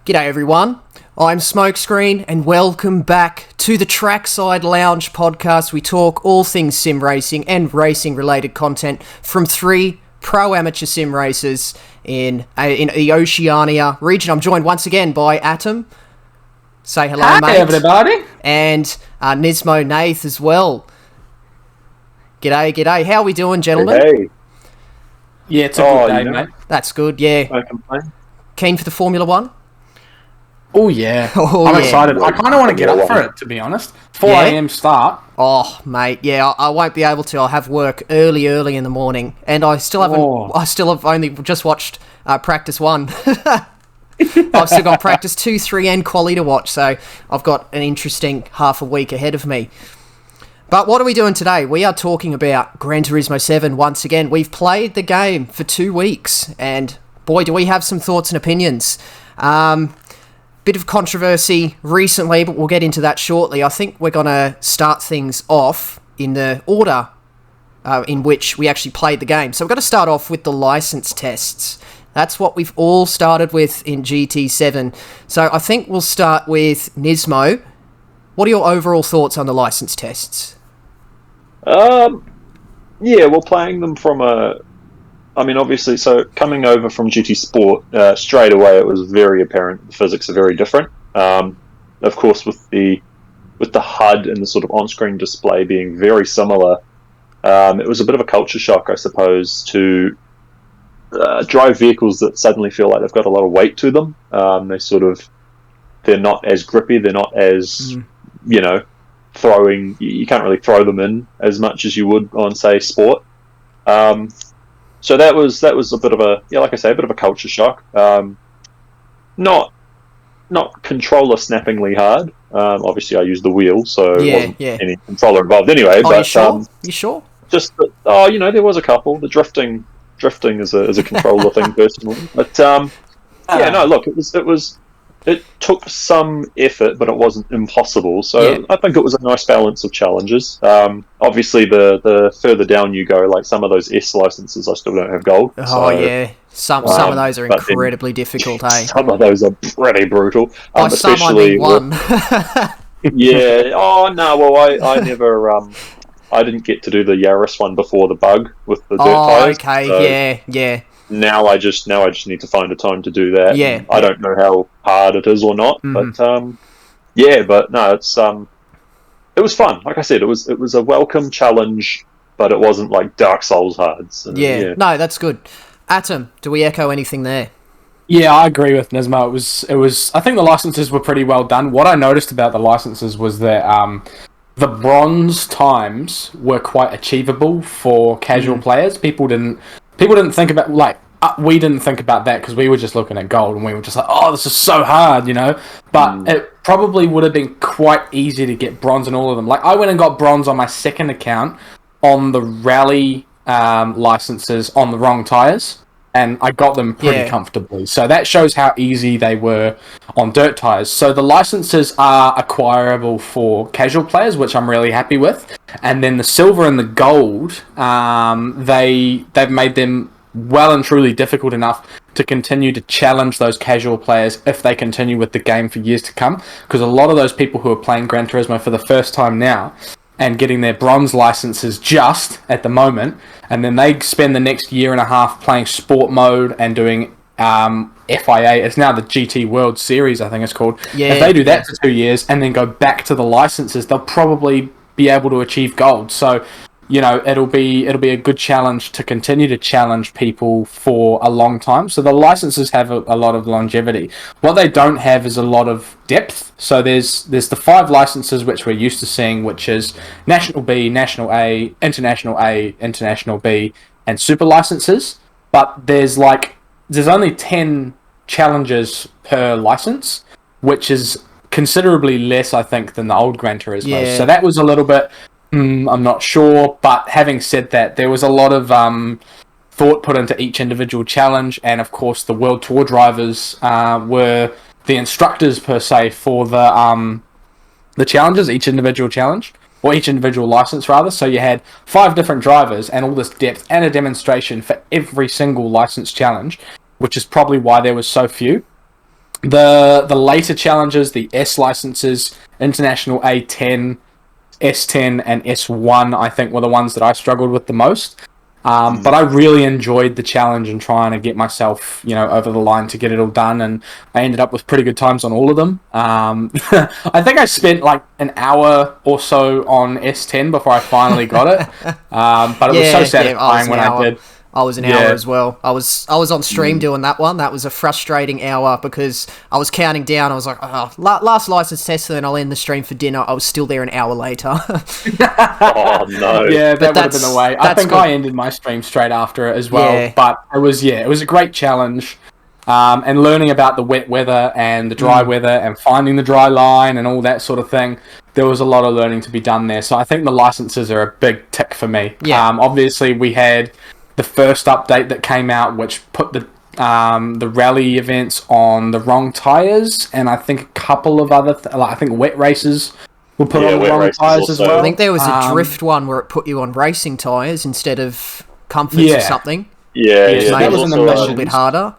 G'day everyone, I'm Smokescreen and welcome back to the Trackside Lounge podcast. We talk all things sim racing and racing related content from three pro amateur sim racers in the Oceania region. I'm joined once again by Atom. Say hello, Hi, mate. everybody. And Nismo Nath as well. G'day. How are we doing, gentlemen? Hey. Yeah, it's a good day, mate. That's good, yeah. No complaint. Keen for the Formula One? Oh, yeah. Oh, I'm yeah. excited. I kind of want to get up for it, to be honest. 4 Yeah? a.m. start. Oh, mate, yeah, I won't be able to. I'll have work early in the morning, and I still haven't. Oh. I still have only just watched practice 1. I've still got practice 2, 3, and quali to watch, so I've got an interesting half a week ahead of me. But what are we doing today? We are talking about Gran Turismo 7 once again. We've played the game for 2 weeks, and boy, do we have some thoughts and opinions. Bit of controversy recently, but we'll get into that shortly. I think we're going to start things off in the order in which we actually played the game. So we're going to start off with the license tests. That's what we've all started with in GT7. So I think we'll start with Nismo. What are your overall thoughts on the license tests? Yeah, well, playing them from obviously, so coming over from GT Sport, straight away it was very apparent the physics are very different. Of course, with the HUD and the sort of on-screen display being very similar, it was a bit of a culture shock, I suppose, to drive vehicles that suddenly feel like they've got a lot of weight to them. They're not as grippy, they're not as, you can't really throw them in as much as you would on, say, Sport. So that was a bit of a bit of a culture shock. Not controller snappingly hard. Obviously, I used the wheel, so there wasn't any controller involved anyway. Oh, but you sure? You sure? Just that, there was a couple. The drifting is a controller thing personally, but look, it took some effort, but it wasn't impossible. So I think it was a nice balance of challenges. Obviously, the further down you go, like some of those S licenses, I still don't have gold. Some of those are incredibly difficult, eh? Some of those are pretty brutal. By some, I mean one. Yeah. Oh no. Well, I never. I didn't get to do the Yaris one before the bug with the dirt tires. Oh, okay. So Yeah. Now I just need to find a time to do that. Yeah. I don't know how hard it is or not, but no, it's it was fun. Like I said, it was a welcome challenge, but it wasn't like Dark Souls hard. So, No, that's good. Atom, do we echo anything there? Yeah, I agree with Nismo. It was. I think the licenses were pretty well done. What I noticed about the licenses was that the bronze times were quite achievable for casual players. People didn't think about, we didn't think about that because we were just looking at gold and we were just like, oh, this is so hard, But it probably would have been quite easy to get bronze in all of them. Like, I went and got bronze on my second account on the rally licenses on the wrong tires, and I got them pretty comfortably. So that shows how easy they were on dirt tires. So the licenses are acquirable for casual players, which I'm really happy with. And then the silver and the gold, they've made them well and truly difficult enough to continue to challenge those casual players if they continue with the game for years to come. Because a lot of those people who are playing Gran Turismo for the first time now and getting their bronze licenses just at the moment, and then they spend the next year and a half playing sport mode and doing FIA. It's now the GT World Series, I think it's called. Yeah, if they do that for 2 years and then go back to the licenses, they'll probably be able to achieve gold. So, it'll be a good challenge to continue to challenge people for a long time. So the licenses have a lot of longevity. What they don't have is a lot of depth. So there's the 5 licenses which we're used to seeing, which is National B, National A, International B, and Super licenses. But there's only 10 challenges per license, which is considerably less, I think, than the old Gran Turismo. Yeah. So that was a little bit. I'm not sure, but having said that, there was a lot of thought put into each individual challenge, and of course the World Tour drivers were the instructors per se for the challenges, each individual challenge, or each individual license rather. So you had 5 different drivers and all this depth and a demonstration for every single license challenge, which is probably why there was so few. The later challenges, the S licenses, International A10, S10, and S1, I think were the ones that I struggled with the most. But I really enjoyed the challenge and trying to get myself, over the line to get it all done, and I ended up with pretty good times on all of them. I think I spent like an hour or so on S10 before I finally got it. But it was so satisfying when I did. I was an hour as well. I was on stream doing that one. That was a frustrating hour because I was counting down. I was like, last license test, and then I'll end the stream for dinner. I was still there an hour later. Oh, no. Yeah, that would have been the way. I think I ended my stream straight after it as well. Yeah. But it was a great challenge. And learning about the wet weather and the dry weather and finding the dry line and all that sort of thing. There was a lot of learning to be done there. So I think the licenses are a big tick for me. Yeah. Obviously, we had the first update that came out, which put the rally events on the wrong tires, and I think a couple of other I think wet races were put on the wrong tires as well. I think there was a drift one where it put you on racing tires instead of comforts or something. Yeah, that was a little bit harder.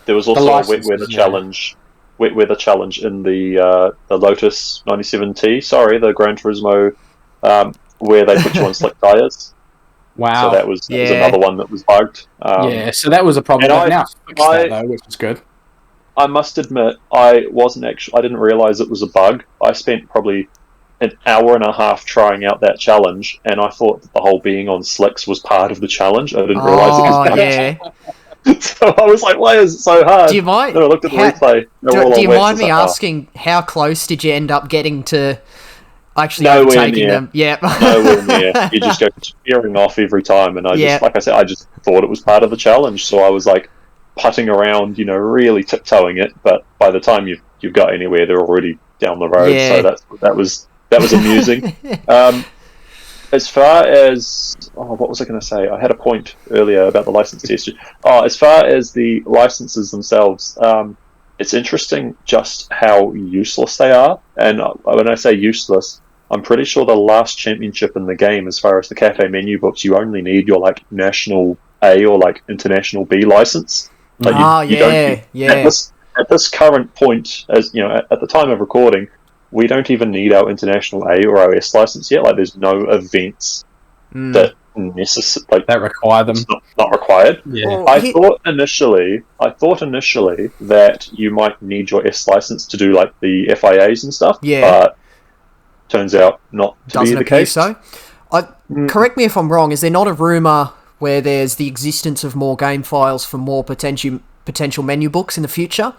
There was also a wet weather challenge. Wet weather challenge in the Lotus 97T. Sorry, the Gran Turismo, where they put you on slick tires. Wow. So that was another one that was bugged. So that was a problem. Now fixed that though, which is good. I must admit, I didn't realise it was a bug. I spent probably an hour and a half trying out that challenge, and I thought that the whole being on slicks was part of the challenge. I didn't realise it was bugged. So I was like, why is it so hard? Do you mind? Then I looked at the replay. Do you mind me asking, how close did you end up getting to actually overtaking them? Yeah. Nowhere near. You just go spearing off every time, and I just thought it was part of the challenge. So I was like putting around, really tiptoeing it. But by the time you've got anywhere, they're already down the road. Yeah. So that was amusing. As far as what was I going to say? I had a point earlier about the license test. As far as the licenses themselves, it's interesting just how useless they are. And when I say useless, I'm pretty sure the last championship in the game, as far as the cafe menu books, you only need your like national A or like international B license. Like At this current point, as at the time of recording, we don't even need our international A or our S license yet. Like, there's no events that that require them. Not required. Yeah. I thought initially that you might need your S license to do like the FIAs and stuff. Yeah. But turns out not to be the case. So, correct me if I'm wrong. Is there not a rumor where there's the existence of more game files for more potential menu books in the future?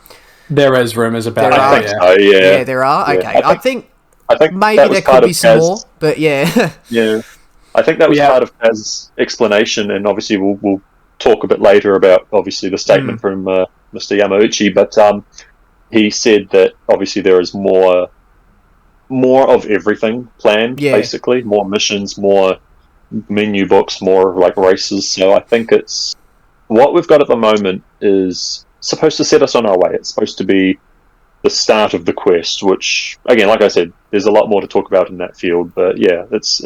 There is rumours about it. I think so, yeah. Yeah, there are. Okay, I think maybe there could be some more, but yeah. Yeah. I think that was part of Kaz's explanation, and obviously we'll talk a bit later about obviously the statement from Mr. Yamauchi, but he said that obviously there is more of everything planned, basically. More missions, more menu books, more like races. So I think it's what we've got at the moment is supposed to set us on our way. It's supposed to be the start of the quest, which again, like I said, there's a lot more to talk about in that field, but yeah, it's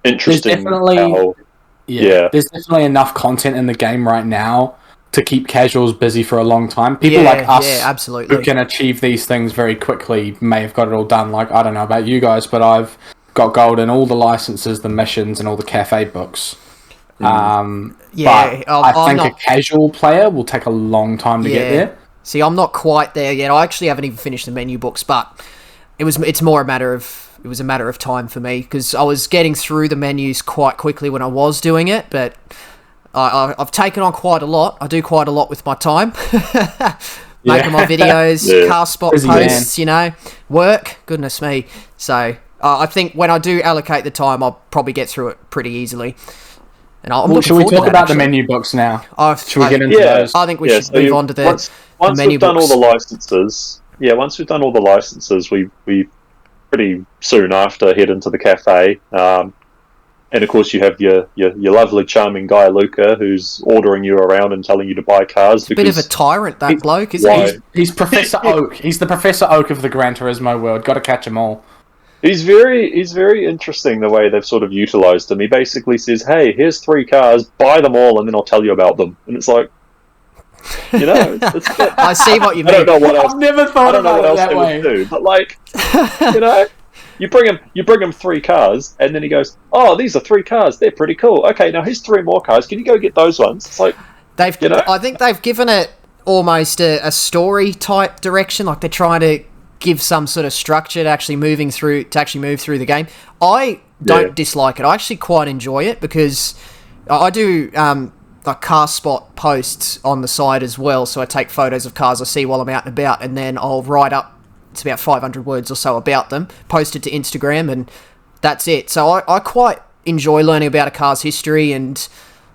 interesting. There's definitely enough content in the game right now to keep casuals busy for a long time. People like us absolutely, who can achieve these things very quickly may have got it all done. Like, I don't know about you guys, but I've got gold in all the licenses, the missions, and all the cafe books. But I think a casual player will take a long time to get there. See, I'm not quite there yet. I actually haven't even finished the menu books, but it's more a matter of time for me, because I was getting through the menus quite quickly when I was doing it, but I've taken on quite a lot. I do quite a lot with my time. Making my videos, car spot posts, work, goodness me. So I think when I do allocate the time, I'll probably get through it pretty easily. And should we talk about the menu books now? Should we get into those? I think we should move on to the once menu we've done books. all the licenses. Yeah, once we've done all the licenses, we pretty soon after head into the cafe. And of course, you have your lovely, charming guy Luca, who's ordering you around and telling you to buy cars. He's a bit of a tyrant, that bloke, isn't he? He's Professor Oak. He's the Professor Oak of the Gran Turismo world. Got to catch them all. He's very interesting the way they've sort of utilised him. He basically says, "Hey, here's 3 cars, buy them all, and then I'll tell you about them." And it's like, You know, it's a bit, I see what you I mean. don't know what else. I've never I thought don't know about what it else that they way. would do, but like, you know, you bring him 3 cars, and then he goes, "Oh, these are 3 cars. They're pretty cool. Okay, now here's 3 more cars. Can you go get those ones?" It's like, you know, I think they've given it almost a story type direction. Like they're trying to give some sort of structure to actually move through the game. I don't dislike it. I actually quite enjoy it because I do like car spot posts on the side as well. So I take photos of cars I see while I'm out and about, and then I'll write up, it's about 500 words or so about them, post it to Instagram, and that's it. So I quite enjoy learning about a car's history and,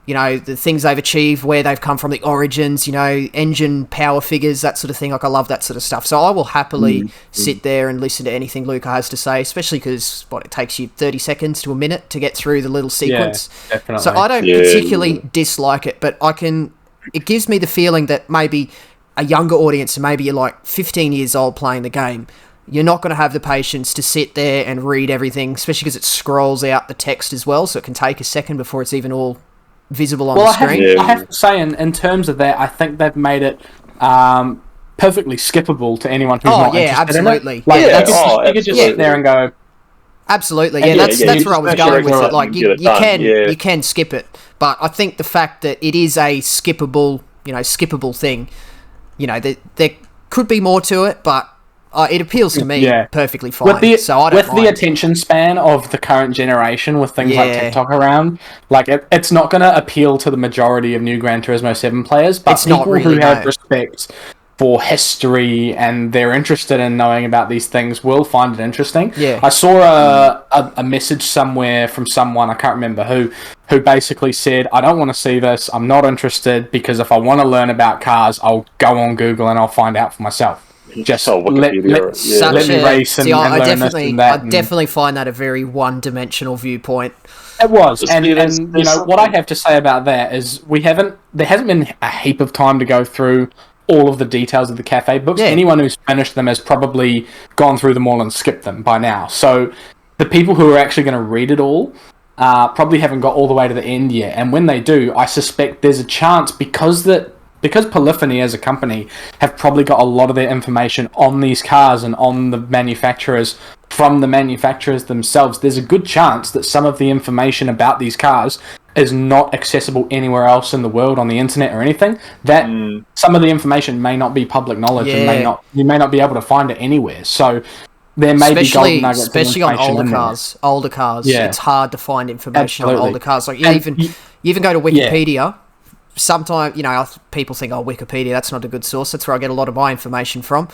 you know, the things they've achieved, where they've come from, the origins, you know, engine power figures, that sort of thing. Like, I love that sort of stuff. So I will happily sit there and listen to anything Luca has to say, especially because, it takes you 30 seconds to a minute to get through the little sequence. Yeah, definitely. So I don't particularly dislike it, but it gives me the feeling that maybe a younger audience, and maybe you're like 15 years old playing the game, you're not going to have the patience to sit there and read everything, especially because it scrolls out the text as well, so it can take a second before it's even all visible on the screen. I have to say, in terms of that, I think they've made it perfectly skippable to anyone who's not interested absolutely. in it. Like, Yeah, you could just sit there and go... Absolutely, that's where I was going with it. Like, you can skip it, but I think the fact that it is a skippable thing, you know, there could be more to it, but it appeals to me perfectly fine. With the attention span of the current generation, with things like TikTok around, like it's not going to appeal to the majority of new Gran Turismo 7 players, but it's people who have respect for history and they're interested in knowing about these things will find it interesting. Yeah. I saw a message somewhere from someone, I can't remember who basically said, I don't want to see this, I'm not interested, because if I want to learn about cars, I'll go on Google and I'll find out for myself. Just let me race and learn this and that. I definitely find that a very one-dimensional viewpoint. It was, and you know what I have to say about that is there hasn't been a heap of time to go through all of the details of the cafe books. Yeah. Anyone who's finished them has probably gone through them all and skipped them by now. So the people who are actually going to read it all probably haven't got all the way to the end yet. And when they do, I suspect there's a chance because Polyphony as a company have probably got a lot of their information on these cars and on the manufacturers from the manufacturers themselves. There's a good chance that some of the information about these cars is not accessible anywhere else in the world on the internet or anything. That some of the information may not be public knowledge and you may not be able to find it anywhere. So there may be golden nuggets, especially on older cars. It's hard to find information on older cars. Like you even go to Wikipedia. Sometimes, you know, people think, Wikipedia, that's not a good source. That's where I get a lot of my information from.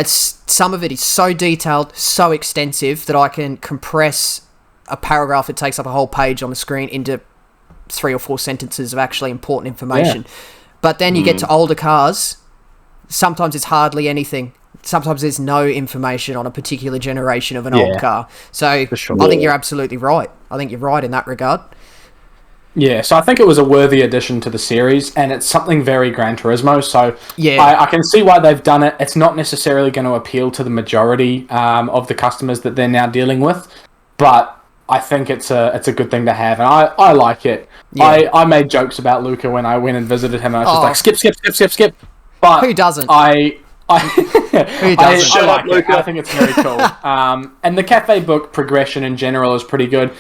Some of it is so detailed, so extensive that I can compress a paragraph that takes up a whole page on the screen into 3 or 4 sentences of actually important information. But then you get to older cars, sometimes it's hardly anything. Sometimes there's no information on a particular generation of an old car. So I think you're absolutely right. I think you're right in that regard. Yeah, so I think it was a worthy addition to the series, and it's something very Gran Turismo, so I can see why they've done it. It's not necessarily going to appeal to the majority of the customers that they're now dealing with, but I think it's a good thing to have, and I like it. Yeah. I made jokes about Luca when I went and visited him, and I was just like, skip. But who doesn't? Who doesn't? I like it. I think it's very cool. And the cafe book progression in general is pretty good.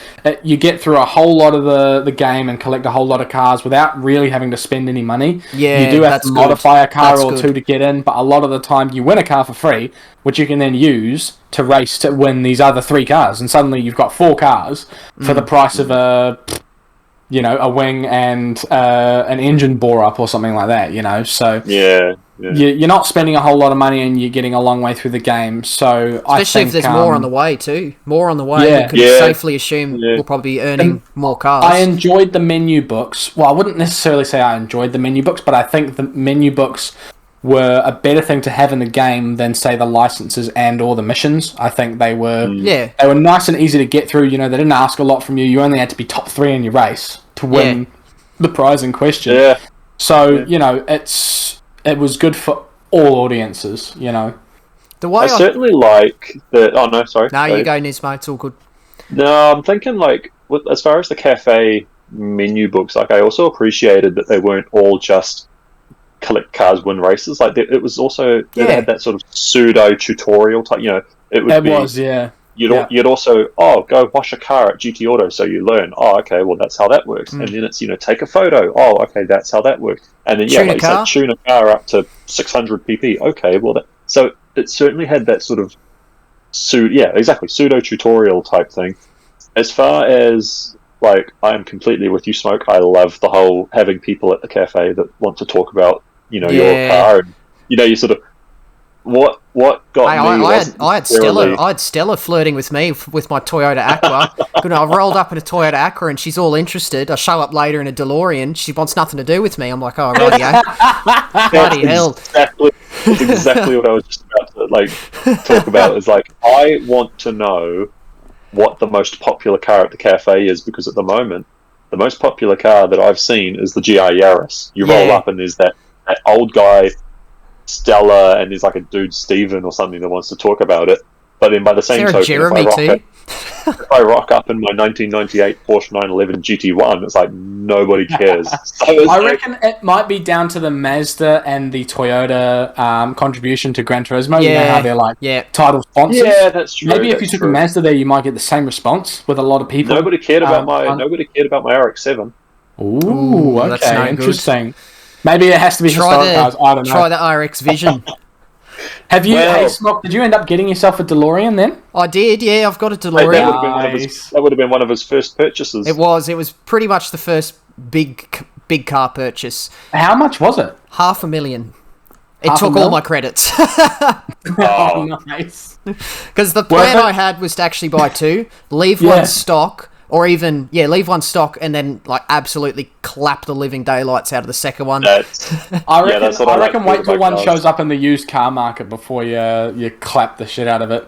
You get through a whole lot of the game and collect a whole lot of cars without really having to spend any money. Yeah, you do have to modify a car or two to get in, but a lot of the time you win a car for free, which you can then use to race to win these other 3 cars, and suddenly you've got 4 cars for the price of a wing and an engine bore up or something like that. So you're not spending a whole lot of money and you're getting a long way through the game. So especially if there's more on the way too. More on the way, you could safely assume we'll probably be earning more cars. I enjoyed the menu books. Well, I wouldn't necessarily say I enjoyed the menu books, but I think the menu books were a better thing to have in the game than, say, the licenses and or the missions. I think they were they were nice and easy to get through. They didn't ask a lot from you. You only had to be top 3 in your race to win the prize in question. Yeah. So it was good for all audiences. The way I certainly like the. Oh no, sorry. No, you go, Nismo. It's all good. No, I'm thinking as far as the cafe menu books, I also appreciated that they weren't all just collect cars, win races. Like it was also it had that sort of pseudo tutorial type. It would be. Yeah. You'd also go wash a car at GT Auto, so you learn. Oh, okay, well that's how that works. And then it's take a photo. Oh, okay, that's how that works. And then tune a car up to 600 pp. Okay, well so it certainly had that sort of pseudo tutorial type thing. As far as like, I am completely with you, Smoke. I love the whole having people at the cafe that want to talk about your car, and you sort of what got me. I had Stella flirting with me with my Toyota Aqua. I rolled up in a Toyota Aqua and she's all interested. I show up later in a DeLorean. She wants nothing to do with me. I'm like, oh, rightio. Bloody hell. That's exactly what I was just about to talk about. Is I want to know what the most popular car at the cafe is, because at the moment the most popular car that I've seen is the GR Yaris. You roll up and there's that old guy Stella, and there's like a dude Steven or something that wants to talk about it. But then by the same token, if I rock up in my 1998 Porsche 911 GT1, it's like nobody cares. I reckon it might be down to the Mazda and the Toyota contribution to Gran Turismo. You know how they're title sponsors. Yeah, that's true. Maybe if you took a Mazda there, you might get the same response with a lot of people. Nobody cared about my RX-7. Ooh, okay, interesting. Maybe it has to be historic cars. I don't know. Try the RX Vision. Have you? Hey, Smock, did you end up getting yourself a DeLorean then? I did. Yeah, I've got a DeLorean. That would have been one of his first purchases. It was pretty much the first big car purchase. How much was it? $500,000. It took all my credits. Oh, nice. Because the plan I had was to actually buy two, leave one stock. Or even, leave one stock and then, absolutely clap the living daylights out of the second one. I reckon wait till one shows up in the used car market before you clap the shit out of it.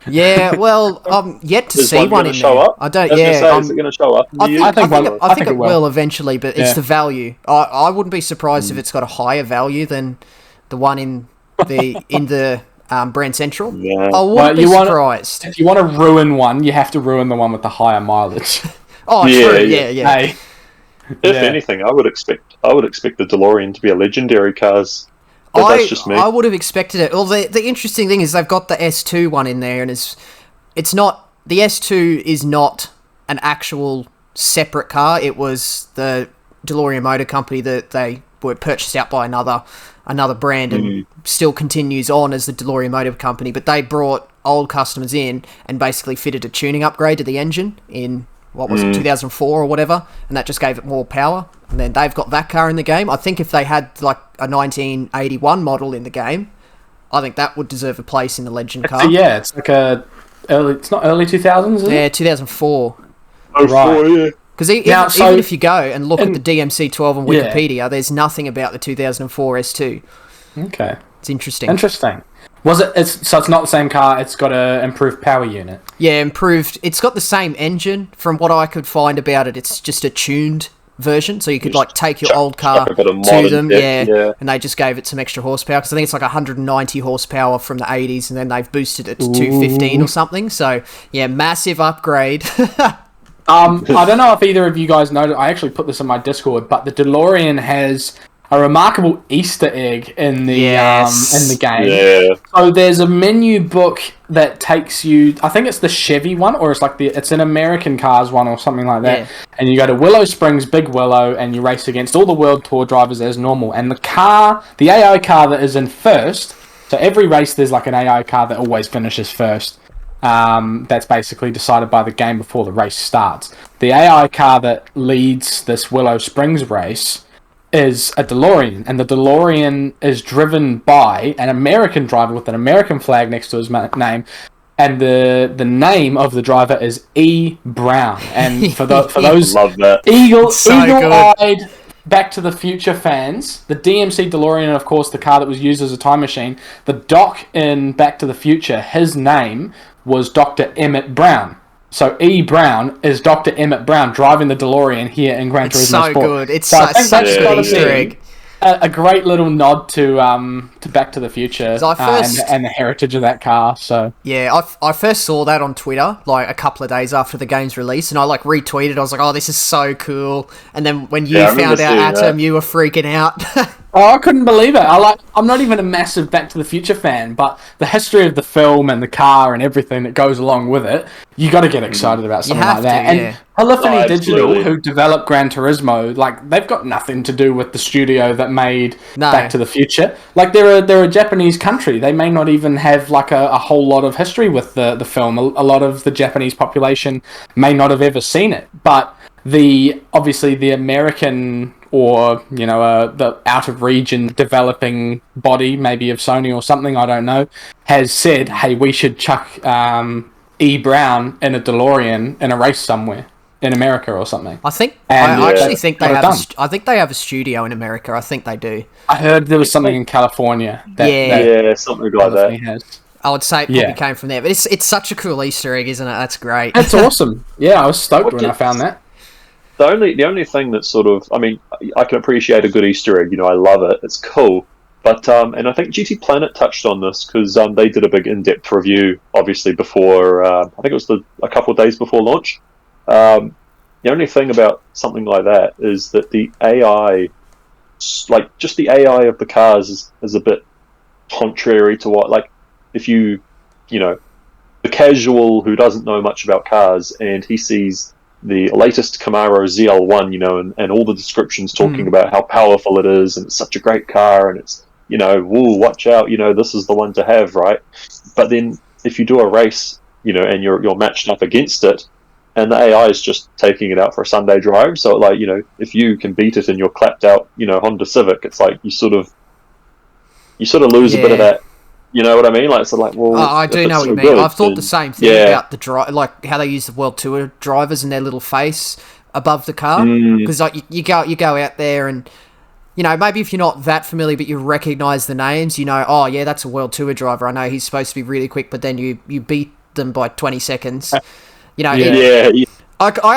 Yeah, well, I'm yet to see one in there. I don't, is it going to show up? I think it will eventually, but it's the value. I wouldn't be surprised if it's got a higher value than the one in the Brand Central. Yeah. I wouldn't be surprised. If you want to ruin one, you have to ruin the one with the higher mileage. True. Yeah. Hey. If anything, I would expect the DeLorean to be a legendary cars. But that's just me. I would have expected it. Well, the interesting thing is they've got the S2 one in there, and it's not, the S2 is not an actual separate car. It was the DeLorean Motor Company that they were purchased out by another brand and still continues on as the DeLorean Motor Company, but they brought old customers in and basically fitted a tuning upgrade to the engine in, 2004 or whatever, and that just gave it more power, and then they've got that car in the game. I think if they had a 1981 model in the game, I think that would deserve a place in the legend car. It's it's not early 2000s, is it? Yeah, 2004. Right. Because even if you go and look at the DMC-12 on Wikipedia, there's nothing about the 2004 S2. Okay. It's interesting. So it's not the same car, it's got an improved power unit? Yeah, improved. It's got the same engine. From what I could find about it, it's just a tuned version, so you could take your old car to them, and they just gave it some extra horsepower, because I think it's 190 horsepower from the 80s, and then they've boosted it to 215 or something, so massive upgrade. I don't know if either of you guys know, I actually put this in my Discord, but the DeLorean has a remarkable Easter egg in the game. Yeah. So there's a menu book that takes you, I think it's the Chevy one, or it's an American Cars one or something like that. Yeah. And you go to Willow Springs, Big Willow, and you race against all the World Tour drivers as normal. And the AI car that is in first, so every race there's an AI car that always finishes first. That's basically decided by the game before the race starts. The AI car that leads this Willow Springs race is a DeLorean, and the DeLorean is driven by an American driver with an American flag next to his name, and the name of the driver is E. Brown. And for those love that. eagle-eyed Back to the Future fans, the DMC DeLorean, of course, the car that was used as a time machine, the doc in Back to the Future, his name was Dr. Emmett Brown. So E. Brown is Dr. Emmett Brown driving the DeLorean here in Gran Turismo Sport. Good. It's such a good Easter egg. A great little nod to Back to the Future and the heritage of that car. So I first saw that on Twitter a couple of days after the game's release, and I retweeted. I was like, "Oh, this is so cool!" And then when you found out Atom, you were freaking out. Oh, I couldn't believe it. I'm not even a massive Back to the Future fan, but the history of the film and the car and everything that goes along with it, you got to get excited about something like that. And Polyphony Digital, who developed Gran Turismo, like they've got nothing to do with the studio that made Back to the Future. Like they're a Japanese country. They may not even have like a whole lot of history with the film. A lot of the Japanese population may not have ever seen it, but obviously the American or the out of region developing body, maybe of Sony or something, I don't know, has said, hey, we should chuck E. Brown in a Delorean in a race somewhere in America or something. I actually think they have. I think they have a studio in America. I think they do. I heard there was something in California. Something like that. Has. I would say it probably came from there, but it's such a cool Easter egg, isn't it? That's great. That's awesome. Yeah, I was stoked when I found that. The only thing that sort of, I mean, I can appreciate a good Easter egg. I love it. It's cool. But and I think GT Planet touched on this because they did a big in-depth review, obviously before. I think it was a couple of days before launch. The only thing about something like that is that the AI, like just the AI of the cars, is a bit contrary to what, like, if the casual who doesn't know much about cars and he sees the latest Camaro ZL1, and all the descriptions talking about how powerful it is and it's such a great car and it's, woo, watch out, this is the one to have, right? But then if you do a race, and you're matched up against it, and the AI is just taking it out for a Sunday drive, so like, if you can beat it in your clapped out, Honda Civic, it's like you sort of lose a bit of that. You know what I mean? Like, so like, well, I do know what you mean. I've thought the same thing about the like how they use the World Tour drivers and their little face above the car, because like you go out there and maybe if you're not that familiar, but you recognise the names, oh yeah, that's a World Tour driver. I know he's supposed to be really quick, but then you beat them by 20 seconds. I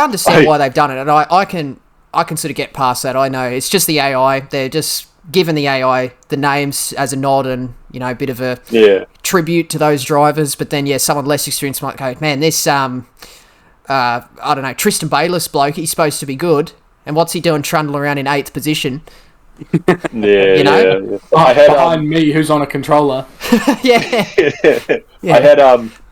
understand why they've done it, and I can sort of get past that. I know it's just the AI. They're just giving the AI the names as a nod and a bit of a tribute to those drivers. But then someone less experienced might go, man, this I don't know, Tristan Bayliss bloke, he's supposed to be good, and what's he doing trundling around in 8th position? I had behind me who's on a controller. I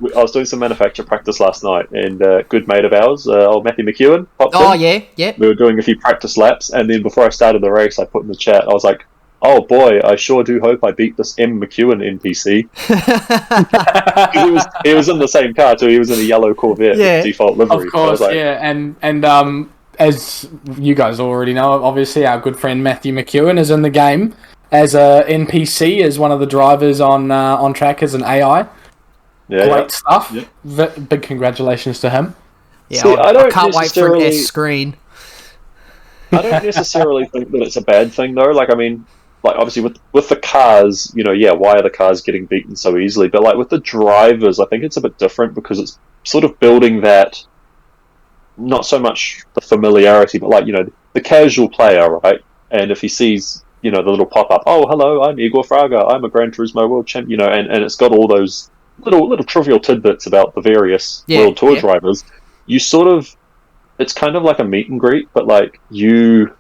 was doing some manufacture practice last night, and a good mate of ours, old Matthew McEwen, popped in. We were doing a few practice laps, and then before I started the race, I put in the chat, I was like, oh boy, I sure do hope I beat this M. McEwen NPC. he was in the same car too. He was in a yellow Corvette with default livery. Of course, like, and as you guys already know, obviously our good friend Matthew McEwen is in the game as a NPC, as one of the drivers on track as an AI. Great stuff. Big congratulations to him. Yeah, see, I can't wait for an S screen. I don't necessarily think that it's a bad thing though. Like, I mean, like obviously with the cars, why are the cars getting beaten so easily? But like with the drivers, I think it's a bit different because it's sort of building that. Not so much the familiarity, but like, the casual player, right? And if he sees, the little pop-up, oh, hello, I'm Igor Fraga, I'm a Gran Turismo world champ, and it's got all those little trivial tidbits about the various World Tour drivers, you sort of, it's kind of like a meet and greet, but like, you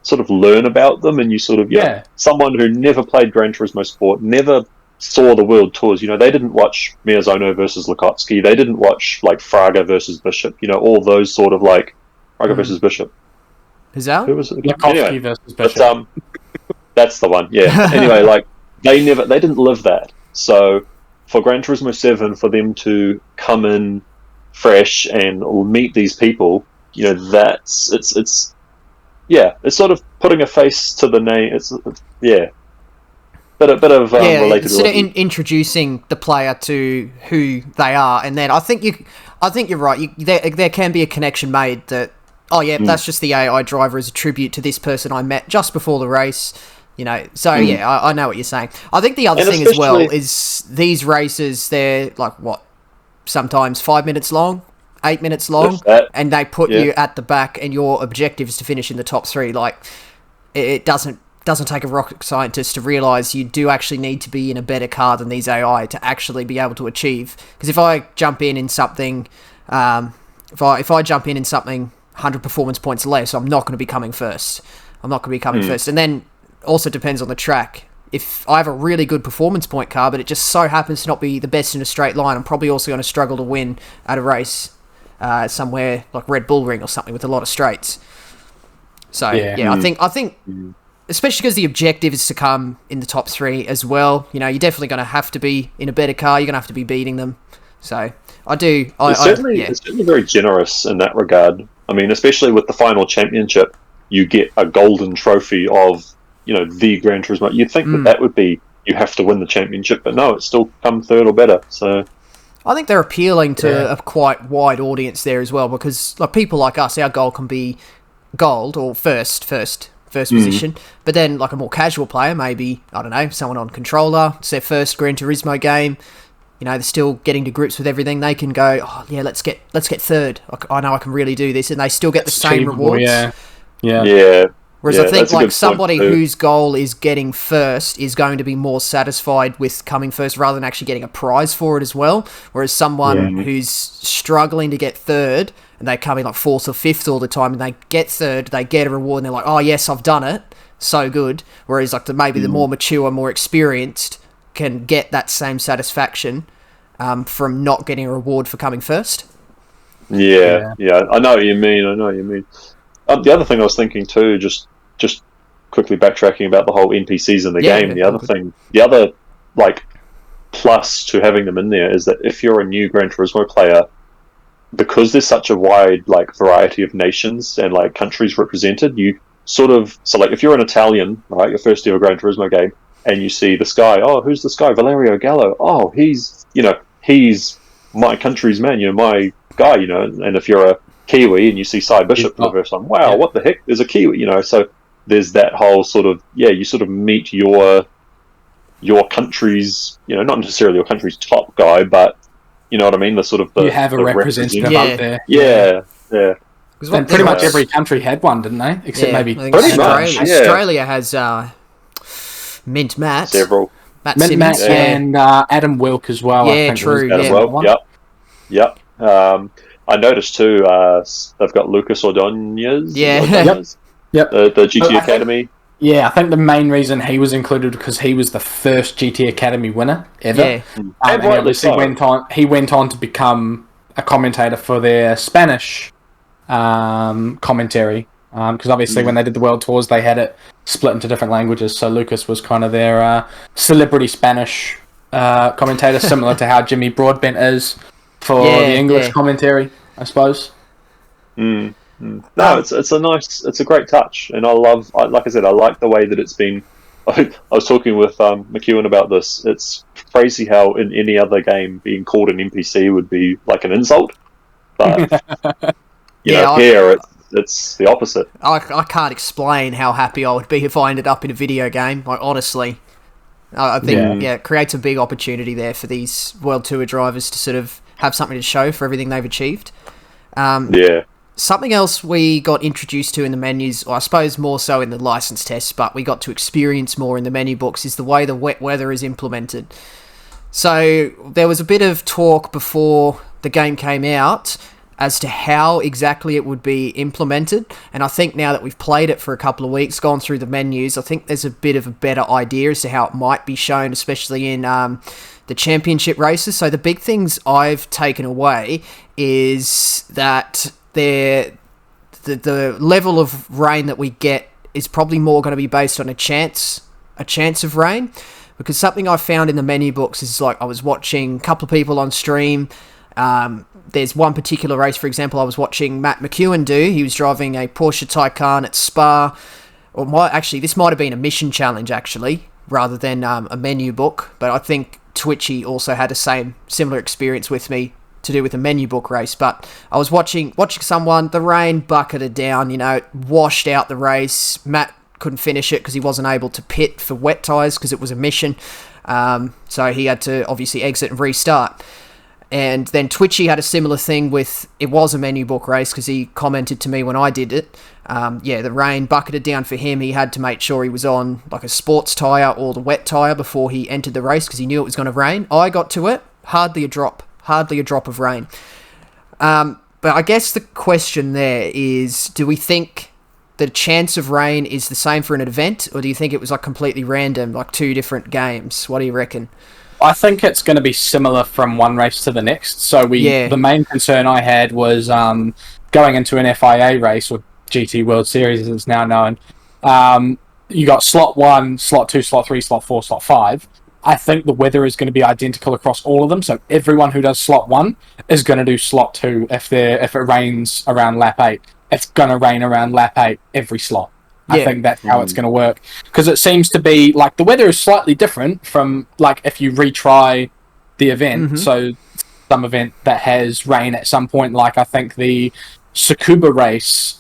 sort of learn about them, and you sort of, someone who never played Gran Turismo Sport, never saw the World Tours, they didn't watch Miyazono versus Lukotsky, they didn't watch like Fraga versus Bishop, all those sort of like Fraga versus Bishop. Is that who was it? Lukotsky versus Bishop? But, that's the one. Yeah. Anyway, like they didn't live that. So for Gran Turismo 7, for them to come in fresh and meet these people, it's sort of putting a face to the name. It's Bit of relatability. Sort of introducing the player to who they are, and then I think you're right. There can be a connection made that that's just the AI driver as a tribute to this person I met just before the race. So I know what you're saying. I think the other thing as well is these races, they're like sometimes 5 minutes long, 8 minutes long, and they put you at the back, and your objective is to finish in the top 3. Like it doesn't take a rocket scientist to realise you do actually need to be in a better car than these AI to actually be able to achieve. Because if I jump in something, if I jump in something 100 performance points less, I'm not going to be coming first. And then also depends on the track. If I have a really good performance point car, but it just so happens to not be the best in a straight line, I'm probably also going to struggle to win at a race somewhere like Red Bull Ring or something with a lot of straights. So I think especially because the objective is to come in the top 3 as well. You know, you're definitely going to have to be in a better car. You're going to have to be beating them. So it's certainly very generous in that regard. I mean, especially with the final championship, you get a golden trophy of, you know, the Gran Turismo. You'd think that would be, you have to win the championship, but no, it's still come 3rd or better. So I think they're appealing to a quite wide audience there as well, because like people like us, our goal can be gold or first position, but then like a more casual player, maybe, I don't know, someone on controller, it's their first Gran Turismo game, you know, they're still getting to grips with everything, they can go, oh yeah, let's get 3rd, I know I can really do this, and they still get the same rewards. Whereas I think like somebody whose goal is getting first is going to be more satisfied with coming first rather than actually getting a prize for it as well. Whereas someone who's struggling to get 3rd and they come in like 4th or 5th all the time and they get 3rd, they get a reward and they're like, oh yes, I've done it. So good. Whereas like maybe the more mature, more experienced can get that same satisfaction from not getting a reward for coming first. Yeah. I know what you mean. The other thing I was thinking too, just quickly backtracking about the whole NPCs in the game. The other like plus to having them in there is that if you're a new Gran Turismo player, because there's such a wide like variety of nations and like countries represented, you sort of like if you're an Italian, right, your first ever Gran Turismo game, and you see this guy, oh, who's this guy? Valerio Gallo. Oh, he's my country's man, my guy, and if you're a Kiwi and you see Cy Bishop for the first time, wow, what the heck? There's a Kiwi, so there's that whole sort of, you sort of meet your country's, not necessarily your country's top guy, but you know what I mean? The sort of you have a representative out there. Yeah. And pretty much every country had one, didn't they? Except maybe Australia has Mint Matt. Several. Matt Mint Simmons, Matt and Adam Wilk as well. Yeah, I think true. Adam Wilk. Yep. I noticed too, they've got Lucas Ordonez. Yeah. Yep. The GT Academy. I think the main reason he was included because he was the first GT Academy winner ever. Yeah. And he obviously went on to become a commentator for their Spanish commentary. Because obviously when they did the world tours, they had it split into different languages. So Lucas was kind of their celebrity Spanish commentator, similar to how Jimmy Broadbent is for the English commentary, I suppose. No, it's a great touch, and like I said, I like the way that it's been. I was talking with McEwen about this. It's crazy how in any other game being called an NPC would be like an insult, but here it's the opposite. I can't explain how happy I would be if I ended up in a video game. Like honestly, I think it creates a big opportunity there for these World Tour drivers to sort of have something to show for everything they've achieved. Something else we got introduced to in the menus, or I suppose more so in the license tests, but we got to experience more in the menu books, is the way the wet weather is implemented. So there was a bit of talk before the game came out as to how exactly it would be implemented, and I think now that we've played it for a couple of weeks, gone through the menus, I think there's a bit of a better idea as to how it might be shown, especially in the championship races. So the big things I've taken away is that the level of rain that we get is probably more going to be based on a chance of rain, because something I found in the menu books is like I was watching a couple of people on stream. There's one particular race, for example, I was watching Matt McEwen do. He was driving a Porsche Taycan at Spa, this might have been a mission challenge actually, rather than a menu book. But I think Twitchy also had a similar experience with me to do with a menu book race. But I was watching someone, the rain bucketed down, washed out the race. Matt couldn't finish it because he wasn't able to pit for wet tyres because it was a mission. So he had to obviously exit and restart. And then Twitchy had a similar thing it was a menu book race because he commented to me when I did it. The rain bucketed down for him. He had to make sure he was on like a sports tyre or the wet tyre before he entered the race because he knew it was going to rain. I got to it, hardly a drop of rain. But I guess the question there is, do we think the chance of rain is the same for an event, or do you think it was like completely random, like two different games? What do you reckon? I think it's going to be similar from one race to the next. So the main concern I had was going into an FIA race, or GT World Series as it's now known. You got slot 1, slot 2, slot 3, slot 4, slot 5. I think the weather is going to be identical across all of them. So everyone who does slot 1 is going to do slot 2 if it rains around lap 8. It's going to rain around lap 8 every slot. I think that's how it's going to work. Because it seems to be, like, the weather is slightly different from, like, if you retry the event. So some event that has rain at some point, like I think the Tsukuba race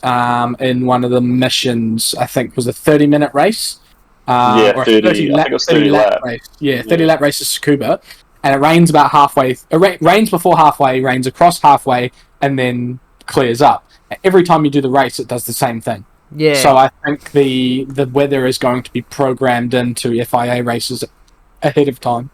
in one of the missions, I think was a 30-minute race. Or 30 lap, I think it was 30 lap race. 30 lap race is Tsukuba. And it rains about halfway. It rains before halfway, rains across halfway, and then clears up. Every time you do the race, it does the same thing. Yeah. So I think the weather is going to be programmed into FIA races ahead of time.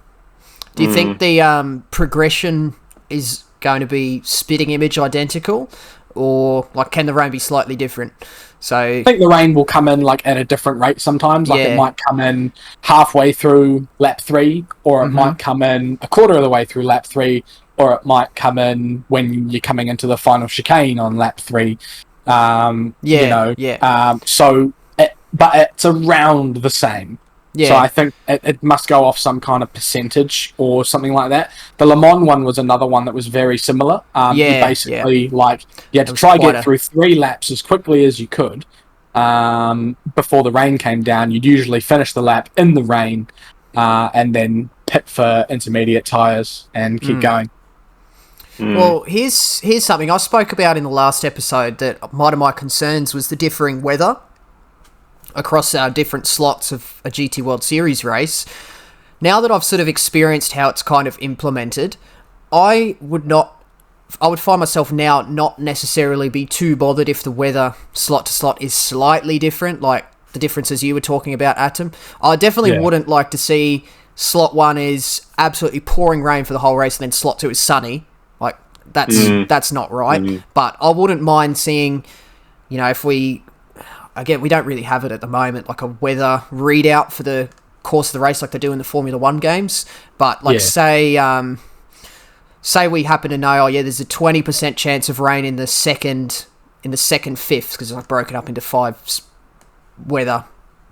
Do you think the progression is going to be spitting image identical, or like can the rain be slightly different? So I think the rain will come in like at a different rate sometimes. Like it might come in halfway through lap 3, or it might come in a quarter of the way through lap 3, or it might come in when you're coming into the final chicane on lap 3. But it's around the same. Yeah. So I think it must go off some kind of percentage or something like that. The Le Mans one was another one that was very similar. You basically you had to try get through 3 laps as quickly as you could before the rain came down. You'd usually finish the lap in the rain and then pit for intermediate tyres and keep going. Well, here's something I spoke about in the last episode that one of my concerns was the differing weather across our different slots of a GT World Series race. Now that I've sort of experienced how it's kind of implemented, I would find myself now not necessarily be too bothered if the weather slot to slot is slightly different, like the differences you were talking about, Atom. I definitely wouldn't like to see slot 1 is absolutely pouring rain for the whole race and then slot 2 is sunny. Like, that's not right. But I wouldn't mind seeing, if we don't really have it at the moment, like a weather readout for the course of the race like they do in the Formula 1 games. But, like, say we happen to know, there's a 20% chance of rain in the second fifth, because I've broken up into 5 weather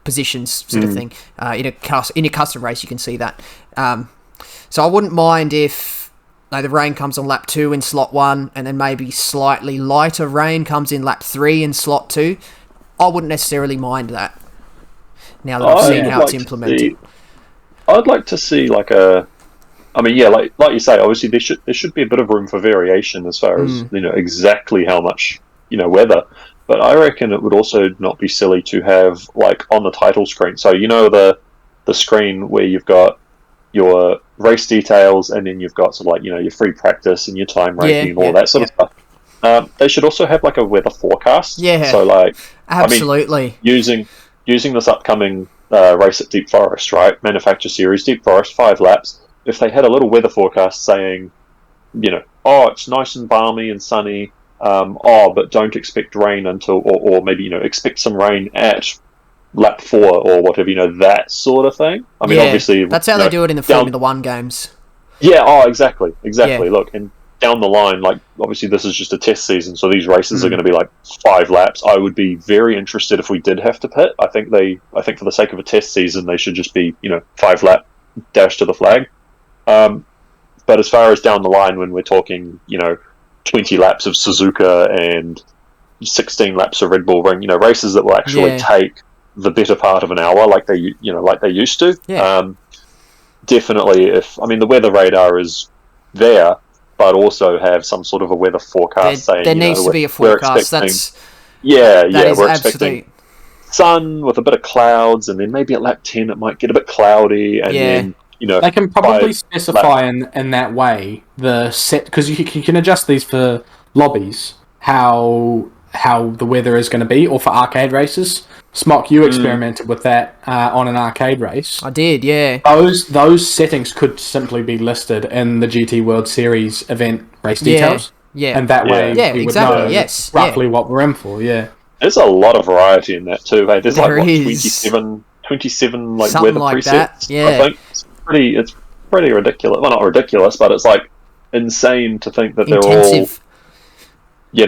positions sort of thing. In your custom race, you can see that. So I wouldn't mind if the rain comes on lap 2 in slot 1, and then maybe slightly lighter rain comes in lap 3 in slot 2. I wouldn't necessarily mind that, now that I've seen how it's implemented. I'd like to see like you say, obviously there should be a bit of room for variation as far as exactly how much weather. But I reckon it would also not be silly to have like on the title screen. So the screen where you've got your race details, and then you've got sort of like your free practice and your time rating and all that sort of stuff. They should also have like a weather forecast. Yeah. So like, absolutely. Using this upcoming race at Deep Forest, right? Manufacturer Series, Deep Forest, 5 laps. If they had a little weather forecast saying, it's nice and balmy and sunny, but don't expect rain until, or maybe expect some rain at lap 4 or whatever, that sort of thing. I mean, obviously that's how they do it in the Formula 1 games. Yeah. Exactly. Yeah. Look, and down the line, like, obviously this is just a test season, so these races are going to be like 5 laps. I would be very interested if we did have to pit. I think for the sake of a test season, they should just be 5 lap dash to the flag. But as far as down the line, when we're talking 20 laps of Suzuka and 16 laps of Red Bull Ring, races that will actually take the better part of an hour, like they used to. Definitely, the weather radar is there, but also have some sort of a weather forecast saying there needs to be a forecast. We're expecting sun with a bit of clouds, and then maybe at lap 10 it might get a bit cloudy, and then they can probably specify in that way the set, because you can adjust these for lobbies how the weather is going to be, or for arcade races. Smock, you experimented with that on an arcade race. I did, yeah. Those settings could simply be listed in the GT World Series event race details. Yeah. And that way we would know roughly what we're in for, There's a lot of variety in that too. Hey, there's There like what, is. 27 like Something weather like presets. that, yeah. I think it's pretty ridiculous. Well, not ridiculous, but it's like insane to think that they're Intensive.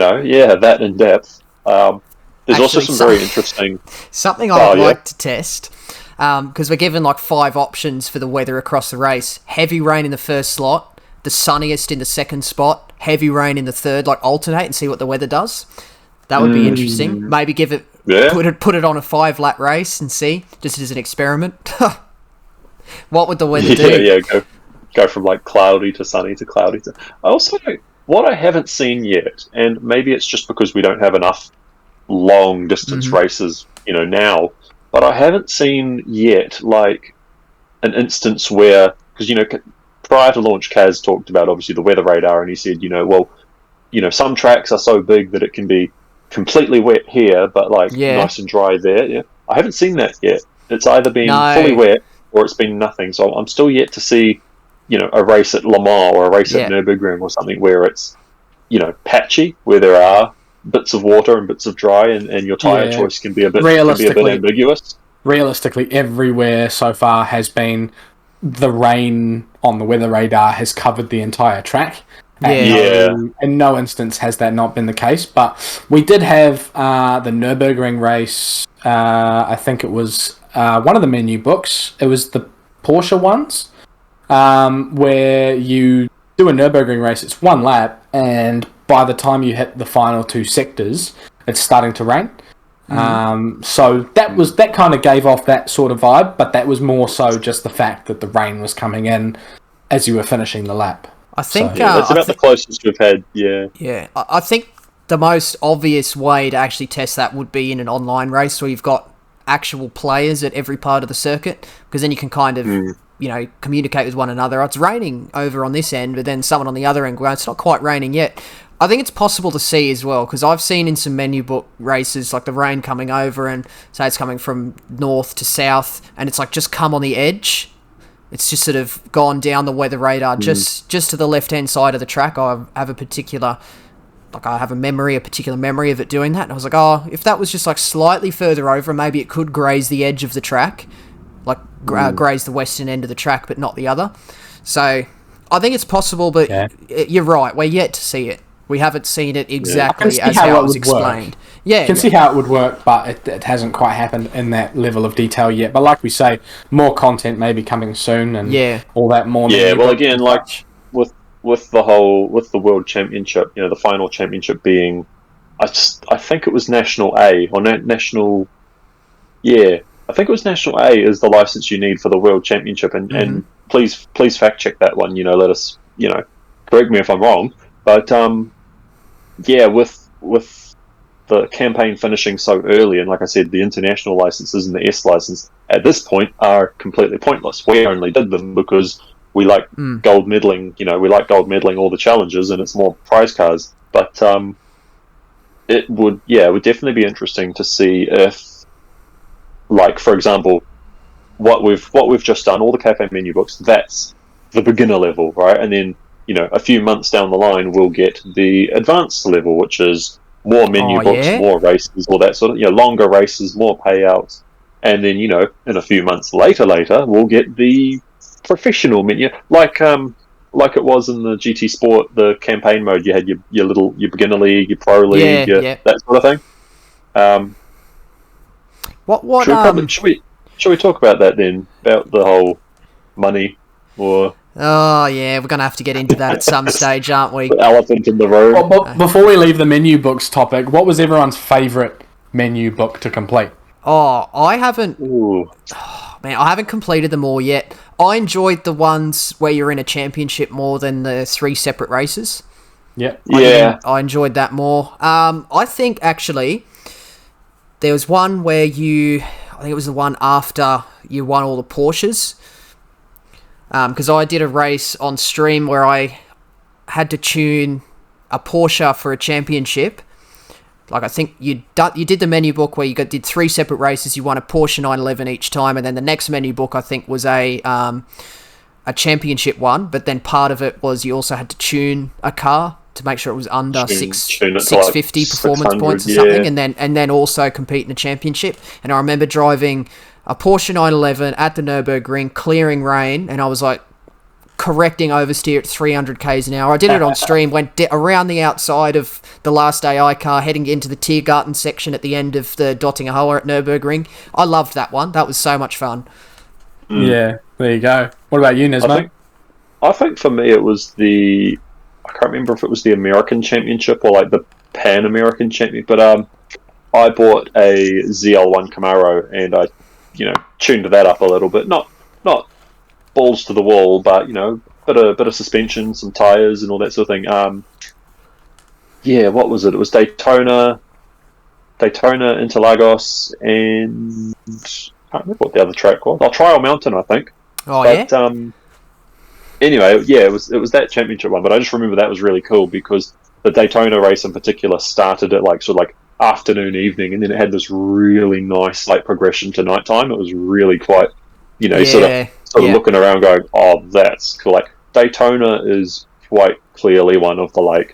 all that in depth. There's also Actually, some very interesting. Something I would yeah. like to test, because we're given like 5 options for the weather across the race. Heavy rain in the first slot, the sunniest in the second spot, heavy rain in the third, like alternate and see what the weather does. That would be interesting. Maybe give it, put it on a 5-lap race and see, just as an experiment. What would the weather do? Yeah, go from like cloudy to sunny to cloudy to. I also what I haven't seen yet, and maybe it's just because we don't have enough long distance races, now, but I haven't seen yet like an instance where, because prior to launch, Kaz talked about obviously the weather radar, and he said, some tracks are so big that it can be completely wet here, but like nice and dry there. Yeah, I haven't seen that yet. It's either been fully wet or it's been nothing. So I'm still yet to see, a race at Le Mans or a race at Nürburgring or something where it's, patchy, where there are bits of water and bits of dry, and your tyre choice can be a bit ambiguous. Realistically, everywhere so far has been the rain on the weather radar has covered the entire track. In no instance has that not been the case, but we did have the Nürburgring race. I think it was one of the menu books. It was the Porsche ones, where you do a Nürburgring race. It's 1 lap, and by the time you hit the final 2 sectors, it's starting to rain. So that kind of gave off that sort of vibe, but that was more so just the fact that the rain was coming in as you were finishing the lap. I think that's about the closest we've had. Yeah, I think the most obvious way to actually test that would be in an online race where you've got actual players at every part of the circuit, because then you can kind of communicate with one another. It's raining over on this end, but then someone on the other end, well, it's not quite raining yet. I think it's possible to see as well, because I've seen in some menu book races like the rain coming over, and say it's coming from north to south, and it's like just come on the edge. It's just sort of gone down the weather radar just to the left-hand side of the track. I have a particular memory of it doing that. And I was like, if that was just like slightly further over, maybe it could graze the edge of the track, like graze the western end of the track, but not the other. So I think it's possible, but you're right. We're yet to see it. We haven't seen it exactly as how it was explained. Yeah, you can see how it would work, but it hasn't quite happened in that level of detail yet. But like we say, more content may be coming soon, and all that more. Yeah, well, again, like with the World Championship, the final championship being, I think it was National A or National. Yeah, I think it was National A is the license you need for the World Championship, and please fact check that one. Let us correct me if I'm wrong, but with the campaign finishing so early, and like I said, the international licenses and the S license at this point are completely pointless. We only did them because we like gold medaling. We like gold medaling all the challenges, and it's more prize cars. But it would definitely be interesting to see if, like, for example, what we've just done, all the cafe menu books, that's the beginner level, right? And then a few months down the line, we'll get the advanced level, which is more menu books, more races, all that sort of, longer races, more payouts. And then, in a few months later, we'll get the professional menu, like it was in the GT Sport, the campaign mode. You had your beginner league, your pro league, that sort of thing. Should we talk about that then? About the whole money, or... Oh, yeah, we're going to have to get into that at some stage, aren't we? The elephant in the room. Well, before we leave the menu books topic, what was everyone's favourite menu book to complete? Oh, I haven't... Ooh. Oh, man, I haven't completed them all yet. I enjoyed the ones where you're in a championship more than the 3 separate races. Yeah. I enjoyed that more. I think, actually, there was one where I think it was the one after you won all the Porsches. Because I did a race on stream where I had to tune a Porsche for a championship. Like, I think you did the menu book where you did 3 separate races. You won a Porsche 911 each time, and then the next menu book I think was a championship one. But then part of it was you also had to tune a car to make sure it was under Tune it to 650 like performance points or 600, something, and then also compete in the championship. And I remember driving a Porsche 911 at the Nürburgring, clearing rain, and I was like correcting oversteer at 300 k's an hour. I did it on stream, went around the outside of the last AI car, heading into the Tiergarten section at the end of the Dottinger Halle at Nürburgring. I loved that one. That was so much fun. Yeah, there you go. What about you, Nismo? I think for me it was I can't remember if it was the American Championship or like the Pan American Championship, but I bought a ZL1 Camaro and I, tuned that up a little bit. Not balls to the wall, but bit of suspension, some tires, and all that sort of thing. What was it? It was Daytona, Interlagos, and I can't remember what the other track was. Trial Mountain, I think. Anyway, it was that championship one, but I just remember that was really cool because the Daytona race in particular started at like afternoon, evening, and then it had this really nice like progression to nighttime. It was really quite, sort of looking around going, oh, that's cool. Like Daytona is quite clearly one of the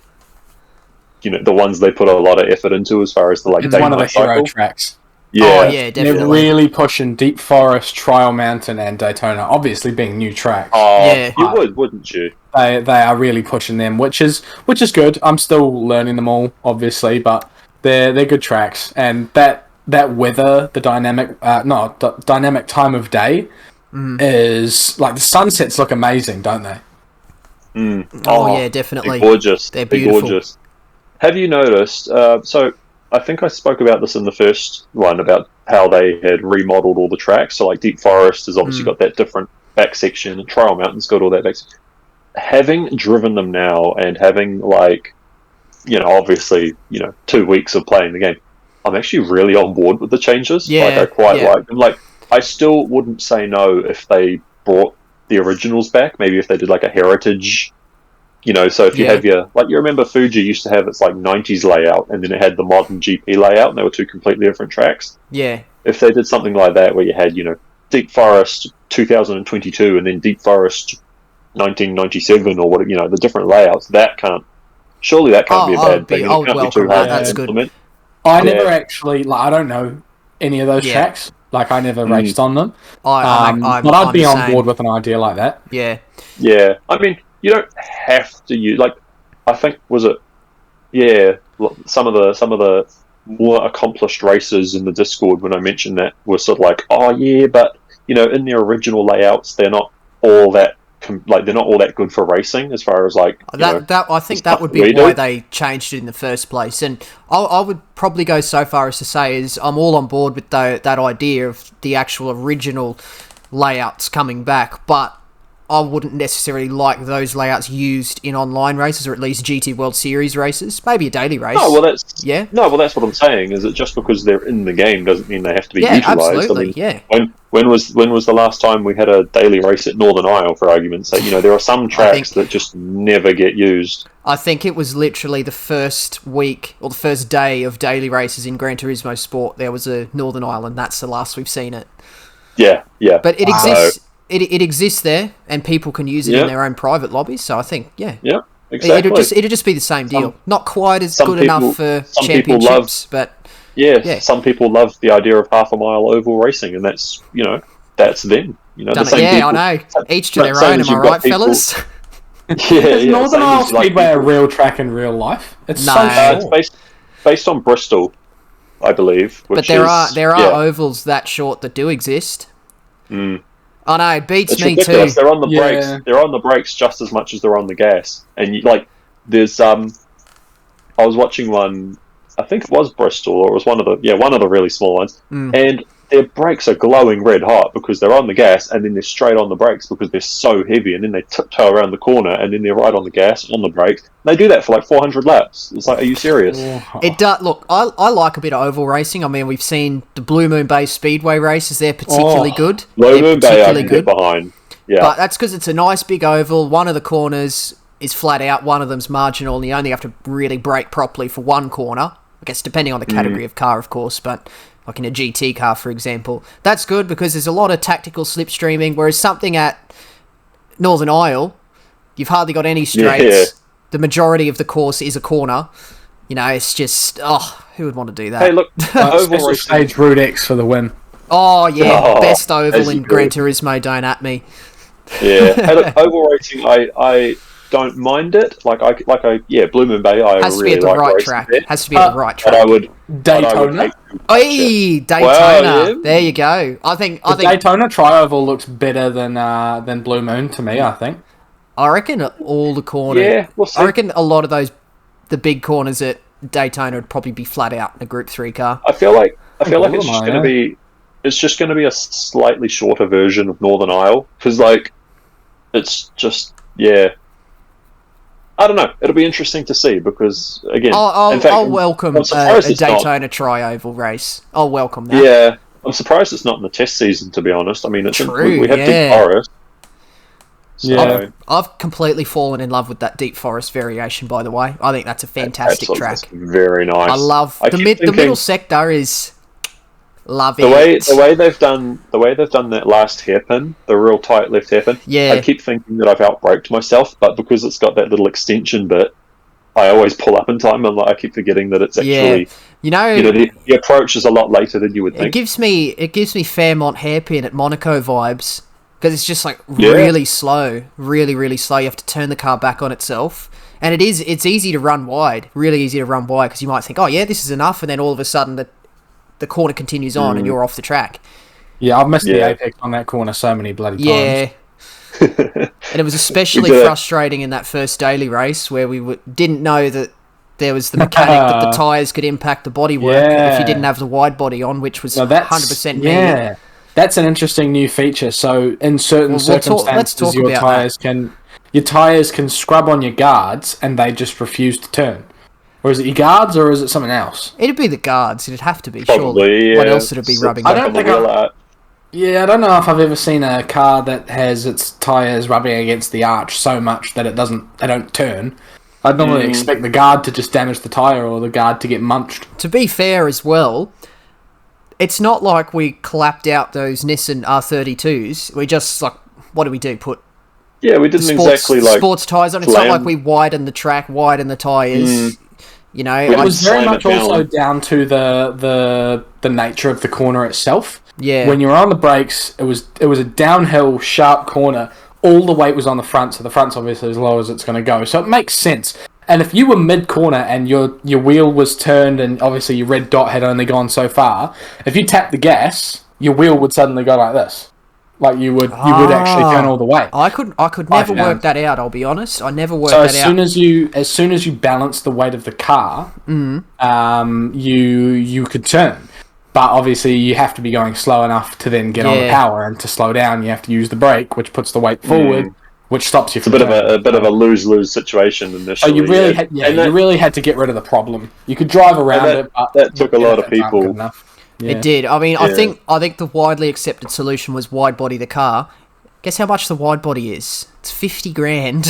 the ones they put a lot of effort into as far as the it's one of the hero tracks. Yeah. Oh, yeah, definitely. They're really pushing Deep Forest, Trial Mountain, and Daytona, obviously being new tracks. Oh, yeah. You wouldn't you? They are really pushing them, which is good. I'm still learning them all, obviously, but they're good tracks. And that weather, the dynamic time of day is like the sunsets look amazing, don't they? Oh yeah, definitely. They're gorgeous. They're beautiful. Gorgeous. Have you noticed? So I think I spoke about this in the first one about how they had remodeled all the tracks. So like Deep Forest has obviously got that different back section, and Trial Mountain's got all that back section. Having driven them now and having obviously 2 weeks of playing the game, I'm actually really on board with the changes. Yeah, I quite like them. Like I still wouldn't say no if they brought the originals back. Maybe if they did like a heritage. So if you have you remember Fuji used to have its like 90s layout, and then it had the modern GP layout, and they were two completely different tracks. Yeah. If they did something like that, where you had Deep Forest 2022, and then Deep Forest 1997, or what the different layouts, that can't be a bad thing. I would welcome that. That's good. I never actually I don't know any of those tracks. Like I never raced on them. But I'd be on board with an idea like that. Yeah. Yeah. I mean, you don't have to use I think some of the more accomplished racers in the Discord when I mentioned that were sort of like, oh yeah, but in their original layouts they're not all that they're not all that good for racing as far as I think that would be why they changed it in the first place. And I would probably go so far as to say is I'm all on board with that idea of the actual original layouts coming back, but I wouldn't necessarily like those layouts used in online races, or at least GT World Series races. Maybe a daily race. Well, that's what I'm saying. Is that just because they're in the game doesn't mean they have to be utilised? Absolutely. I mean, when was the last time we had a daily race at Northern Isle, for argument's sake? There are some tracks that just never get used. I think it was literally the first week or the first day of daily races in Gran Turismo Sport. There was a Northern Isle, and that's the last we've seen it. Yeah. But it exists. It exists there, and people can use it in their own private lobbies. So I think, exactly. It'll just be the same deal. Not quite as good enough for championships, but some people love the idea of half a mile oval racing, and that's that's them. I know. Each to their own. Am I right, fellas? Is Northern Isle Speedway a real track in real life? It's it's based on Bristol, I believe. But there are ovals that short that do exist. I know, it beats it's me ridiculous. too. They're on the brakes. They're on the brakes just as much as they're on the gas. And there's I was watching one. I think it was Bristol, or it was one of the really small ones. And their brakes are glowing red hot because they're on the gas, and then they're straight on the brakes because they're so heavy, and then they tiptoe around the corner, and then they're right on the gas, on the brakes. They do that for like 400 laps. It's like, are you serious? It does. Look, I like a bit of oval racing. I mean, we've seen the Blue Moon Bay Speedway races. They're particularly good. Blue Moon Bay I can get behind. Yeah. But that's because it's a nice big oval. One of the corners is flat out. One of them's marginal, and you only have to really brake properly for one corner. I guess depending on the category of car, of course, but like in a GT car, for example. That's good because there's a lot of tactical slipstreaming, whereas something at Northern Isle, you've hardly got any straights. the majority of the course is a corner. You know, it's just, who would want to do that? Hey, look, oval Special racing. stage Route X for the win. Oh, yeah, Oh, best oval as in you Gran do. Turismo, don't at me. Yeah, hey, look, oval racing. I don't mind it. Blue Moon Bay. I Has to really be at the like right racing track. there. Has to be at the right But I track. would Daytona. hate to watch Hey, it. Daytona. Well, yeah. There you go. I think Daytona Tri-Oval looks better than Blue Moon to me, I think. I reckon all the corners. Yeah, we'll see. I reckon a lot of the big corners at Daytona would probably be flat out in a Group 3 car. I feel like it's All just of mine, going to be. It's just going to be a slightly shorter version of Northern Isle because, it's just I don't know. It'll be interesting to see because again, in fact, I'll welcome I'm a surprised it's not. Daytona Tri-Oval race. I'll welcome that. Yeah, I'm surprised it's not in the test season. To be honest, I mean, it's True, we have yeah. Deep Forest. So, Yeah. I've completely fallen in love with that Deep Forest variation. By the way, I think that's a fantastic absolutely, track. it's very nice. I love I the keep the middle thinking- sector is love The way it. they've done that last hairpin, the real tight left hairpin. Yeah. I keep thinking that I've outbraked myself, but because it's got that little extension bit, I always pull up in time, and I keep forgetting that it's actually You know, the approach is a lot later than you would it think. gives me Fairmont hairpin at Monaco vibes because it's just Yeah. really slow, really really slow. You have to turn the car back on itself, and it's easy to run wide, really easy to run wide because you might think, oh yeah, this is enough, and then all of a sudden the corner continues on and you're off the track. Yeah, I've missed the Yeah. apex on that corner so many bloody times. Yeah. And it was especially We did it. frustrating in that first daily race where we didn't know that there was the mechanic that the tyres could impact the bodywork if Yeah. you didn't have the wide body on, which was No, that's 100% me. yeah. That's an interesting new feature. So in certain Well, let's circumstances, talk your about tires can scrub on your guards, and they just refuse to turn. Or is it your guards, or is it something else? It'd be the guards. It'd have to be, Probably, surely. yeah. What else would it be rubbing I on? don't think Yeah, I don't know if I've ever seen a car that has its tires rubbing against the arch so much that they don't turn. I'd normally expect the guard to just damage the tire or the guard to get munched. To be fair as well, it's not like we clapped out those Nissan R32s. We just, what do we do? Put Yeah, we didn't exactly sports tyres on. It's not slam. like we widen the track, widen the tyres. You know, We It was very slam much it down. also down to the nature of the corner itself. Yeah. When you were on the brakes, it was a downhill, sharp corner. All the weight was on the front, so the front's obviously as low as it's going to go. So it makes sense. And if you were mid-corner and your wheel was turned and obviously your red dot had only gone so far, if you tapped the gas, your wheel would suddenly go like this. Like you would actually turn all the way. I could never work that out. I'll be honest. I never worked So that out. as soon as you balance the weight of the car, you could turn. But obviously you have to be going slow enough to then get on the power, and to slow down you have to use the brake, which puts the weight forward, which stops you It's a from bit of a lose-lose situation initially. So you really And you really had to get rid of the problem. You could drive around it, but that took a lot of that's not people. good enough. Yeah. It did. I mean, Yeah. I think the widely accepted solution was wide body the car. Guess how much the wide body is? It's 50 grand.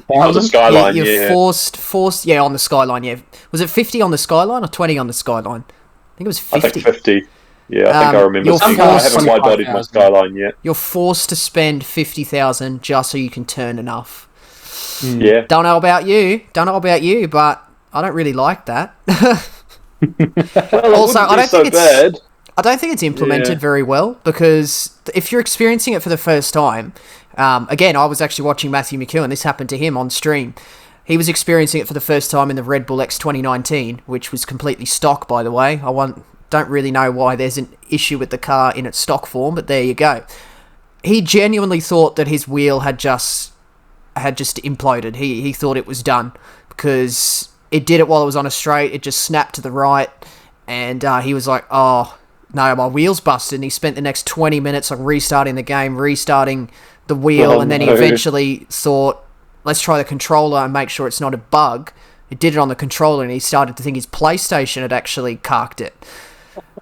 Oh, the Skyline, You're forced, on the Skyline, yeah. Was it 50 on the Skyline or 20 on the Skyline? I think it was 50. I think 50. Yeah, I think I remember you're seeing that. I forced- haven't wide-bodied my 25,000. Skyline yet. You're forced to spend 50,000 just so you can turn enough. Yeah. Don't know about you, but I don't really like that. Well, Also, I don't so think it's- bad. I don't think it's implemented Yeah. very well, because if you're experiencing it for the first time, again, I was actually watching Matthew McEwen. This happened to him on stream. He was experiencing it for the first time in the Red Bull X 2019, which was completely stock, by the way. Don't really know why there's an issue with the car in its stock form, but there you go. He genuinely thought that his wheel had just imploded. He thought it was done because it did it while it was on a straight. It just snapped to the right, and he was like, "Oh no, my wheel's busted." And he spent the next 20 minutes on restarting the game, restarting the wheel, Oh, and then he no. eventually thought, "Let's try the controller and make sure it's not a bug." It did it on the controller, and he started to think his PlayStation had actually carked it.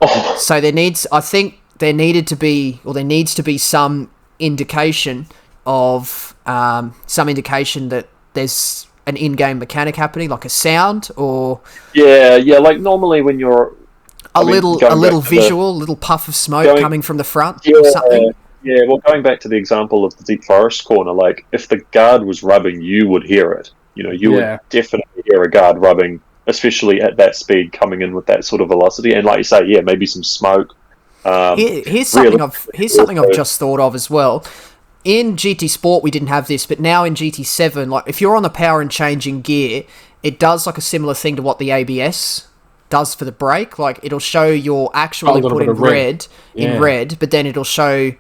Oh, So there needs to be some indication that there's an in-game mechanic happening, like a sound or yeah. Like normally when you're a going little back to the- visual, little puff of smoke Going- coming from the front Yeah, or something. yeah. Well, going back to the example of the Deep Forest corner, like if the guard was rubbing, you would hear it. you would definitely hear a guard rubbing, especially at that speed, coming in with that sort of velocity. And like you say, maybe some smoke. Here's something I've just thought of as well. In GT Sport, we didn't have this, but now in GT7, like if you're on the power and changing gear, it does like a similar thing to what the ABS does for the brake. Like it'll show your actual input in red, but then it'll show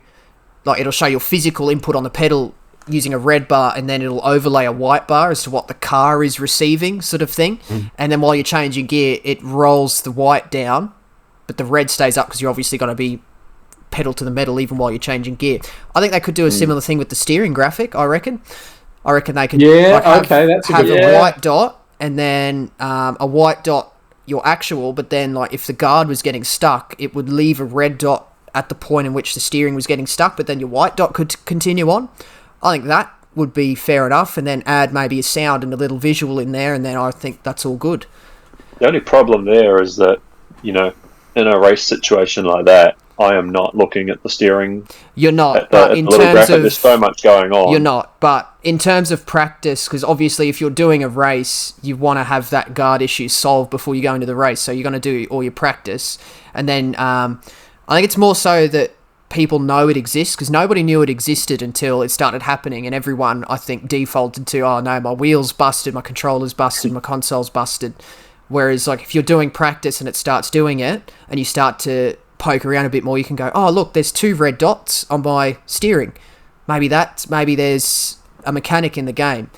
your physical input on the pedal using a red bar, and then it'll overlay a white bar as to what the car is receiving, sort of thing. And then while you're changing gear, it rolls the white down, but the red stays up because you're obviously going to be pedal to the metal even while you're changing gear. I think they could do a similar thing with the steering graphic. I reckon they could have a white dot, and then a white dot your actual, but then like if the guard was getting stuck, it would leave a red dot at the point in which the steering was getting stuck, but then your white dot could continue on. I think that would be fair enough, and then add maybe a sound and a little visual in there, and then I think that's all good. The only problem there is that, in a race situation like that, I am not looking at the steering. You're not, but in terms of... There's so much going on. You're not, but in terms of practice, because obviously if you're doing a race, you want to have that guard issue solved before you go into the race, so you're going to do all your practice. And then I think it's more so that people know it exists, because nobody knew it existed until it started happening, and everyone, I think, defaulted to, oh no, my wheel's busted, my controller's busted, my console's busted. Whereas like if you're doing practice and it starts doing it, and you start to poke around a bit more, you can go, oh look, there's 2 red dots on my steering. Maybe there's a mechanic in the game.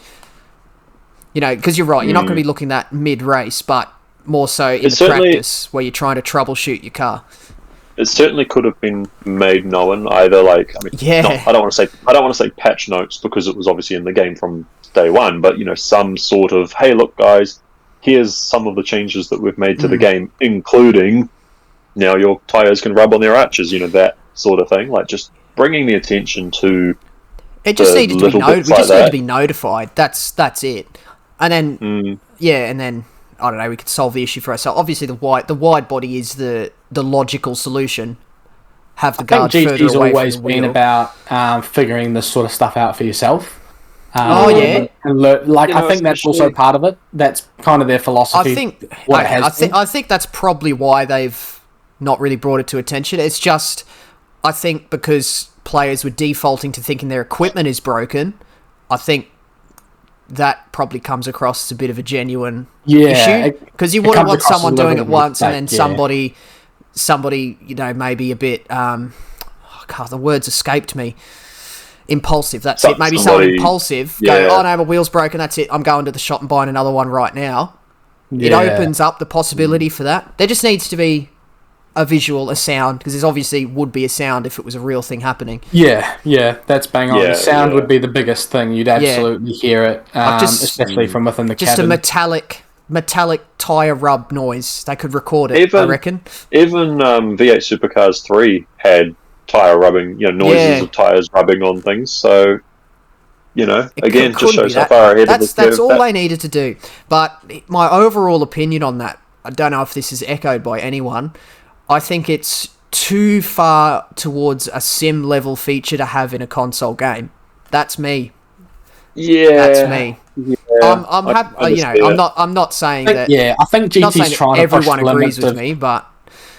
Because you're right, you're not going to be looking at mid-race, but more so in the practice where you're trying to troubleshoot your car. It certainly could have been made known either I don't want to say patch notes, because it was obviously in the game from day one, but some sort of, hey look guys, here's some of the changes that we've made to the game, including now your tires can rub on their arches, that sort of thing. Like just bringing the attention to it. Just needed to be we just need to be notified. That's it. And then and then I don't know, we could solve the issue for ourselves. Obviously the wide body is the logical solution. Have the guard further away from the wheel. GT's always been about figuring this sort of stuff out for yourself. And I think that's also part of it. That's kind of their philosophy. I think that's probably why they've not really brought it to attention. It's just, I think because players were defaulting to thinking their equipment is broken, I think that probably comes across as a bit of a genuine issue. Because you wouldn't want someone doing it once and then somebody, maybe a bit, the words escaped me. Impulsive, that's it. Maybe someone impulsive go, oh no, my wheel's broken, that's it, I'm going to the shop and buying another one right now. It opens up the possibility for that. There just needs to be a visual, a sound, because there's obviously would be a sound if it was a real thing happening. Yeah, that's bang on. The sound would be the biggest thing. You'd absolutely hear it, especially from within the cabin. Just a metallic tyre rub noise. They could record it, I reckon. Even V8 Supercars 3 had tyre rubbing, noises of tyres rubbing on things, so... again, just shows how far ahead of the curve. That's all they needed to do. But my overall opinion on that, I don't know if this is echoed by anyone, I think it's too far towards a sim level feature to have in a console game. That's me. Yeah, that's me. Yeah, I'm happy. I'm not saying that. Yeah, I think GT's trying to push the limits. Everyone agrees with me, but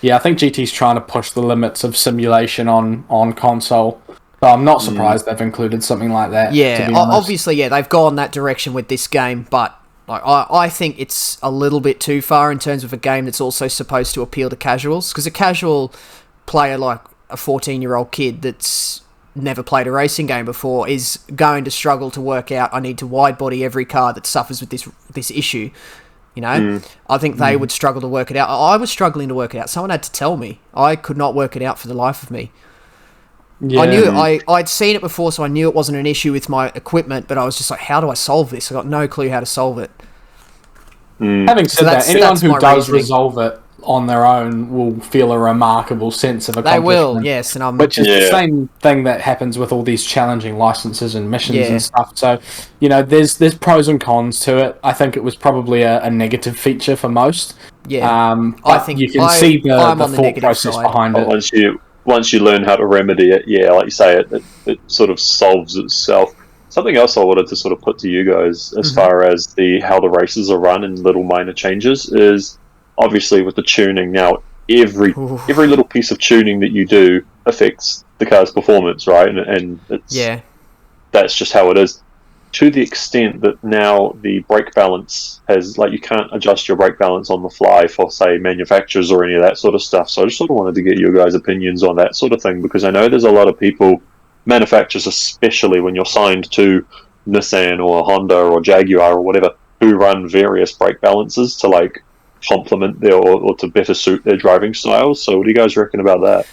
I think GT's trying to push the limits of simulation on console. So I'm not surprised they've included something like that. Yeah, obviously, they've gone that direction with this game, but I think it's a little bit too far in terms of a game that's also supposed to appeal to casuals, because a casual player like a 14-year-old kid that's never played a racing game before is going to struggle to work out, I need to wide body every car that suffers with this issue. I think they would struggle to work it out. I was struggling to work it out. Someone had to tell me. I could not work it out for the life of me. Yeah. I knew I'd seen it before, so I knew it wasn't an issue with my equipment, but I was just like, how do I solve this? I got no clue how to solve it. Having said that, anyone who does resolve it on their own will feel a remarkable sense of accomplishment. They will, yes. Which is the same thing that happens with all these challenging licenses and missions and stuff. So, there's pros and cons to it. I think it was probably a negative feature for most. Yeah. I think you can see the thought process behind it. Once you learn how to remedy it, like you say, it sort of solves itself. something else I wanted to sort of put to you guys as far as how the races are run and little minor changes is obviously with the tuning now. Every little piece of tuning that you do affects the car's performance, right? And that's just how it is. To the extent that now the brake balance has, like, you can't adjust your brake balance on the fly for, say, manufacturers or any of that sort of stuff. So I just sort of wanted to get your guys' opinions on that sort of thing, because I know there's a lot of people, manufacturers especially, when you're signed to Nissan or Honda or Jaguar or whatever, who run various brake balances to, like, complement their or to better suit their driving styles. So what do you guys reckon about that?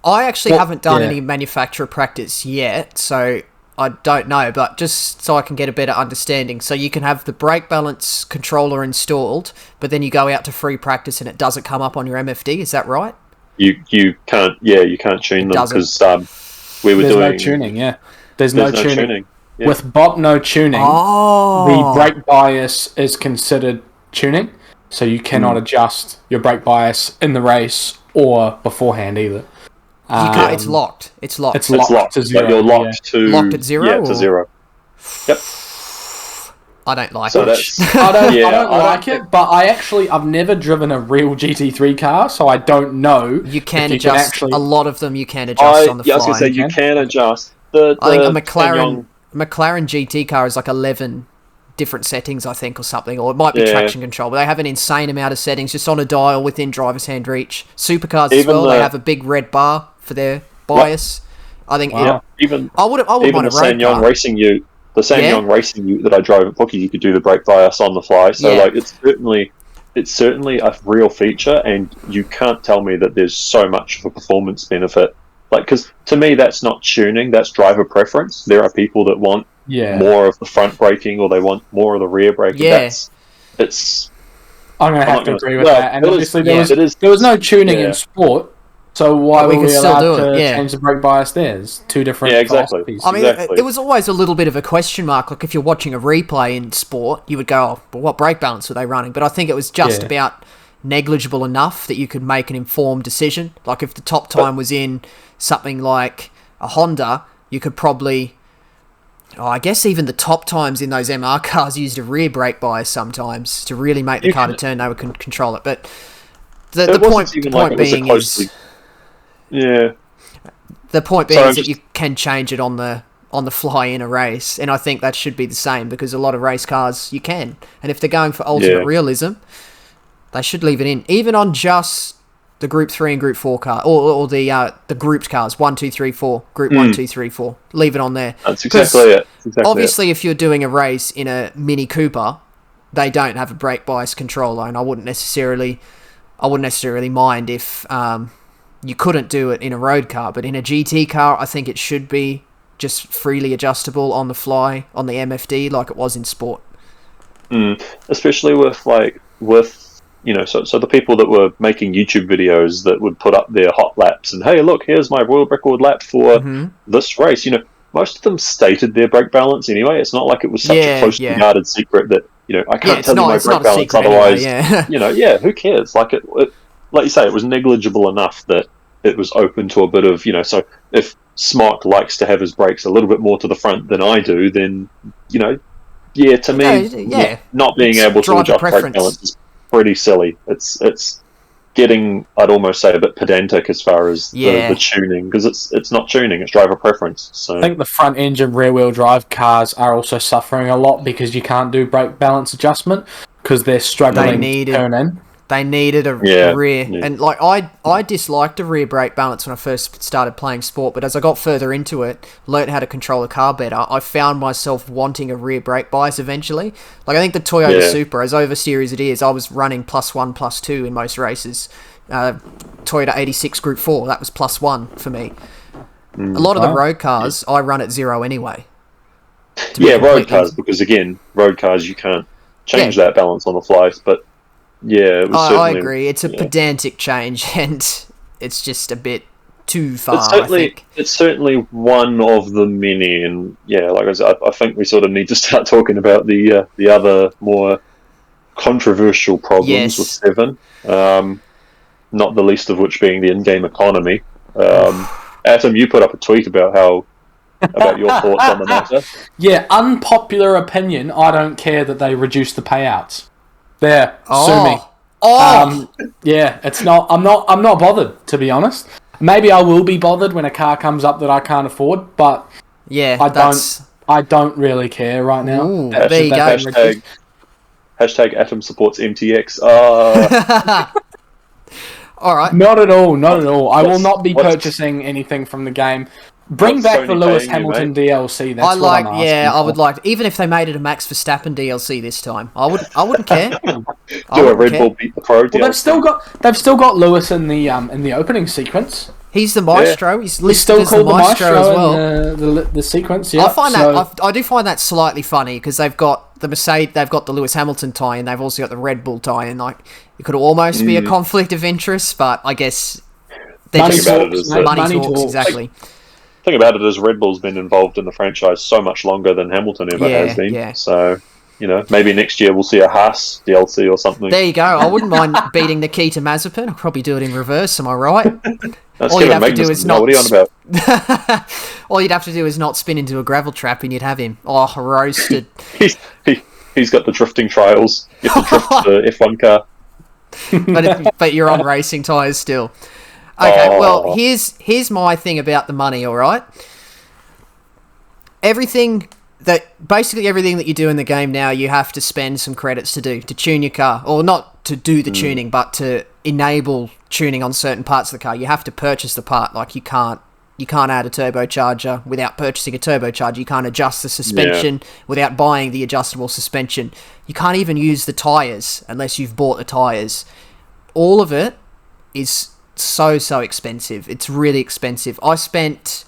I actually haven't done any manufacturer practice yet, so I don't know, but just so I can get a better understanding. So you can have the brake balance controller installed, but then you go out to free practice and it doesn't come up on your MFD, is that right? You can't tune them because There's no tuning, There's no tuning. Yeah. With bot no tuning, the brake bias is considered tuning, so you cannot adjust your brake bias in the race or beforehand either. You can't. It's locked. It's locked. It's locked to zero. You're locked locked at zero. Yeah, to zero. Yep. I don't like it. I don't like it, but I've never driven a real GT3 car, so I don't know. You can adjust. A lot of them you can adjust on the fly. I was going to say you can adjust. I think a McLaren GT car is like 11 different settings, I think, or something, or it might be traction control, but they have an insane amount of settings just on a dial within driver's hand reach. Supercars as well, they have a big red bar for their bias. I think even I would mind a road car. The SsangYong Racing Ute that I drove at Bookie, you could do the brake bias on the fly. So like it's certainly a real feature, and you can't tell me that there's so much of a performance benefit. Like, because to me that's not tuning, that's driver preference. There are people that want more of the front braking, or they want more of the rear braking. Yeah. I'm going to have to agree with that. And obviously there was no tuning in sport, so why were we allowed to change the brake bias there? There's two different philosophies. I mean, it was always a little bit of a question mark. Like, if you're watching a replay in sport, you would go, oh, but what brake balance were they running? But I think it was just about negligible enough that you could make an informed decision. Like, if the top time was in something like a Honda, you could probably... I guess even the top times in those MR cars used a rear brake bias sometimes to really make the car to turn. They would control it. But the point being is... Yeah. The point being is that you can change it on the fly in a race, and I think that should be the same, because a lot of race cars you can. And if they're going for ultimate realism, they should leave it in. Even on just the Group 3 and Group 4 car, or the grouped cars, 1, 2, 3, 4, Group 1, 2, 3, 4. Leave it on there. That's exactly it. Obviously, if you're doing a race in a Mini Cooper, they don't have a brake bias controller, and I wouldn't necessarily mind if you couldn't do it in a road car. But in a GT car, I think it should be just freely adjustable on the fly on the MFD, like it was in sport. Especially with so the people that were making YouTube videos that would put up their hot laps and, hey, look, here's my world record lap for this race. Most of them stated their brake balance anyway. It's not like it was such a closely guarded secret that, I can't tell you my brake balance, otherwise, anyway, who cares? Like like you say, it was negligible enough that it was open to a bit of, so if Smok likes to have his brakes a little bit more to the front than I do, then, to me, not being able to adjust brake balance is pretty silly. It's getting, I'd almost say, a bit pedantic as far as the tuning, because it's not tuning, it's driver preference. So I think the front engine rear wheel drive cars are also suffering a lot because you can't do brake balance adjustment because they're struggling to turn in. They needed a rear. Yeah. And like I disliked a rear brake balance when I first started playing sport, but as I got further into it, learned how to control the car better, I found myself wanting a rear brake bias eventually. Like, I think the Toyota Supra, as oversteer as it is, I was running +1, +2 in most races. Toyota 86 Group 4, that was +1 for me. A lot of the road cars, I run at 0 anyway. Road cars, because again, road cars, you can't change that balance on the fly, but it was certainly... I agree. It's a pedantic change, and it's just a bit too far, I think. It's certainly one of the many, and like I said, I think we sort of need to start talking about the other more controversial problems with 7. Not the least of which being the in-game economy. Atom, you put up a tweet about how about your thoughts on the matter. Yeah, unpopular opinion. I don't care that they reduce the payouts. There, sue me. Yeah, it's not. I'm not bothered, to be honest. Maybe I will be bothered when a car comes up that I can't afford, but yeah, I don't really care right now. Ooh, there you go. Hashtag Atom supports MTX. All right. Not at all. Not at all. I will not be purchasing anything from the game. Bring back the Lewis Hamilton DLC. That's what I'm asking I would like, even if they made it a Max Verstappen DLC this time, I wouldn't care. Do a Red Bull Beat the Pro DLC. They've still got Lewis in the opening sequence. He's the maestro. Yeah. He's listed still as the maestro as well. The sequence. Yeah. I do find that slightly funny because they've got the Mercedes, they've got the Lewis Hamilton tie, and they've also got the Red Bull tie, and like it could almost be a conflict of interest, but I guess money talks. Exactly. Thing about it is Red Bull's been involved in the franchise so much longer than Hamilton ever has been. Yeah. So, maybe next year we'll see a Haas DLC or something. There you go. I wouldn't mind beating the key to Mazepin. I'll probably do it in reverse. Am I right? All you'd have to do is not. What are you on about? All you'd have to do is not spin into a gravel trap, and you'd have him. Oh, roasted. He's got the drifting trials. You have to drift the F1 car. But you're on racing tyres still. Okay, well, here's my thing about the money, all right? Basically everything that you do in the game now, you have to spend some credits to tune your car. Or not to do the tuning, but to enable tuning on certain parts of the car. You have to purchase the part. Like, you can't add a turbocharger without purchasing a turbocharger. You can't adjust the suspension without buying the adjustable suspension. You can't even use the tyres unless you've bought the tyres. All of it is so expensive. It's really expensive. I spent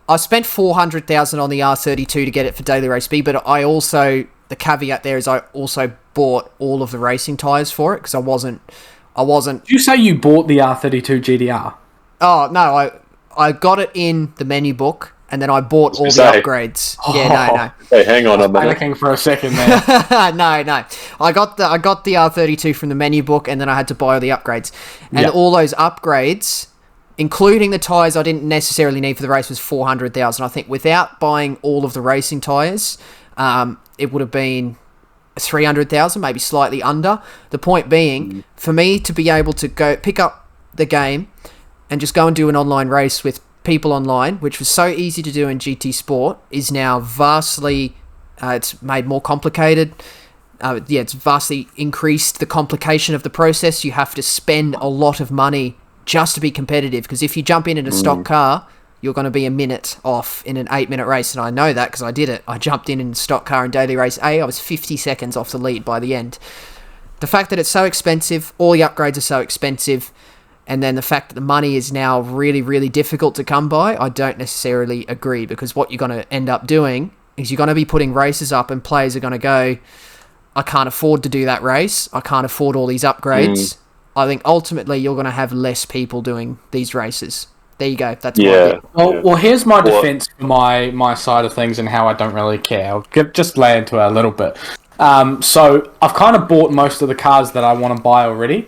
$400,000 on the R32 to get it for daily race B, but the caveat there is I also bought all of the racing tyres for it because I wasn't. Did you say you bought the R32 GDR? Oh no, I got it in the menu book. And then I bought all the upgrades. No. Hey, hang on a minute. Panicking for a second there. No. I got the R32 from the menu book, and then I had to buy all the upgrades. And all those upgrades, including the tyres I didn't necessarily need for the race, was $400,000. I think without buying all of the racing tyres, it would have been $300,000, maybe slightly under. The point being, for me to be able to go pick up the game and just go and do an online race with people online, which was so easy to do in GT Sport, is now vastly it's made more complicated. It's vastly increased the complication of the process. You have to spend a lot of money just to be competitive, because if you jump in a stock car, you're going to be a minute off in an 8-minute race, and I know that because I did it. I jumped in a stock car in daily race A. I was 50 seconds off the lead by the end. The fact that it's so expensive, all the upgrades are so expensive, and then the fact that the money is now really, really difficult to come by, I don't necessarily agree, because what you're going to end up doing is you're going to be putting races up and players are going to go, I can't afford to do that race. I can't afford all these upgrades. I think ultimately you're going to have less people doing these races. There you go. That's my Well, here's my defense for my side of things and how I don't really care. I'll just lay into it a little bit. So I've kind of bought most of the cars that I want to buy already.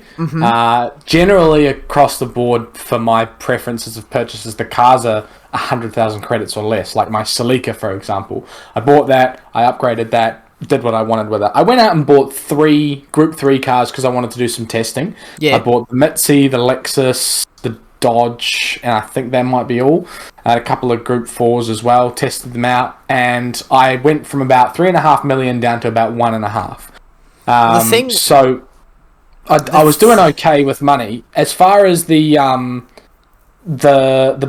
Generally across the board for my preferences of purchases, the cars are 100,000 credits or less. Like my Celica, for example. I bought that, I upgraded that, did what I wanted with it. I went out and bought 3 Group 3 cars because I wanted to do some testing. I bought the Mitsubishi, the Lexus, the Dodge, and I think that might be all. A couple of Group 4s as well, tested them out, and I went from about 3.5 million down to about 1.5. So I was doing okay with money. As far as the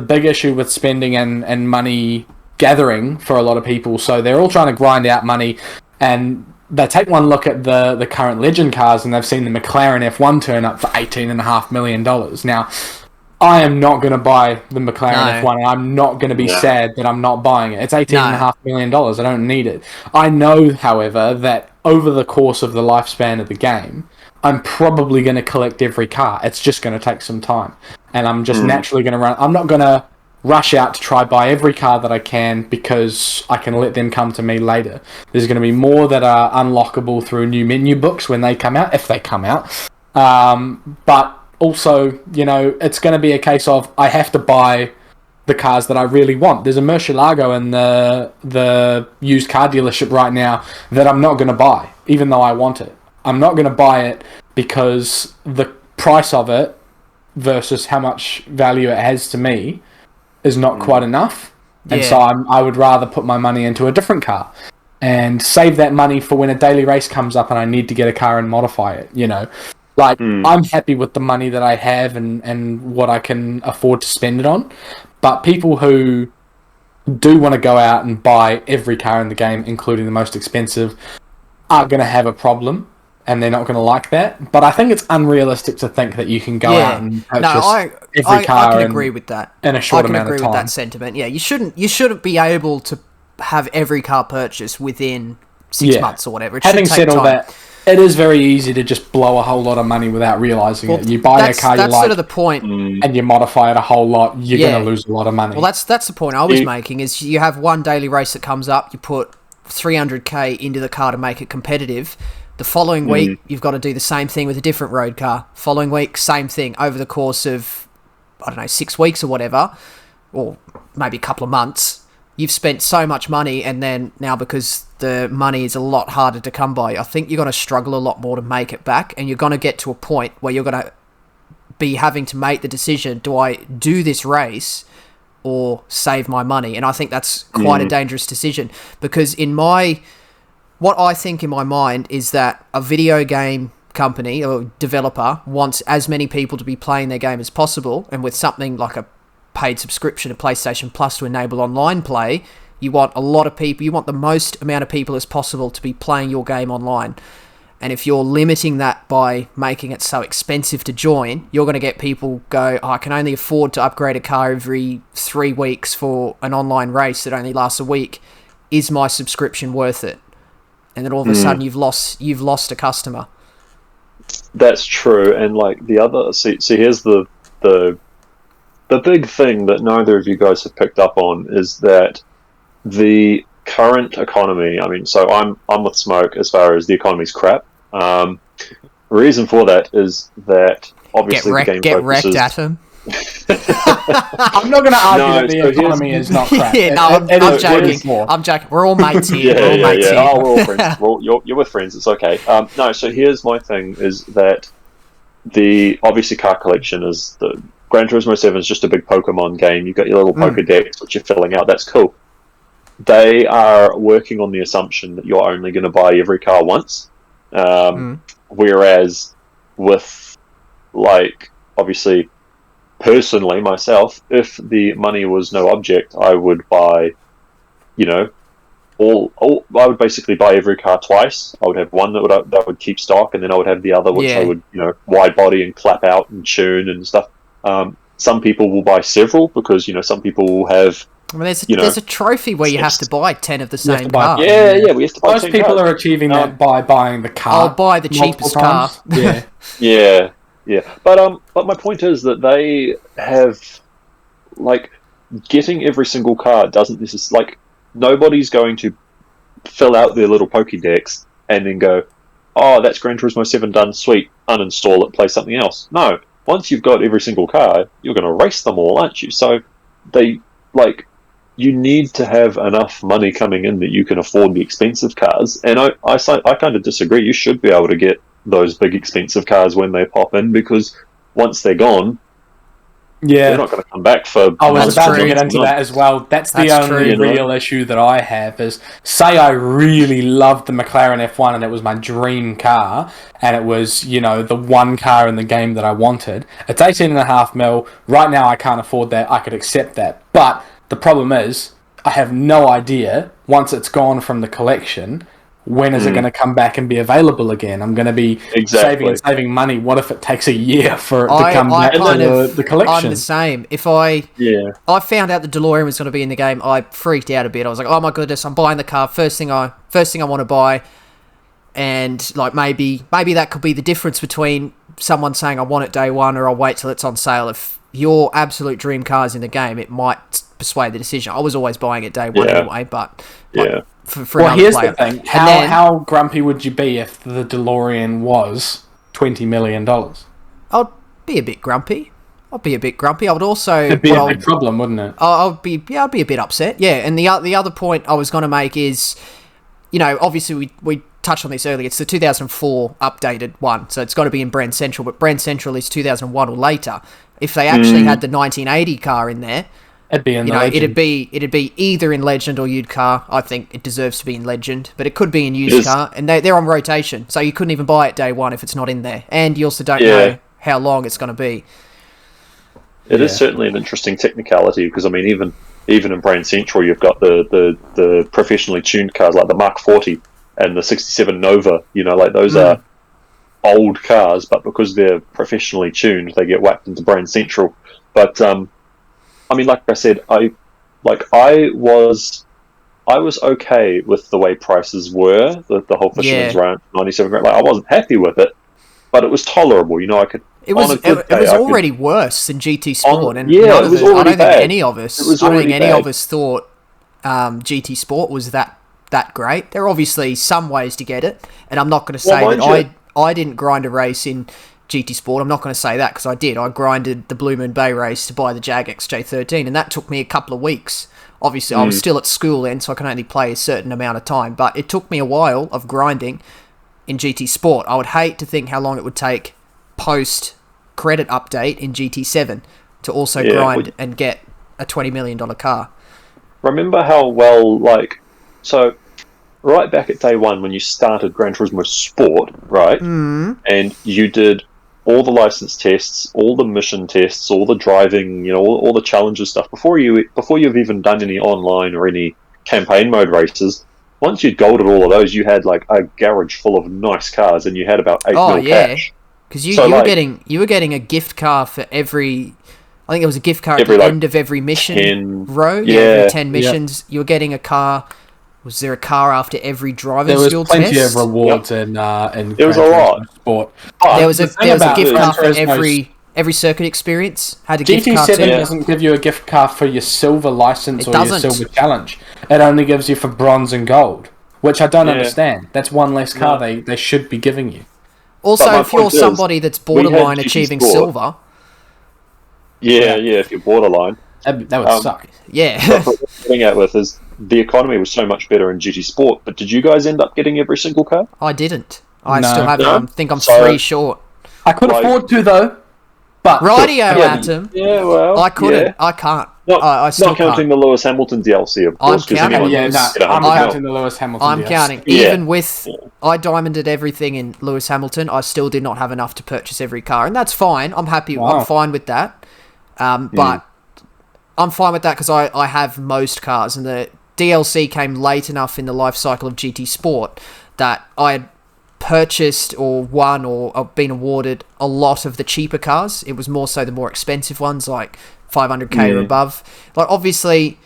big issue with spending and money gathering for a lot of people, so they're all trying to grind out money, and they take one look at the current Legend cars, and they've seen the McLaren F1 turn up for $18.5 million. Now, I am not going to buy the McLaren F1, and I'm not going to be sad that I'm not buying it. It's $18.5 million. I don't need it. I know, however, that over the course of the lifespan of the game, I'm probably going to collect every car. It's just going to take some time. And I'm just naturally going to run. I'm not going to rush out to try buy every car that I can because I can let them come to me later. There's going to be more that are unlockable through new menu books when they come out, if they come out. But also, it's going to be a case of I have to buy the cars that I really want. There's a Murcielago in the used car dealership right now that I'm not going to buy, even though I want it. I'm not going to buy it because the price of it versus how much value it has to me is not quite enough. And so I would rather put my money into a different car and save that money for when a daily race comes up and I need to get a car and modify it, you know. Like, I'm happy with the money that I have and what I can afford to spend it on. But people who do want to go out and buy every car in the game, including the most expensive, are going to have a problem, and they're not going to like that. But I think it's unrealistic to think that you can go out and purchase every car I can agree with that. In a short amount of time. I can agree with that sentiment. Yeah, you shouldn't be able to have every car purchased within 6 months or whatever. Having said all that, it is very easy to just blow a whole lot of money without realising it. You buy a car you like, that's sort of the point. And you modify it a whole lot, you're going to lose a lot of money. Well, that's the point I was making, is you have one daily race that comes up, you put 300k into the car to make it competitive. The following week, you've got to do the same thing with a different road car. Following week, same thing. Over the course of, 6 weeks or whatever, or maybe a couple of months, you've spent so much money, and then now because the money is a lot harder to come by, I think you're going to struggle a lot more to make it back, and you're going to get to a point where you're going to be having to make the decision, do I do this race or save my money? And I think that's quite a dangerous decision, because what I think in my mind is that a video game company or developer wants as many people to be playing their game as possible, and with something like a paid subscription to PlayStation Plus to enable online play, you want a lot of people, you want the most amount of people as possible to be playing your game online. And if you're limiting that by making it so expensive to join, you're going to get people go, I can only afford to upgrade a car every 3 weeks for an online race that only lasts a week. Is my subscription worth it? And then all of a sudden you've lost a customer. That's true. And like the other, see here's the big thing that neither of you guys have picked up on is that the current economy, so I'm with Smoke as far as the economy's crap. Reason for that is that obviously the game get focuses... wrecked, Atom. I'm not going to argue that the economy is not crap. I'm joking. I'm joking. We're all mates here. We're all friends. You're with friends. It's okay. So here's my thing: is that the obviously car collection is the Gran Turismo 7 is just a big Pokemon game. You've got your little Pokedex, which you're filling out. That's cool. They are working on the assumption that you're only going to buy every car once. Whereas with, like, obviously, personally, myself, if the money was no object, I would buy, I would basically buy every car twice. I would have one that would keep stock, and then I would have the other, which I would, wide body and clap out and tune and stuff. Some people will buy several because, some people will have... there's a trophy where you have to buy 10 of the same car. Yeah, we have to buy 10 Most people are achieving that by buying the car. I'll buy the cheapest car. Yeah. But my point is that they have, like, getting every single car doesn't necessarily... Like, nobody's going to fill out their little Pokédex and then go, oh, that's Gran Turismo 7 done, sweet, uninstall it, play something else. No. Once you've got every single car, you're going to race them all, aren't you? So you need to have enough money coming in that you can afford the expensive cars. And I kind of disagree. You should be able to get those big expensive cars when they pop in, because once they're gone, they're not going to come back for... I was about to get into that as well. That's the only real issue that I have is, say I really loved the McLaren F1 and it was my dream car, and it was, the one car in the game that I wanted. It's 18.5 mil. Right now I can't afford that. I could accept that. But the problem is, I have no idea, once it's gone from the collection, when is it going to come back and be available again? I'm going to be saving money. What if it takes a year for it to come back to the collection? I'm the same. If I found out the DeLorean was going to be in the game, I freaked out a bit. I was like, oh my goodness, I'm buying the car. First thing I want to buy. And like maybe that could be the difference between someone saying I want it day one or I'll wait till it's on sale. If your absolute dream car is in the game, it might persuade the decision. I was always buying it day one anyway, but for here's player. The thing. How grumpy would you be if the DeLorean was $20 million? I'd be a bit grumpy. I'd be a bit grumpy. I would also... It'd be a big problem, wouldn't it? I'd be a bit upset, yeah. And the other point I was going to make is, you know, obviously we touched on this earlier. It's the 2004 updated one, so it's got to be in Brand Central, but Brand Central is 2001 or later. If they actually had the 1980 car in there, it'd be in it'd be either in Legend or used car. I think it deserves to be in Legend, but it could be in used car, and they're on rotation, so you couldn't even buy it day one if it's not in there, and you also don't know how long it's going to be. It is certainly an interesting technicality because I mean, even in Brand Central, you've got the professionally tuned cars like the Mark 40 and the 67 Nova. You know, like those are old cars, but because they're professionally tuned, they get whacked into Brand Central. But I mean, like I said, I was okay with the way prices were. The whole Fisherman's Ranch 97 grand. Like I wasn't happy with it, but it was tolerable. You know, I could. It was already worse than GT Sport, and I don't think any of us thought GT Sport was that great. There are obviously some ways to get it, and I'm not going to say that I didn't grind a race in GT Sport. I'm not going to say that because I did. I grinded the Blue Moon Bay race to buy the Jag XJ13, and that took me a couple of weeks. Obviously, I was still at school then, so I can only play a certain amount of time, but it took me a while of grinding in GT Sport. I would hate to think how long it would take post credit update in GT7 to also grind and get a $20 million car. Remember how well, so right back at day one when you started Gran Turismo Sport, right? And you did all the license tests, all the mission tests, all the driving, you know, all the challenges stuff before you've even done any online or any campaign mode races. Once you'd golded all of those, you had like a garage full of nice cars, and you had about 8 mil cash. Because you were getting a gift car for every. I think it was a gift car at the end of every mission row. Every 10 missions, you were getting a car. Was there a car after every driving skill test? There was plenty of rewards in there was a lot. Sport. There was a gift car for every circuit experience. Had a gift car. GT7 doesn't give you a gift car for your silver license or your silver challenge. It only gives you for bronze and gold, which I don't understand. That's one less car they should be giving you. Also, if you're somebody that's borderline achieving silver... if you're borderline. That would suck. Yeah. What we're getting at with is the economy was so much better in GT Sport, but did you guys end up getting every single car? I didn't. I still have. I think I'm 3 short. I could afford to, though. But Radio Atom. Yeah, well... I couldn't. Yeah. I can't. I still not counting the Lewis Hamilton DLC, of course. I'm counting. I'm counting the Lewis Hamilton DLC. I'm counting. Even with... I diamonded everything in Lewis Hamilton, I still did not have enough to purchase every car. And that's fine. I'm happy. Wow. I'm fine with that. But I'm fine with that because I have most cars. And the DLC came late enough in the life cycle of GT Sport that I had purchased or won or been awarded a lot of the cheaper cars. It was more so the more expensive ones, like 500k or above. Like obviously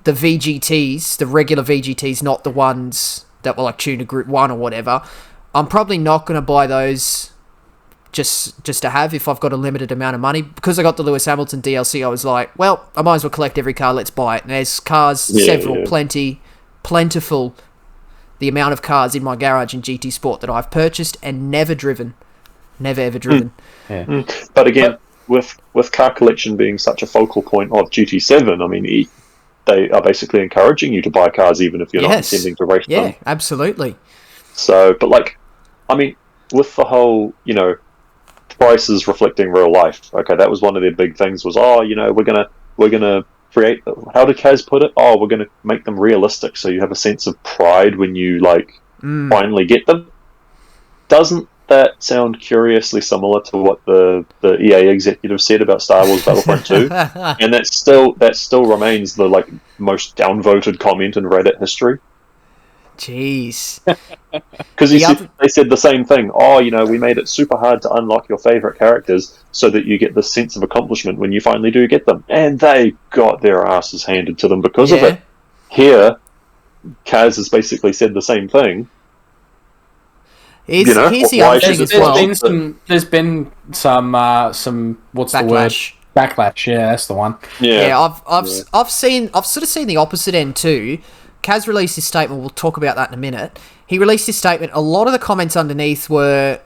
the VGTs, the regular VGTs, not the ones that were like tuned to Group 1 or whatever. I'm probably not going to buy those just to have if I've got a limited amount of money. Because I got the Lewis Hamilton DLC, I was like, well, I might as well collect every car, let's buy it. And there's cars, plentiful, the amount of cars in my garage in GT Sport that I've purchased and never driven. Never, ever driven. But again, with car collection being such a focal point of GT7, I mean, they are basically encouraging you to buy cars even if you're not intending to race them. Yeah, absolutely. So, but like, I mean, with the whole, you know, prices reflecting real life, okay, that was one of their big things was, you know, we're gonna create, how did Kaz put it? We're going to make them realistic so you have a sense of pride when you, like, finally get them. Doesn't that sound curiously similar to what the EA executive said about Star Wars Battlefront 2? And that still remains the, like, most downvoted comment in Reddit history. Jeez. Because they said the same thing. You know, we made it super hard to unlock your favourite characters so that you get this sense of accomplishment when you finally do get them. And they got their asses handed to them because of it. Here, Kaz has basically said the same thing. Here's the other thing as well. There's been some what's the word? Backlash. Yeah, that's the one. Yeah, I've sort of seen the opposite end too. Kaz released his statement. We'll talk about that in a minute. He released his statement. A lot of the comments underneath were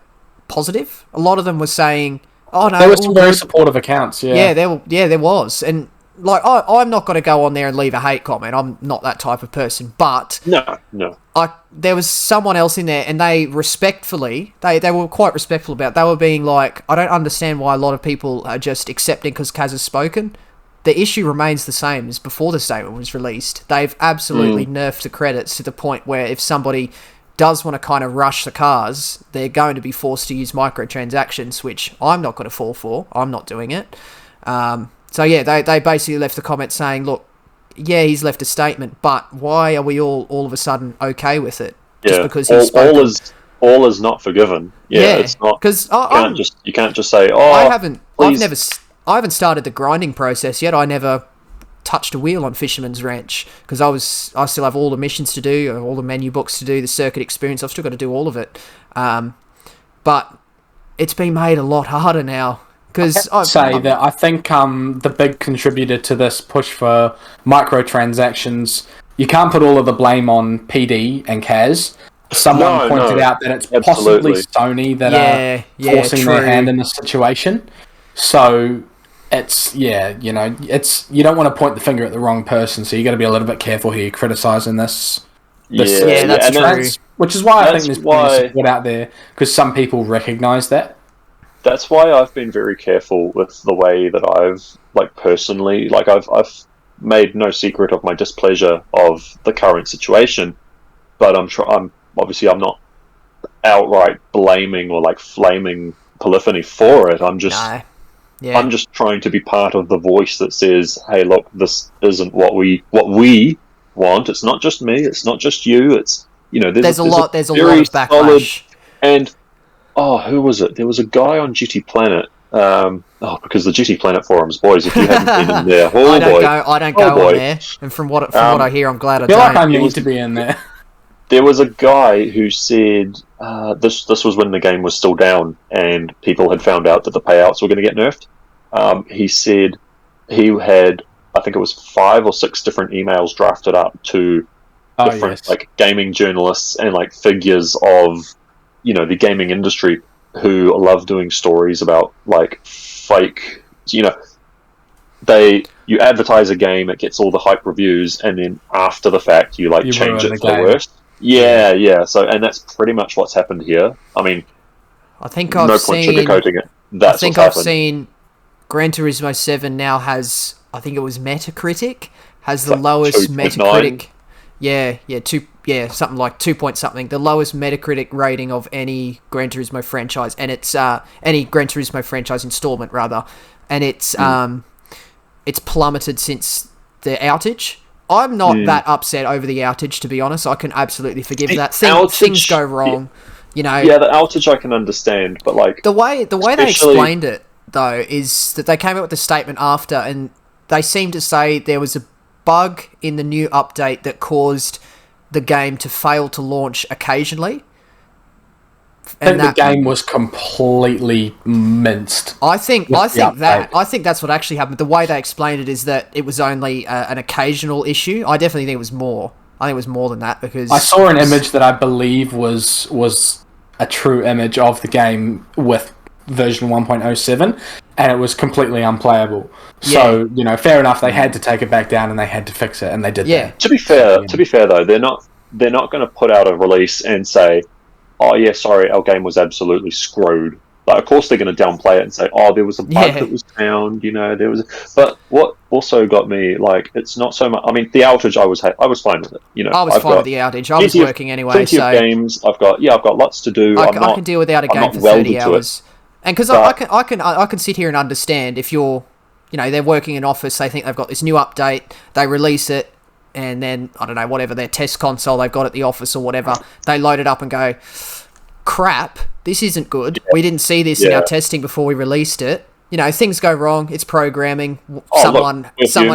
positive. A lot of them were saying, oh no, there were all some very good. supportive accounts. Yeah, there was, and like I'm not going to go on there and leave a hate comment. I'm not that type of person, but No. there was someone else in there, and they respectfully, they were quite respectful about it. They were being like, I don't understand why a lot of people are just accepting because Kaz has spoken. The issue remains the same as before the statement was released. They've absolutely nerfed the credits to the point where if somebody does want to kind of rush the cars, they're going to be forced to use microtransactions, which I'm not going to fall for. I'm not doing it. So yeah, they basically left a comment saying, look, yeah, he's left a statement, but why are we all of a sudden okay with it? Just because he's spoken. All is not forgiven. Yeah, it's not. Because you can't just say, I haven't started the grinding process yet. I never touched a wheel on Fisherman's Ranch because I still have all the missions to do, all the menu books to do, the circuit experience. I've still got to do all of it. But it's been made a lot harder now. Because I think the big contributor to this push for microtransactions, you can't put all of the blame on PD and Kaz. Someone pointed out that it's possibly Sony that are forcing their hand in this situation. So it's you don't want to point the finger at the wrong person. So you got to be a little bit careful here criticizing this. That's true. Which is why I think there's plenty of support out there because some people recognise that. That's why I've been very careful with the way that I've personally I've made no secret of my displeasure of the current situation, but I'm not outright blaming or flaming Polyphony for it. I'm just trying to be part of the voice that says, hey, look, this isn't what we want. It's not just me. It's not just you. It's there's a lot of backlash and. Oh, who was it? There was a guy on GT Planet. Because the GT Planet forums, boys, if you haven't been in there, I don't go on there. And from what I hear, I'm glad I don't. I feel like I need to be in there. There was a guy who said this was when the game was still down and people had found out that the payouts were going to get nerfed. He said he had, I think it was 5 or 6 different emails drafted up to different gaming journalists and figures of the gaming industry who love doing stories about fake. You advertise a game, it gets all the hype reviews, and then after the fact you change it for the worst. Yeah. So, and that's pretty much what's happened here. I mean, I think I've sugarcoating it. I've seen Gran Turismo 7 now has, I think it was Metacritic, has the lowest Metacritic. 2. Yeah, something like 2 point something. The lowest Metacritic rating of any Gran Turismo franchise, and it's any Gran Turismo franchise installment rather, and it's plummeted since the outage. I'm not that upset over the outage, to be honest. I can absolutely forgive that. Things go wrong, Yeah, the outage I can understand, but the way they explained it though is that they came out with a statement after, and they seemed to say there was a bug in the new update that caused the game to fail to launch occasionally. I think the game was completely minced. I think that's what actually happened. The way they explained it is that it was only an occasional issue. I definitely think it was more. I think it was more than that because I saw an image that I believe was a true image of the game with version 1.07, and it was completely unplayable. So fair enough. They had to take it back down and they had to fix it, and they did. Yeah. That. To be fair though, they're not going to put out a release and say, "Oh yeah, sorry, our game was absolutely screwed." Of course they're going to downplay it and say, "Oh, there was a bug that was found." There was. But what also got me, it's not so much. I mean, the outage, I was fine with it. I was fine with the outage. I was working anyway. Plenty of games. I've got lots to do. I can deal without a game for 30 hours. And because I can sit here and understand if you're, they're working in office, they think they've got this new update, they release it, and then, I don't know, whatever, their test console they've got at the office or whatever, they load it up and go, crap, this isn't good. We didn't see this in our testing before we released it. Things go wrong. It's programming. Someone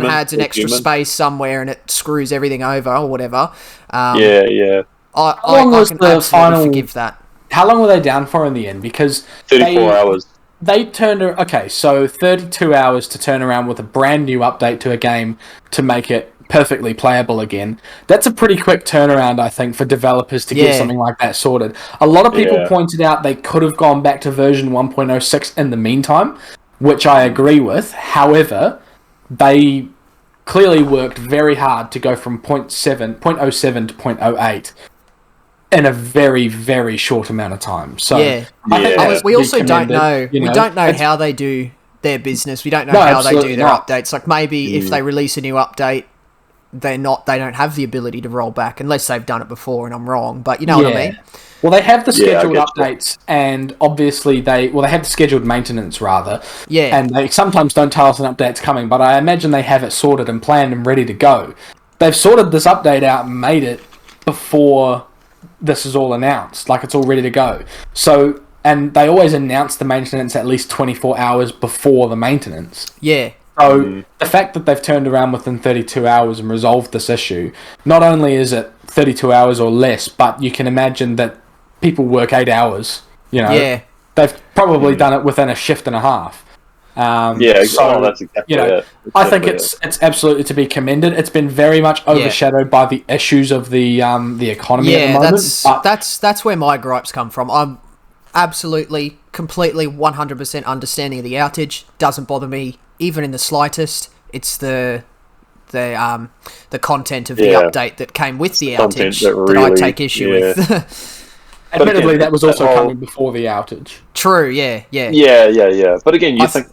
adds an extra space somewhere and it screws everything over or whatever. I can absolutely forgive that. How long were they down for in the end? Because 34 hours. They turned... Okay, so 32 hours to turn around with a brand new update to a game to make it perfectly playable again. That's a pretty quick turnaround, I think, for developers to get something like that sorted. A lot of people pointed out they could have gone back to version 1.06 in the meantime, which I agree with. However, they clearly worked very hard to go from 0.07 to 0.08 in a very, very short amount of time. So I think we also don't know. We don't know how they do their business. We don't know how they do their updates. Like maybe if they release a new update, they don't have the ability to roll back unless they've done it before and I'm wrong. But you know what I mean? Well, they have the scheduled updates, and obviously they have the scheduled maintenance rather. Yeah. And they sometimes don't tell us an update's coming, but I imagine they have it sorted and planned and ready to go. They've sorted this update out and made it before this is all announced, like it's all ready to go. So, and they always announce the maintenance at least 24 hours before the maintenance. Yeah. So the fact that they've turned around within 32 hours and resolved this issue, not only is it 32 hours or less, but you can imagine that people work 8 hours, you know. Yeah. They've probably done it within a shift and a half. That's exactly it. I think it's absolutely to be commended. It's been very much overshadowed by the issues of the economy at the moment. That's where my gripes come from. I'm absolutely, completely, 100% understanding of the outage. Doesn't bother me even in the slightest. It's the content of the update that came with the outage that I take issue with. Admittedly, that was also coming before the outage. True, yeah. But again, I think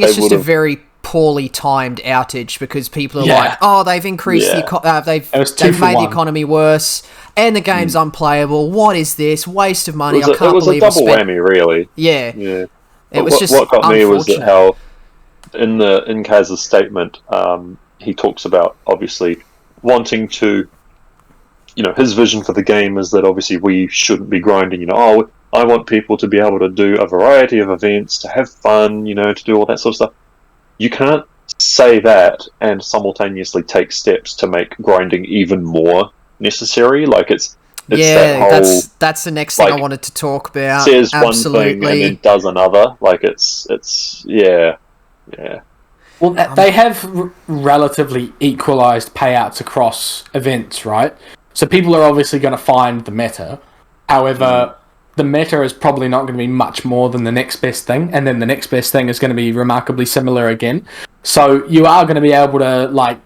it's just a very poorly timed outage because people are like, "Oh, they've increased they've made the economy worse, and the game's unplayable. What is this? Waste of money! I can't believe it was a double whammy, really." Yeah. It was just what got me was that how in Kaz's statement, he talks about obviously wanting to. His vision for the game is that obviously we shouldn't be grinding. I want people to be able to do a variety of events, to have fun, to do all that sort of stuff. You can't say that and simultaneously take steps to make grinding even more necessary. Like it's that whole, that's the next thing I wanted to talk about. Says one thing and then does another. Like it's Well, they have relatively equalized payouts across events, right? So people are obviously going to find the meta. However, the meta is probably not going to be much more than the next best thing, and then the next best thing is going to be remarkably similar again. So you are going to be able to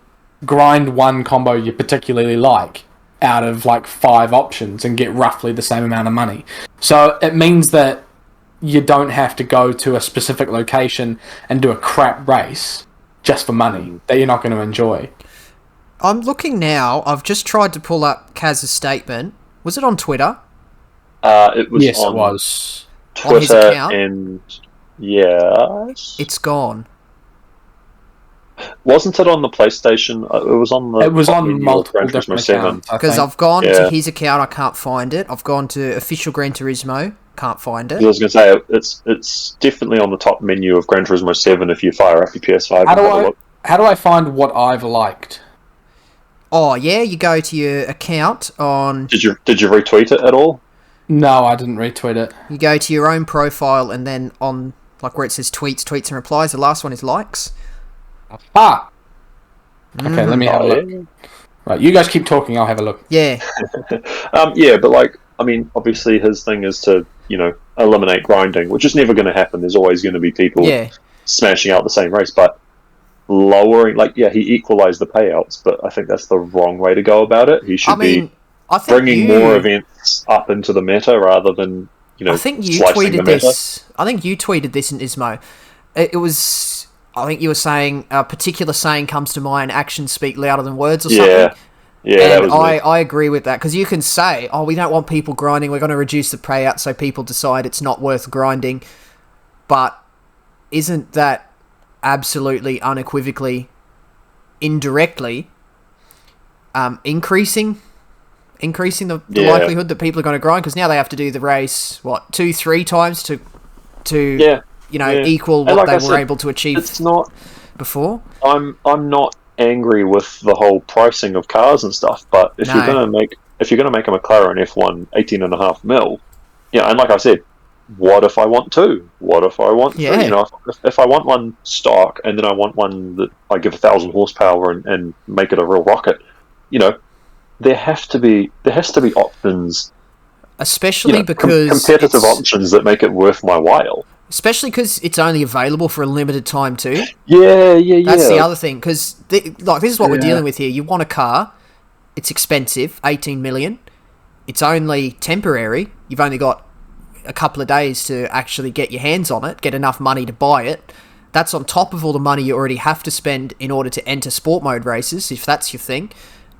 grind one combo you particularly like out of 5 options and get roughly the same amount of money. So it means that you don't have to go to a specific location and do a crap race just for money that you're not going to enjoy. I'm looking now. I've just tried to pull up Kaz's statement. Was it on Twitter? It was yes, on it was. Twitter, on his account? and yes. It's gone. Wasn't it on the PlayStation? It was on the. It was on multiple Gran Turismo different 7. accounts. Because I've gone to his account, I can't find it. I've gone to official Gran Turismo, can't find it. I was going to say it's definitely on the top menu of Gran Turismo 7 if you fire up your PS5. How do I find what I've liked? Oh yeah, you go to your account on. Did you retweet it at all? No, I didn't retweet it. You go to your own profile and then on where it says tweets and replies, the last one is likes. Ah. Okay, let me have a look. Right, you guys keep talking. I'll have a look. Yeah. But obviously his thing is to eliminate grinding, which is never going to happen. There's always going to be people smashing out the same race, but lowering, he equalized the payouts, but I think that's the wrong way to go about it. He should be bringing more events up into the meta rather than I think you tweeted this. I think you tweeted this in Ismo. It was. I think you were saying a particular saying comes to mind: "Actions speak louder than words," or something. Yeah, and that was I agree with that because you can say, "Oh, we don't want people grinding. We're going to reduce the payout so people decide it's not worth grinding," but isn't that absolutely unequivocally indirectly increasing the likelihood that people are going to grind because now they have to do the race 2-3 times to equal what they were able to achieve before. I'm not angry with the whole pricing of cars and stuff, but if you're going to make a McLaren F1 18.5 mil, and like I said, what if I want two? What if I want Yeah. three? You know, if I want one stock and then I want one that I give 1,000 horsepower and make it a real rocket, you know, there has to be options, Especially because competitive options that make it worth my while. Especially because it's only available for a limited time too. Yeah. That's the other thing. Because this is what we're dealing with here. You want a car, it's expensive, 18 million. It's only temporary. You've only got a couple of days to actually get your hands on it, get enough money to buy it. That's on top of all the money you already have to spend in order to enter sport mode races, if that's your thing.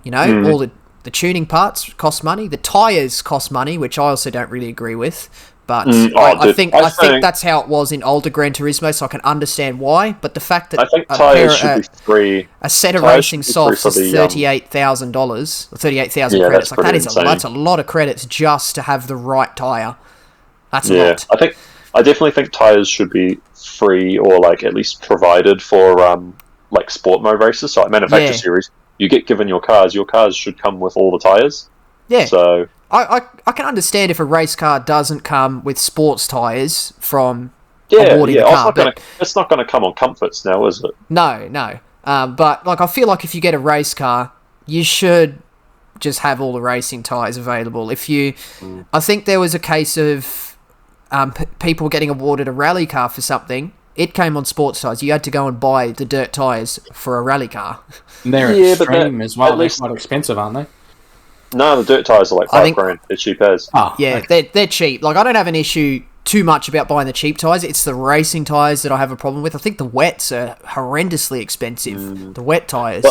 You know, all the tuning parts cost money. The tyres cost money, which I also don't really agree with. But I think that's how it was in older Gran Turismo, so I can understand why. But the fact that I think tyres should be free. A set of racing softs is $38,000, or 38,000 credits. Like that's a lot of credits just to have the right tyre. That's a lot. I definitely think tyres should be free or like at least provided for like sport mode races. So like manufacturer series, you get given your cars. Your cars should come with all the tyres. Yeah. So I can understand if a race car doesn't come with sports tyres from awarding the car. It's not going to come on comforts now, is it? No. But like I feel like if you get a race car, you should just have all the racing tyres available. I think there was a case of people getting awarded a rally car for something. It came on sports tyres. You had to go and buy the dirt tyres for a rally car. And they're extreme as well. They're quite expensive, aren't they? No, the dirt tyres are like $5,000. They're cheap as. Oh, yeah, okay. They're cheap. Like I don't have an issue too much about buying the cheap tyres. It's the racing tyres that I have a problem with. I think the wets are horrendously expensive. The wet tyres.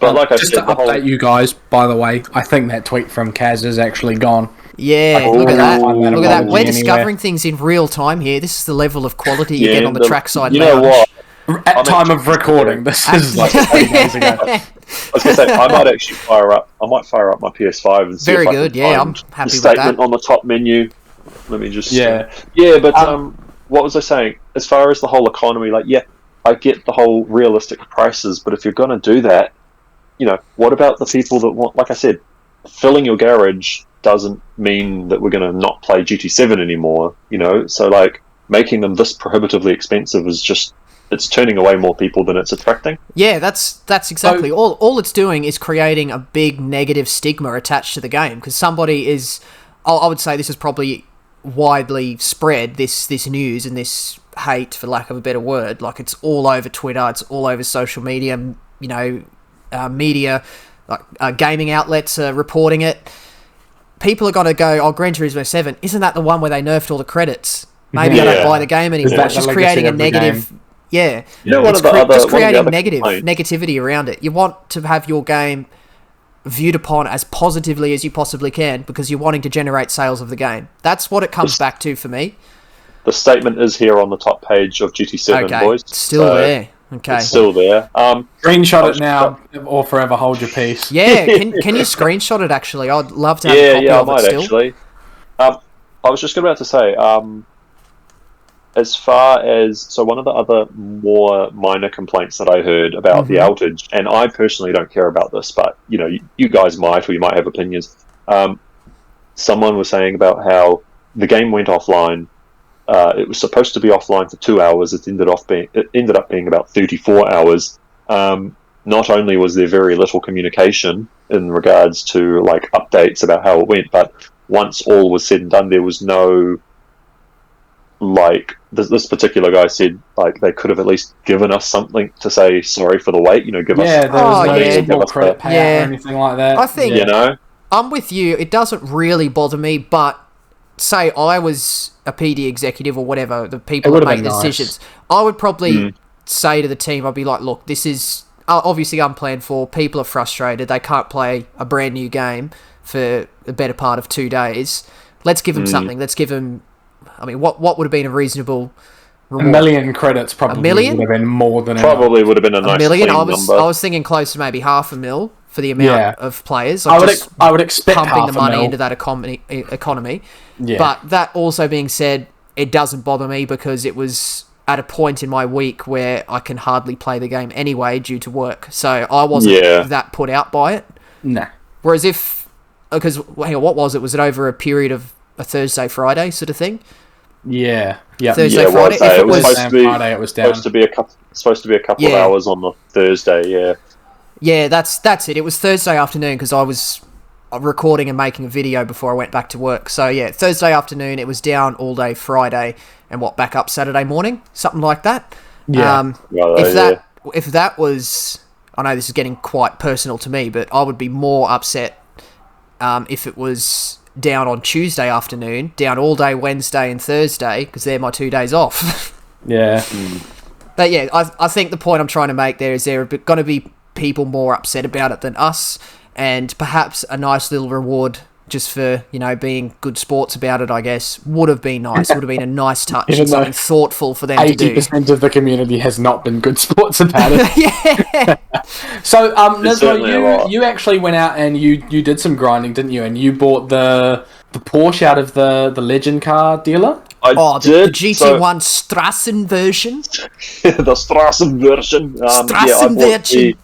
But like just to update you guys, by the way, I think that tweet from Kaz is actually gone. Yeah, look at that. Look at that. We're discovering things in real time here. This is the level of quality you get on the Trackside Lounge. You know what? At time of recording, this is like 20 days ago. I was going to say, I might fire up my PS5 and see Very if good, I can I'm find happy the with that. statement on the top menu. Let me just... But what was I saying? As far as the whole economy, like, I get the whole realistic prices, but if you're going to do that, you know, what about the people that want... Like I said, filling your garage doesn't mean that we're going to not play GT7 anymore, you know? So, like, making them this prohibitively expensive is just... It's turning away more people than it's attracting. Yeah, that's exactly all it's doing is creating a big negative stigma attached to the game because somebody is. I would say this is probably widely spread. This news and this hate, for lack of a better word, like it's all over Twitter, it's all over social media. You know, media, like gaming outlets are reporting it. People are going to go, "Oh, Gran Turismo 7, isn't that the one where they nerfed all the credits? Maybe I don't buy the game anymore." It's just creating a negative. Yeah, you know, just creating negativity around it. You want to have your game viewed upon as positively as you possibly can because you're wanting to generate sales of the game. That's what it comes back to for me. The statement is here on the top page of GT7, boys. It's still there. Okay, it's still there. Screenshot it now, or forever hold your peace. Yeah, can you screenshot it? Actually, I'd love to have a copy of it still. Actually. I was just about to say. As far as one of the other more minor complaints that I heard about the outage, and I personally don't care about this, but you know, you guys might, or you might have opinions. Someone was saying about how the game went offline. It was supposed to be offline for 2 hours. It ended up being about 34 hours. Not only was there very little communication in regards to like updates about how it went, but once all was said and done, there was no. Like this particular guy said, like they could have at least given us something to say sorry for the wait. You know, give us. Yeah, there was no credit payout or anything like that. I think you know, I'm with you. It doesn't really bother me, but say I was a PD executive or whatever, the people that make the decisions, I would probably say to the team, I'd be like, look, this is obviously unplanned for. People are frustrated. They can't play a brand new game for the better part of 2 days. Let's give them something. Let's give them. I mean, what would have been a reasonable reward? 1 million credits probably would have been more than probably would have been a nice million. Number. I was thinking close to maybe $500,000 for the amount of players. I would expect pumping the money $500,000 into that economy. Yeah. But that also being said, it doesn't bother me because it was at a point in my week where I can hardly play the game anyway due to work. So I wasn't that put out by it. Nah. Whereas because hang on, what was it? Was it over a period of a Thursday, Friday sort of thing? Yeah. Yeah. Thursday, Yeah, Friday. was that? If It it was was, supposed to be Friday, it was down. supposed to be a couple of Yeah. hours on the Thursday. Yeah. yeah, that's it. It was Thursday afternoon because I was recording and making a video before I went back to work. So yeah, Thursday afternoon. It was down all day Friday, and back up Saturday morning, something like that. Yeah. If that was, I know this is getting quite personal to me, but I would be more upset if it was down on Tuesday afternoon, down all day Wednesday and Thursday, because they're my 2 days off. Yeah. But yeah, I think the point I'm trying to make there is there are going to be people more upset about it than us, and perhaps a nice little reward just for, being good sports about it, I guess, would have been nice. Would have been a nice touch Even and something thoughtful for them to do. 80% of the community has not been good sports about it. Yeah. So, certainly a Nismo, lot. you actually went out and you did some grinding, didn't you? And you bought the Porsche out of the Legend car dealer? I The did. GT1 Strassen version. The Strassen version. Strassen version.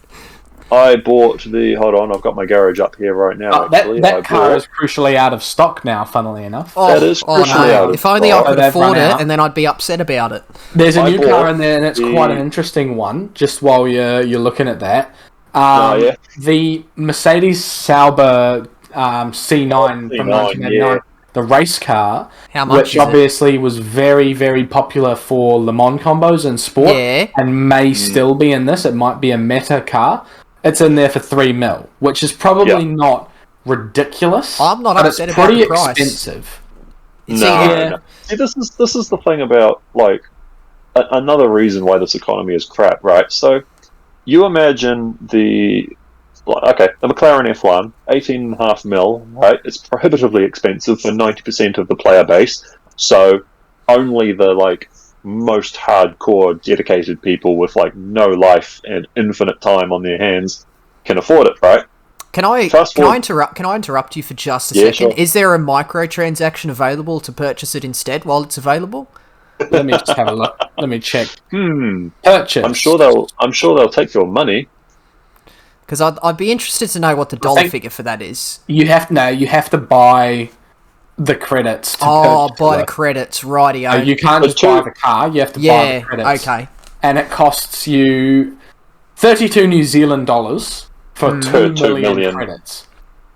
I bought the. Hold on, I've got my garage up here right now. Actually, that car is crucially out of stock now, funnily enough. That is crucially out of If only I stock. could They've afford run it, out. and then I'd be upset about it. There's a I new bought car in there, and it's the- quite an interesting one. Just while you're looking at that, yeah. the Mercedes Sauber C9 from C9, 1989, yeah. the race car, How much which is it? obviously was very, very popular for Le Mans combos and sport, Yeah. and may still be in this. It might be a meta car. It's in there for $3 million, which is probably not ridiculous. I'm not but upset it's about pretty the price. expensive. See, No. See, this is the thing about another reason why this economy is crap, right? So, you imagine the McLaren F1, 18.5 mil, right? It's prohibitively expensive for 90% of the player base. So, only the most hardcore, dedicated people with no life and infinite time on their hands can afford it, right? Can I interrupt you for just a Yeah, second? sure. Is there a microtransaction available to purchase it instead while it's available? Let me just have a look. Let me check. Hmm. Purchase. I'm sure they'll take your money. Because I'd be interested to know what the dollar think- figure for that is. You have to buy the credits to purchase Buy the it. credits, rightio. You can't just buy the car, you have to buy the credits. okay. And it costs you 32 New Zealand dollars for 2 2 million million. credits.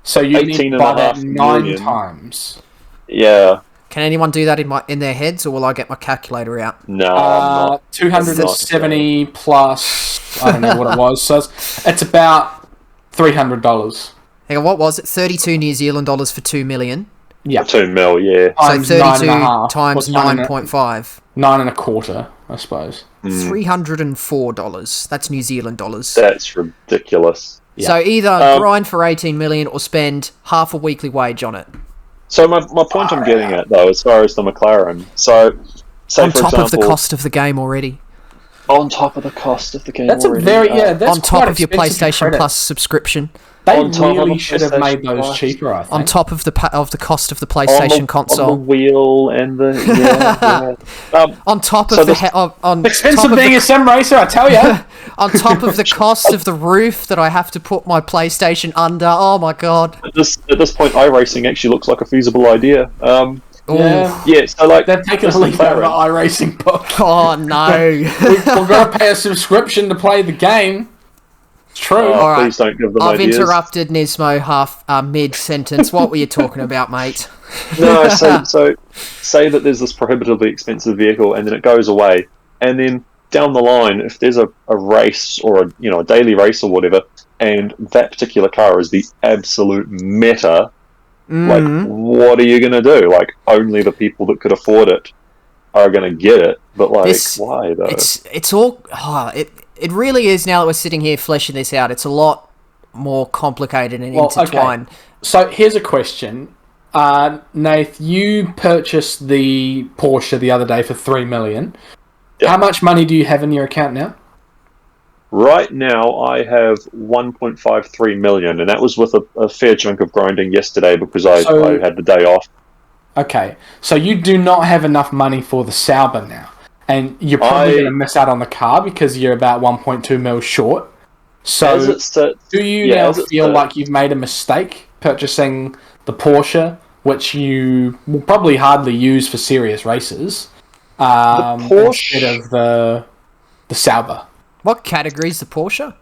So you need to buy that 9 million. times. Yeah. Can anyone do that in their heads, or will I get my calculator out? No, I'm not. 270 plus, I don't know what it was. So it's about $300. Hang on, what was it? 32 New Zealand dollars for 2 million. Yeah. 2 mil, yeah. So Times 32 9.5, times or 9.5. 9.25, I suppose. $304. That's New Zealand dollars. That's ridiculous. Yeah. So either grind for 18 million or spend half a weekly wage on it. So my point I'm getting at, though, as far as the McLaren, so, say On for top example... of the cost of the game already. On top of the cost of the game That's already. a very, that's On top quite of your expensive PlayStation credits. Plus subscription. They On top of really the should have made PlayStation those Plus. cheaper, I think. On top of the cost of the on PlayStation the console. wheel and the... Yeah. On top So of on Expensive top of being the, a sim racer, I tell ya. on top of the cost of the roof that I have to put my PlayStation under. Oh my god. At this point, iRacing actually looks like a feasible idea. Ooh. Yeah, so They've taken this a leaf out of the McLaren- iRacing book. Oh no. We've got to pay a subscription to play the game. It's true. Oh, All right. please don't give them I've ideas. interrupted Nismo mid-sentence. What were you talking about, mate? No, so say that there's this prohibitively expensive vehicle, and then it goes away, and then down the line, if there's a race or a daily race or whatever, and that particular car is the absolute meta, what are you going to do? Only the people that could afford it are going to get it, but why though? It's all. It really is. Now that we're sitting here fleshing this out, it's a lot more complicated and intertwined. Okay. So here's a question. Nath, you purchased the Porsche the other day for $3 million. Yep. How much money do you have in your account now? Right now, I have 1.53 million, and that was with a fair chunk of grinding yesterday because I had the day off. Okay, so you do not have enough money for the Sauber now, and you're probably going to miss out on the car because you're about 1.2 mil short. So, do you now feel like you've made a mistake purchasing the Porsche which you will probably hardly use for serious races, instead of the Sauber. What category is the Porsche?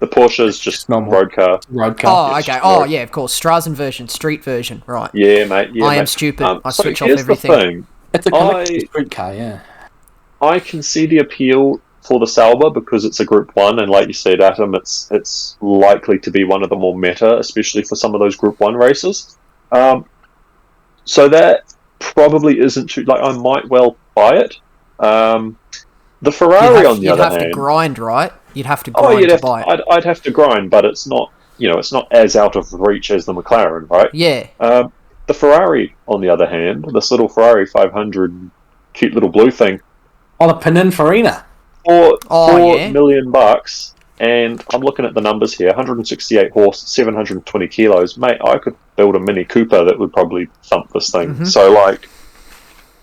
The Porsche is just normal road car. Road car. Oh, okay. Oh, yeah, of course. Straßen version, street version, right. Yeah, mate. Yeah, I am mate. stupid. I So switch off here's everything. The thing. It's a collector's street car, yeah. I can see the appeal for the Sauber because it's a Group 1, and like you said, Atom, it's likely to be one of the more meta, especially for some of those Group 1 races. So that probably isn't too... Like, I might well buy it. The Ferrari, on the other hand... You'd have to grind, right? You'd have to grind to buy it. I'd have to grind, but it's not, it's not as out of reach as the McLaren, right? Yeah. The Ferrari, on the other hand, this little Ferrari 500, cute little blue thing, Oh, the Pininfarina. $4 yeah. million bucks, and I'm looking at the numbers here: 168 horse, 720 kilos. Mate, I could build a Mini Cooper that would probably thump this thing. Mm-hmm. So, like,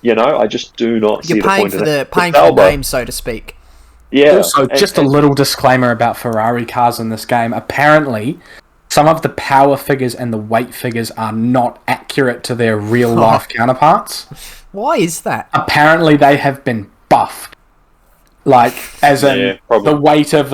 I just do not see You're the paying point for in the it. paying for the name, so to speak. Yeah. Also, just a little disclaimer about Ferrari cars in this game. Apparently, some of the power figures and the weight figures are not accurate to their real-life counterparts. Why is that? Apparently, they have been buffed. Like, as in, probably. the weight of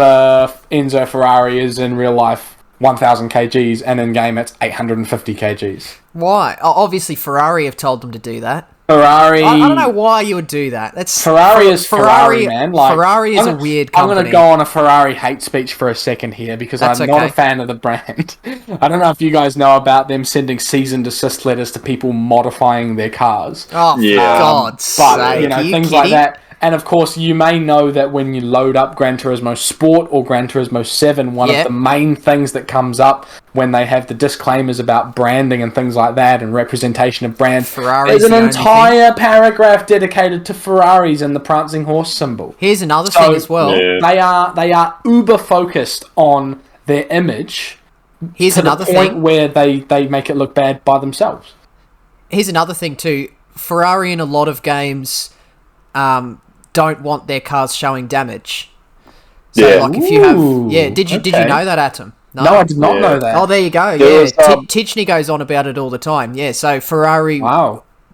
Enzo Ferrari is in real life 1,000 kgs, and in game it's 850 kgs. Why? Oh, obviously, Ferrari have told them to do that. Ferrari... I don't know why you would do that. Ferrari is Ferrari, man. Like, Ferrari is a weird company. I'm going to go on a Ferrari hate speech for a second here, because I'm not a fan of the brand. I don't know if you guys know about them sending cease and desist letters to people modifying their cars. Oh, yeah. for God's sake. But, things like that. And of course, you may know that when you load up Gran Turismo Sport or Gran Turismo 7, one of the main things that comes up when they have the disclaimers about branding and things like that and representation of brands, there's an entire paragraph dedicated to Ferraris and the prancing horse symbol. Here's another thing as well. Yeah. They are uber focused on their image. Here's to another the point thing where they make it look bad by themselves. Here's another thing too. Ferrari in a lot of games don't want their cars showing damage. So like if you have did you know that, Atom? No, I did not know that. Oh, there you go. Tichney goes on about it all the time. Yeah, so Ferrari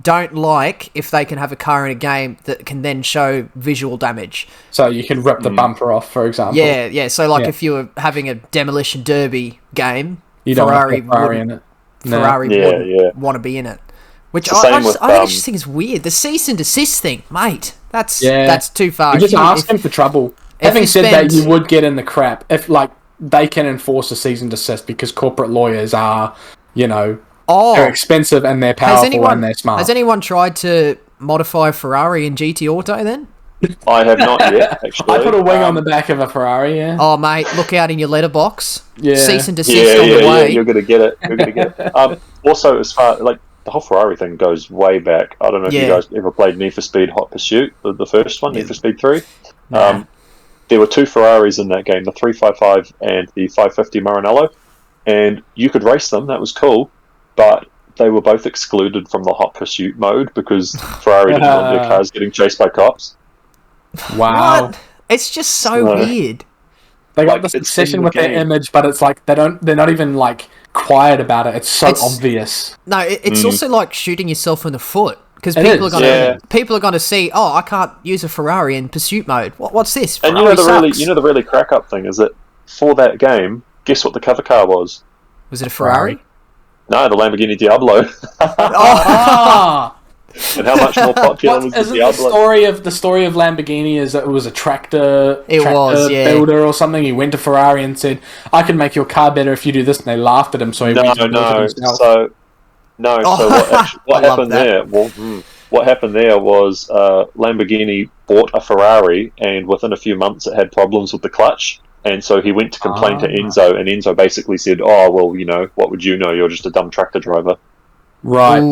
don't like if they can have a car in a game that can then show visual damage. So you can rip the bumper off, for example. Yeah. So like if you were having a demolition derby game, you don't want Ferrari in it. Ferrari wouldn't want to be in it. Which I just think is weird. The cease and desist thing, mate. That's too far. You're just asking for trouble. Having said that, you would get in the crap if they can enforce a cease and desist, because corporate lawyers are, they're expensive and they're powerful and they're smart. Has anyone tried to modify a Ferrari in GT Auto then? I have not yet, actually. I put a wing on the back of a Ferrari, yeah. Oh, mate, look out in your letterbox. Yeah. Cease and desist on the way. Yeah, you're going to get it. Also, as far, the whole Ferrari thing goes way back. I don't know if you guys ever played Need for Speed Hot Pursuit, the first one, Need for Speed 3. Nah. There were two Ferraris in that game, the 355 and the 550 Maranello, and you could race them, that was cool, but they were both excluded from the Hot Pursuit mode because Ferrari didn't want their cars getting chased by cops. Wow. What? It's just so weird. They got this obsession with their image, but it's like they're not even quiet about it. It's so obvious. No, it's also like shooting yourself in the foot, because people are going to see, I can't use a Ferrari in pursuit mode. What's this? And Ferrari the really crack up thing is that for that game, guess what the cover car was? Was it a Ferrari? No, the Lamborghini Diablo. And how much more popular was the Diablo? The story of Lamborghini is that it was a tractor builder or something. He went to Ferrari and said, "I can make your car better if you do this," and they laughed at him. So he what happened there? Well, what happened there was Lamborghini bought a Ferrari, and within a few months, it had problems with the clutch. And so he went to complain to Enzo, and Enzo basically said, "Oh, well, what would you know? You're just a dumb tractor driver." Right,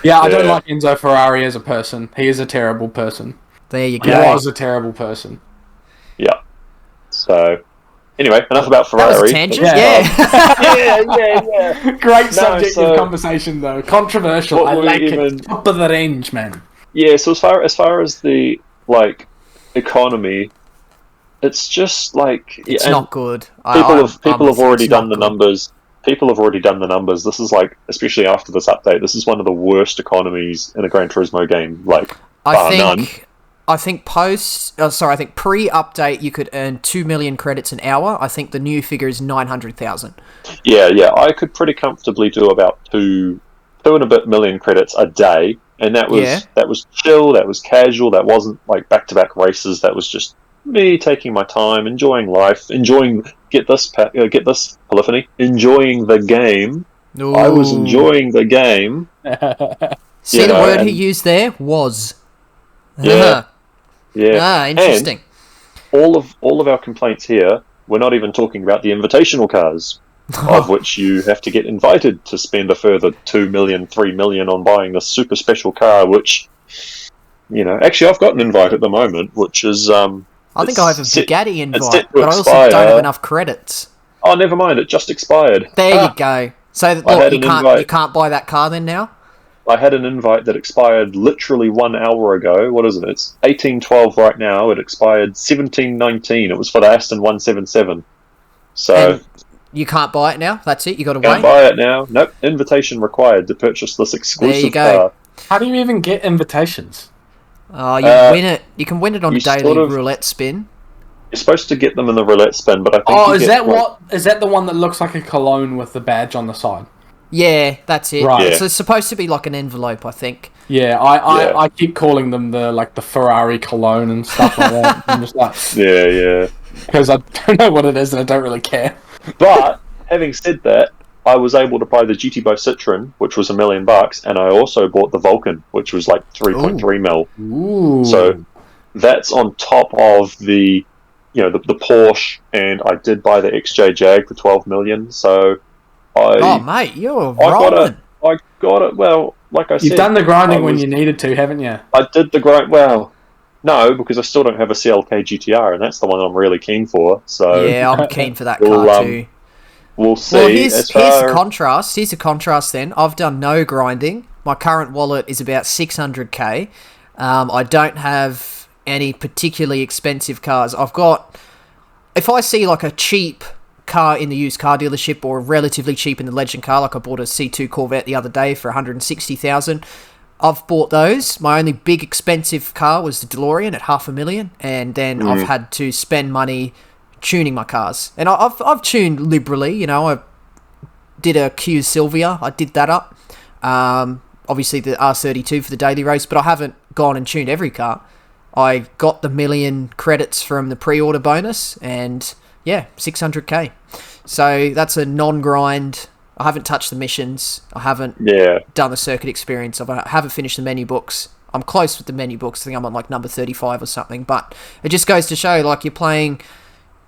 yeah. I don't like Enzo Ferrari as a person. He is a terrible person. There you go. He was a terrible person. Yeah. So, anyway, enough about Ferrari. That was a tangent? Yeah. Great subject of conversation, though. Controversial. I like it. Top of the range, man. Yeah, so as far as the, economy, it's just, It's not good. People have already done the numbers. people have already done the numbers. This is like, especially after this update, this is one of the worst economies in a Gran Turismo game. Like, bar none. I think pre-update you could earn 2 million credits an hour. I think the new figure is 900,000. Yeah. I could pretty comfortably do about two and a bit million credits a day, and that was chill. That was casual. That wasn't like back-to-back races. That was just me taking my time, enjoying life, get this polyphony, enjoying the game. Ooh. I was enjoying the game. See the word he used there? Was. Yeah. Interesting. And all of our complaints here, we're not even talking about the invitational cars, of which you have to get invited to spend a further 2 million, 3 million on buying this super special car, which, actually I've got an invite at the moment, which is... I think I have a Bugatti invite, but I also don't have enough credits. Oh, never mind, it just expired. There you go. So look, you can't buy that car then now? I had an invite that expired literally 1 hour ago. What is it? It's 18:12 right now. It expired 17:19. It was for the Aston 177. So and you can't buy it now? That's it? You got to wait? Can't buy it now. Nope. Invitation required to purchase this exclusive car. How do you even get invitations? Oh, you win it. You can win it on a daily roulette spin. You're supposed to get them in the roulette spin, but I think... Oh, is that the one that looks like a cologne with the badge on the side? Yeah, that's it. Right. It's supposed to be like an envelope, I think. Yeah, I keep calling them the Ferrari cologne and stuff like that. I'm just like... Yeah. Because I don't know what it is and I don't really care. But, having said that, I was able to buy the GT Bo Citroen, which was $1 million, and I also bought the Vulcan, which was like 3.3 mil. Ooh. So that's on top of the Porsche, and I did buy the XJ Jag for 12 million. So mate, you're rolling. I got it. Well, like I said, you've done the grinding when you needed to, haven't you? I did the grind. Well, no, because I still don't have a CLK GTR, and that's the one I'm really keen for. So yeah, I'm keen for that car too. We'll see. Well, here's the contrast. Here's the contrast then. I've done no grinding. My current wallet is about 600k. I don't have any particularly expensive cars. I've got... If I see like a cheap car in the used car dealership or relatively cheap in the legend car, like I bought a C2 Corvette the other day for 160,000, I've bought those. My only big expensive car was the DeLorean at $500,000, and then I've had to spend money tuning my cars. And I've tuned liberally, I did a Q Silvia, I did that up. Obviously the R32 for the daily race, but I haven't gone and tuned every car. I got the 1 million credits from the pre-order bonus, and yeah, 600k. So that's a non-grind. I haven't touched the missions. I haven't done the circuit experience. I haven't finished the menu books. I'm close with the menu books. I think I'm on like number 35 or something. But it just goes to show, like, you're playing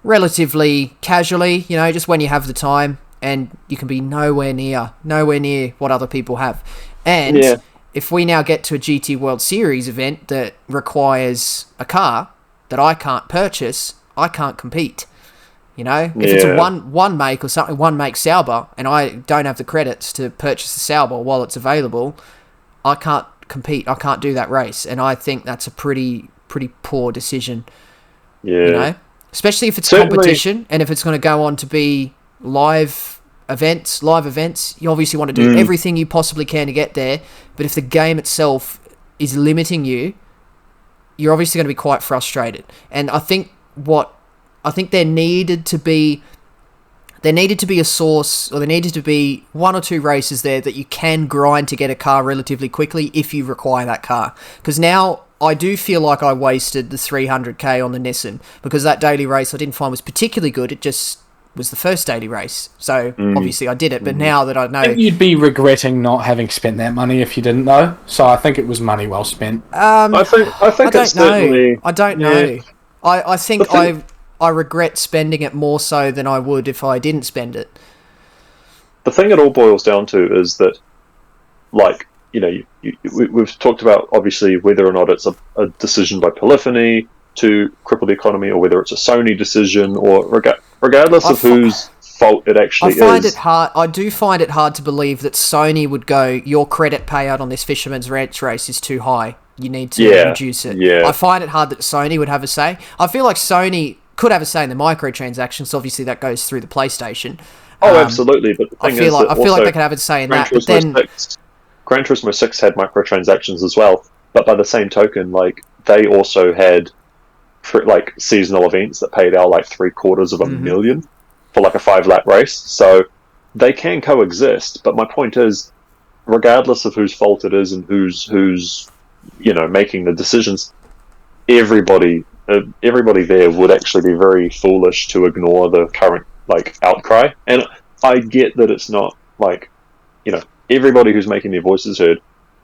relatively casually, just when you have the time, and you can be nowhere near what other people have. And if we now get to a GT World Series event that requires a car that I can't purchase, I can't compete. If it's a one make or something, one make Sauber, and I don't have the credits to purchase the Sauber while it's available, I can't compete. I can't do that race, and I think that's a pretty poor decision. Yeah. Especially if it's competition, and if it's going to go on to be live events, you obviously want to do everything you possibly can to get there, but if the game itself is limiting you, you're obviously going to be quite frustrated. And I think there needed to be a source, or there needed to be 1 or 2 races there that you can grind to get a car relatively quickly if you require that car. Because now I do feel like I wasted the 300k on the Nissan, because that daily race I didn't find was particularly good. It just was the first daily race, so obviously I did it. But now that I know, I think you'd be regretting not having spent that money if you didn't, though. So I think it was money well spent. I think it's certainly... I don't know. I think I regret spending it more so than I would if I didn't spend it. The thing it all boils down to is that, like, we've talked about, obviously, whether or not it's a decision by Polyphony to cripple the economy, or whether it's a Sony decision, or regardless of whose fault it actually is. I do find it hard to believe that Sony would go, your credit payout on this Fisherman's Ranch race is too high. You need to reduce it. Yeah. I find it hard that Sony would have a say. I feel like Sony could have a say in the microtransactions. Obviously, that goes through the PlayStation. absolutely. But the thing is that I feel like they could have it saying that. But then Gran Turismo 6 had microtransactions as well. But by the same token, like they also had like seasonal events that paid out like $750,000 for like a 5-lap race. So they can coexist. But my point is, regardless of whose fault it is and who's making the decisions, everybody there would actually be very foolish to ignore the current like outcry. And I get that it's not like everybody who's making their voices heard.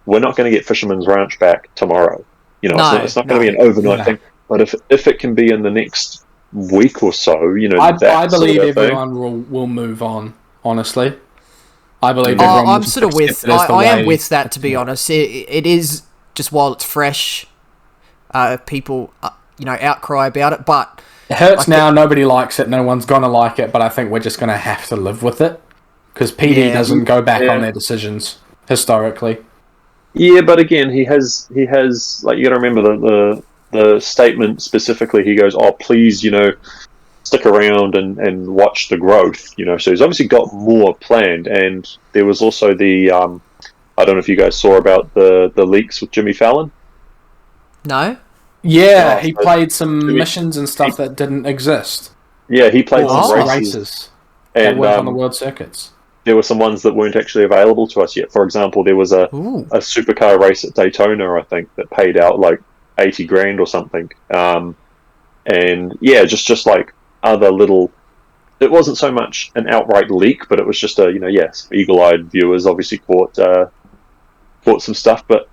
We're not going to get Fisherman's Ranch back tomorrow. It's not going to be an overnight thing. But if it can be in the next week or so, I believe everyone will move on. Honestly, I believe everyone. I'm sort of with. I am with that, to be honest. It is just while it's fresh, people outcry about it, but it hurts now. Nobody likes it. No one's gonna like it. But I think we're just gonna have to live with it because PD doesn't go back on their decisions historically. Yeah, but again, he has like, you got to remember the statement specifically. He goes, "Oh, please, stick around and watch the growth." So he's obviously got more planned. And there was also the I don't know if you guys saw about the leaks with Jimmy Fallon. No. Yeah, he played some missions and stuff that didn't exist. Yeah, he played some races that weren't on the world circuits. There were some ones that weren't actually available to us yet. For example, there was a supercar race at Daytona, I think, that paid out like $80,000 or something. And yeah, just like other little. It wasn't so much an outright leak, but it was just eagle-eyed viewers obviously caught some stuff. But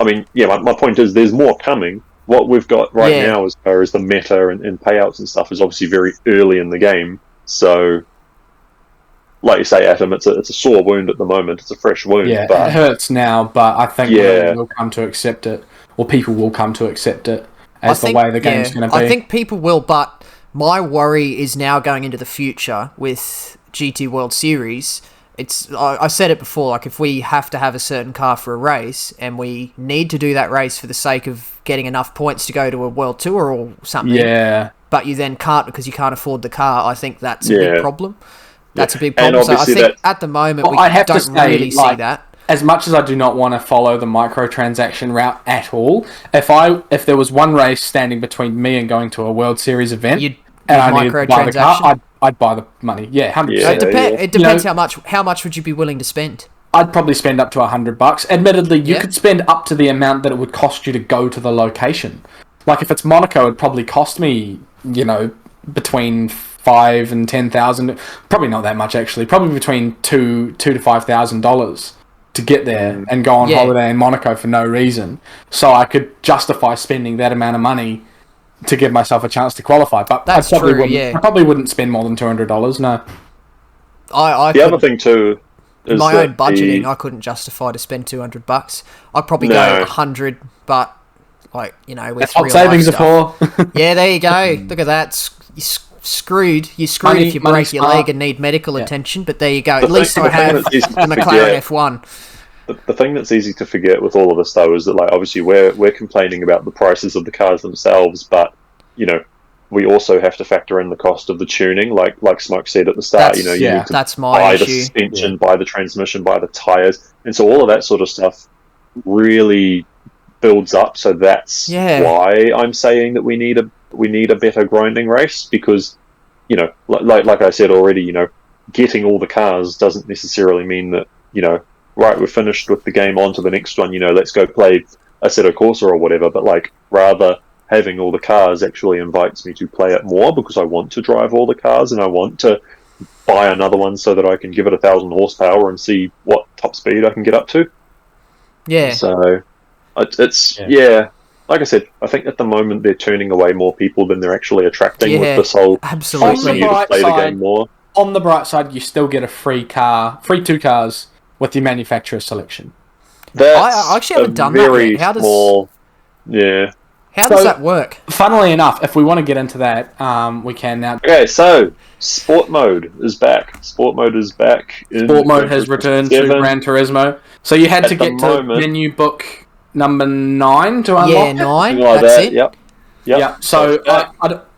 I mean, yeah, my point is there's more coming. What we've got right now, as far as the meta and payouts and stuff, is obviously very early in the game. So, like you say, Atom, it's a sore wound at the moment. It's a fresh wound. Yeah, but it hurts now, but I think we'll come to accept it, or people will come to accept it as the way the game's going to be. I think people will, but my worry is now going into the future with GT World Series. I said it before, like if we have to have a certain car for a race and we need to do that race for the sake of getting enough points to go to a World Tour or something, but you then can't because you can't afford the car, I think that's a big problem. That's a big problem. So I think at the moment we don't really see that. As much as I do not want to follow the microtransaction route at all, if there was one race standing between me and going to a World Series event, and I needed to buy the car, I'd buy the money. Yeah, 100%. It depends how much would you be willing to spend? I'd probably spend up to $100. Admittedly, you could spend up to the amount that it would cost you to go to the location. Like if it's Monaco, it'd probably cost me, between $5,000 and $10,000. Probably not that much actually. Probably between $2,000 to $5,000 to get there and go on holiday in Monaco for no reason. So I could justify spending that amount of money to give myself a chance to qualify. But I probably wouldn't spend more than $200. No. The other thing too is my own budgeting. I couldn't justify to spend $200. I'd probably go 100, but with real savings life are for. Yeah, there you go. Look at that. You're screwed if you break your leg and need medical attention. But there you go. At least I have the McLaren F1. The thing that's easy to forget with all of this, though, is that like obviously we're complaining about the prices of the cars themselves, but we also have to factor in the cost of the tuning. Like Smoke said at the start, you need to buy the suspension, buy the transmission, buy the tires, and so all of that sort of stuff really builds up. So that's why I'm saying that we need a better grinding race, because like I said already, getting all the cars doesn't necessarily mean that right, we're finished with the game, on to the next one, let's go play Assetto Corsa or whatever, but like rather having all the cars actually invites me to play it more, because I want to drive all the cars and I want to buy another one so that I can give it 1,000 horsepower and see what top speed I can get up to. Yeah. So it's like I said, I think at the moment they're turning away more people than they're actually attracting with this whole forcing you to play the game more. On the bright side, you still get a free 2 cars with your manufacturer selection. I actually haven't done that yet. How does that work? Funnily enough, if we want to get into that, we can now. Okay, so Sport Mode is back. Sport Mode has returned to Gran Turismo. So you had to get to menu book number 9 to unlock it? Yeah, 9. Like that's that. it. Yep. So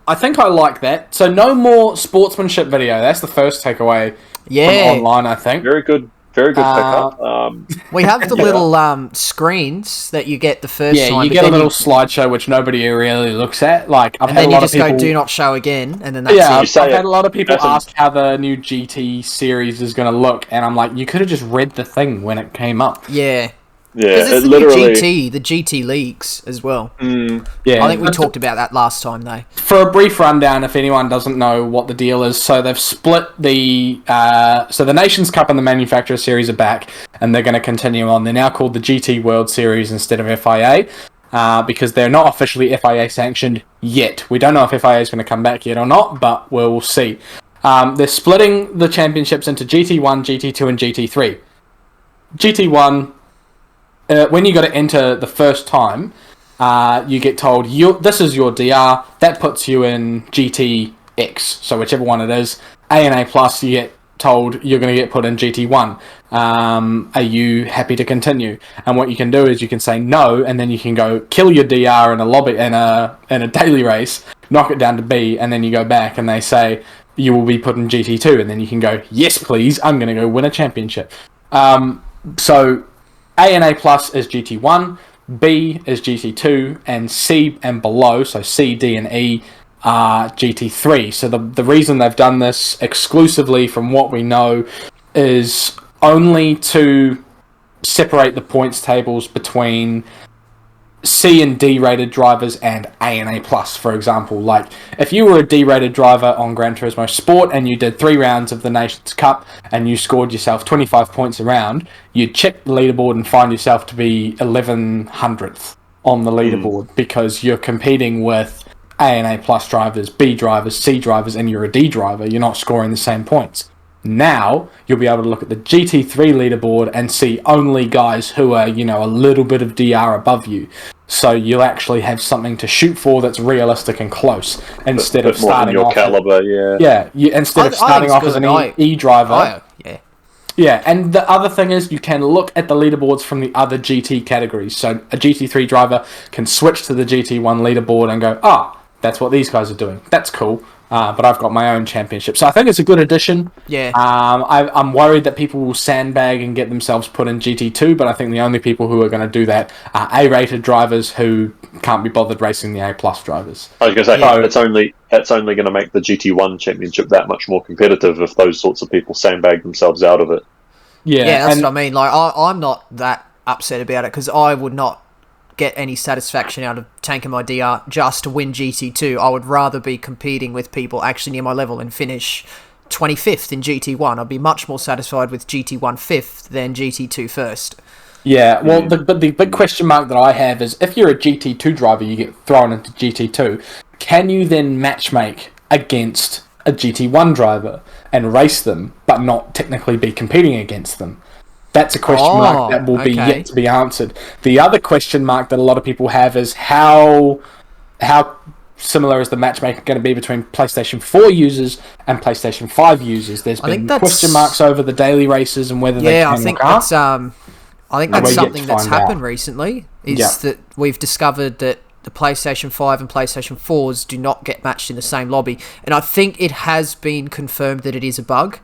I think I like that. So no more sportsmanship video. That's the first takeaway from online, I think. Very good pickup. We have the little screens that you get the first time. Yeah, you get a little slideshow which nobody really looks at. Like, I've had a lot of people... go, do not show again, and then that's it. I've had a lot of people ask how the new GT series is going to look, and I'm like, you could have just read the thing when it came up. Yeah. Yeah, because it's the GT leagues as well. Yeah, I think we talked about that last time, though. For a brief rundown, if anyone doesn't know what the deal is, so they've split the... so the Nations Cup and the Manufacturer Series are back, and they're going to continue on. They're now called the GT World Series instead of FIA, because they're not officially FIA sanctioned yet. We don't know if FIA is going to come back yet or not, but we'll see. They're splitting the championships into GT1, GT2, and GT3. GT1... when you got to enter the first time, you get told, this is your DR, that puts you in GTX, so whichever one it is. A and A+, you get told you're going to get put in GT1. Are you happy to continue? And what you can do is you can say no, and then you can go kill your DR in a lobby, in a daily race, knock it down to B, and then you go back and they say you will be put in GT2, and then you can go, yes please, I'm going to go win a championship. So... A and A plus is GT1, B is GT2, and C and below, so C, D, and E, are GT3. So the reason they've done this exclusively from what we know is only to separate the points tables between C and D rated drivers and A and A plus, for example. Like, if you were a D rated driver on Gran Turismo Sport and you did 3 rounds of the Nations Cup and you scored yourself 25 points a round, you'd check the leaderboard and find yourself to be 1100th on the leaderboard because you're competing with A and A plus drivers, B drivers, C drivers, and you're a D driver. You're not scoring the same points. Now, you'll be able to look at the GT3 leaderboard and see only guys who are, a little bit of DR above you. So you'll actually have something to shoot for that's realistic and close, instead of starting off... caliber, instead of starting off as an E driver. Yeah, and the other thing is you can look at the leaderboards from the other GT categories. So a GT3 driver can switch to the GT1 leaderboard and go, that's what these guys are doing. That's cool. But I've got my own championship. So I think it's a good addition. Yeah. I'm worried that people will sandbag and get themselves put in GT2, but I think the only people who are going to do that are A-rated drivers who can't be bothered racing the A-plus drivers. I was going to say, it's only going to make the GT1 championship that much more competitive if those sorts of people sandbag themselves out of it. Yeah, that's what I mean. Like, I'm not that upset about it, because I would not get any satisfaction out of tanking my DR just to win GT2. I would rather be competing with people actually near my level and finish 25th in GT1. I'd be much more satisfied with GT1 5th than GT2 first. Yeah, well, the big question mark that I have is, if you're a GT2 driver, you get thrown into GT2, can you then matchmake against a GT1 driver and race them, but not technically be competing against them? That's a question mark that will be yet to be answered. The other question mark that a lot of people have is how similar is the matchmaking going to be between PlayStation 4 users and PlayStation 5 users? There's been question marks over the daily races and whether they can or can't. I think that's something that's happened recently, is that we've discovered that the PlayStation 5 and PlayStation 4s do not get matched in the same lobby. And I think it has been confirmed that it is a bug.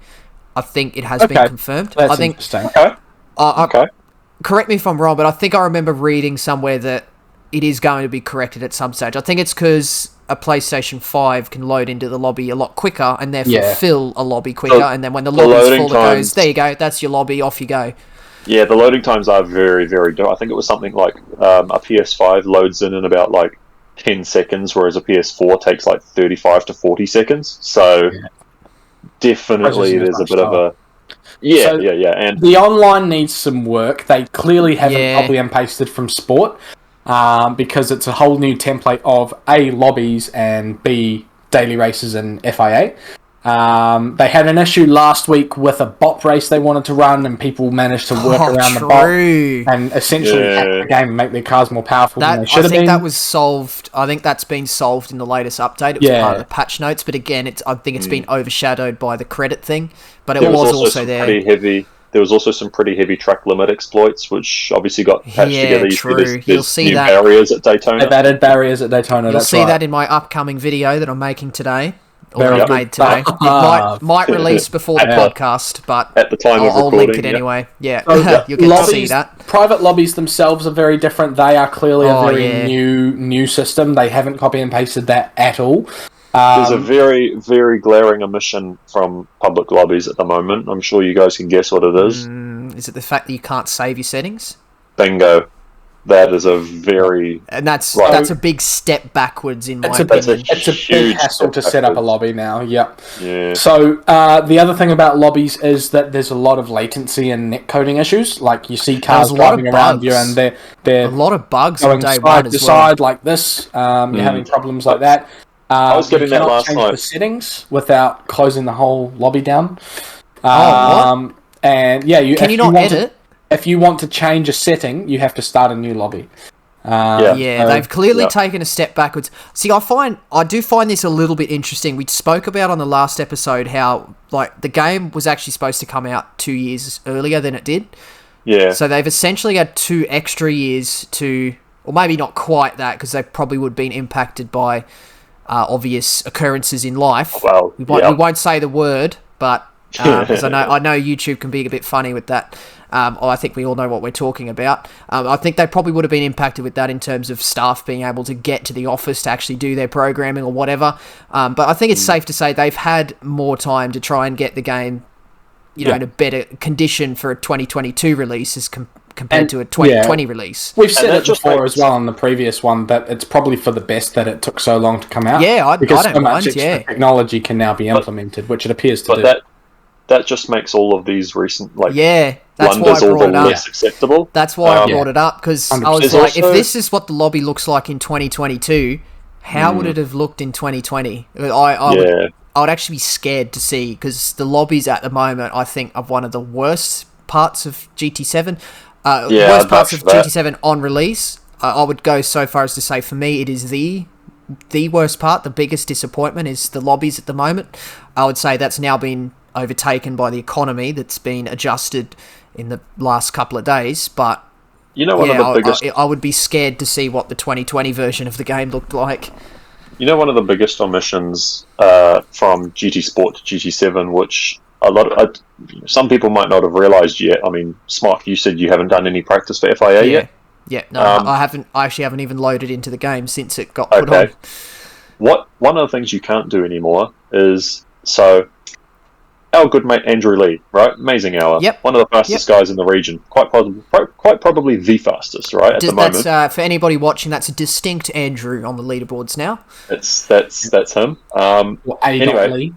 I think it has been confirmed. That's interesting. Okay. Correct me if I'm wrong, but I think I remember reading somewhere that it is going to be corrected at some stage. I think it's because a PlayStation 5 can load into the lobby a lot quicker and therefore fill a lobby quicker. And then when the lobby's full, it goes, there you go, that's your lobby, off you go. Yeah, the loading times are very, very... I think it was something like a PS5 loads in about 10 seconds, whereas a PS4 takes 35 to 40 seconds. So... Definitely, there's a bit of a... And the online needs some work. They clearly haven't copy and pasted from Sport, because it's a whole new template of A, lobbies, and B, daily races and FIA. They had an issue last week with a bot race they wanted to run, and people managed to work around the bot and essentially hack the game and make their cars more powerful than they should have been. I think that was solved. I think that's been solved in the latest update. It was part of the patch notes, but again, I think it's been overshadowed by the credit thing. But it was also there. Pretty heavy there was also some pretty heavy track limit exploits, which obviously got patched together. True. There's You'll see new that. barriers at Daytona. They've added barriers at Daytona. You'll that's see right. that in my upcoming video that I'm making today. Or Very I've good. made today. It might release before the podcast, but at the time of I'll recording, link it anyway. Yeah, So, you'll get to see that. Private lobbies themselves are very different. They are clearly a very yeah. new system. They haven't copy and pasted that at all. There's a very, very glaring omission from public lobbies at the moment. I'm sure you guys can guess what it is. Is it the fact that you can't save your settings? Bingo. That is a very... And that's a big step backwards in my opinion. It's a big hassle to set up a lobby now, yep. Yeah. So, the other thing about lobbies is that there's a lot of latency and netcoding issues. Like, you see cars driving around you and they're a lot of bugs going on day side one to as well. side like this. You're having problems like that. I was getting you that cannot last change night. the settings without closing the whole lobby down. What? And yeah, Can you not edit? If you want to change a setting, you have to start a new lobby. They've clearly taken a step backwards. See, I do find this a little bit interesting. We spoke about on the last episode how like the game was actually supposed to come out 2 years earlier than it did. Yeah. So they've essentially had 2 extra years to, or maybe not quite that, because they probably would have been impacted by obvious occurrences in life. Well, we won't say the word, but because I know YouTube can be a bit funny with that. I think we all know what we're talking about. I think they probably would have been impacted with that in terms of staff being able to get to the office to actually do their programming or whatever. But I think it's safe to say they've had more time to try and get the game, in a better condition for a 2022 release as compared to a 2020 release. We've said it before as well on the previous one that it's probably for the best that it took so long to come out. Yeah, I because don't so mind. much extra technology can now be implemented, which it appears to do. But that just makes all of these recent that's why blunders I all brought the it up. less acceptable. That's why I brought it up, because I was 100%. like, if this is what the lobby looks like in 2022, how would it have looked in 2020? I would actually be scared to see, because the lobbies at the moment, I think, are one of the worst parts of GT7. Worst parts of GT7 on release. I would go so far as to say, for me, it is the worst part. The biggest disappointment is the lobbies at the moment. I would say that's now been overtaken by the economy that's been adjusted in the last couple of days. But one of the biggest... I would be scared to see what the 2020 version of the game looked like. One of the biggest omissions from GT Sport to GT7, which some people might not have realised yet. I mean, Smart, you said you haven't done any practice for FIA yet? Yeah, no, I haven't. I actually haven't even loaded into the game since it got put on. One of the things you can't do anymore is, so our good mate Andrew Lee, right? Amazing hour. Yep. One of the fastest guys in the region. Quite probably the fastest, right? At the moment. For anybody watching, that's a distinct Andrew on the leaderboards now. That's him. Anyway.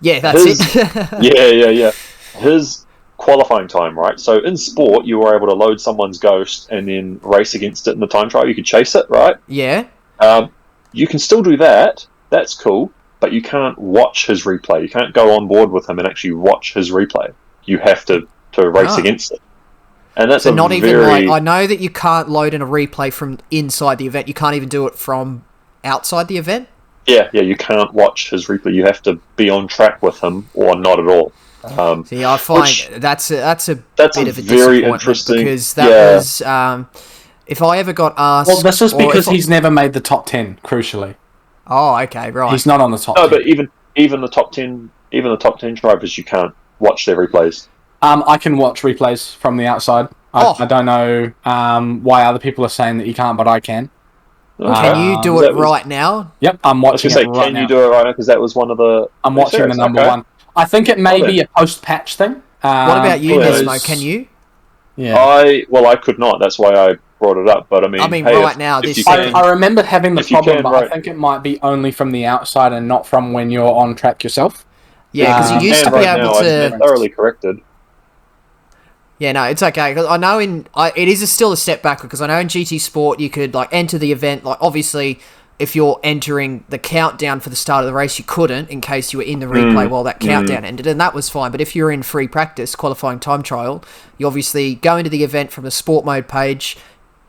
Yeah, that's it. Yeah. His qualifying time, right? So in sport, you were able to load someone's ghost and then race against it in the time trial. You could chase it, right? Yeah. You can still do that. That's cool. But you can't watch his replay. You can't go on board with him and actually watch his replay. You have to race against it. And that's not even like, I know that you can't load in a replay from inside the event. You can't even do it from outside the event. Yeah, you can't watch his replay. You have to be on track with him or not at all. See, I find that's a bit of a very disappointment, interesting, because that was if I ever got asked. Well, this is because he's never made the top 10. Crucially. Oh, okay, right. He's not on the top 10. No, but even the top 10, drivers, you can't watch their replays. I can watch replays from the outside. I don't know why other people are saying that you can't, but I can. Okay. Can you do it right now? Yep, I'm watching it right now. Can you do it right now? Because that was one of the... I'm watching the number one. I think it may be a post-patch thing. What about you, Nesmo? Can you? Yeah. I could not. That's why I brought it up. But right now, I remember having the problem, but I think it might be only from the outside and not from when you're on track yourself. Yeah, because you used to be able to... thoroughly corrected. Yeah, no, it's okay. Cause I know it is still a step backward, because I know in GT Sport you could enter the event. Obviously, if you're entering the countdown for the start of the race, you couldn't, in case you were in the replay while that countdown ended, and that was fine. But if you're in free practice, qualifying time trial, you obviously go into the event from the sport mode page.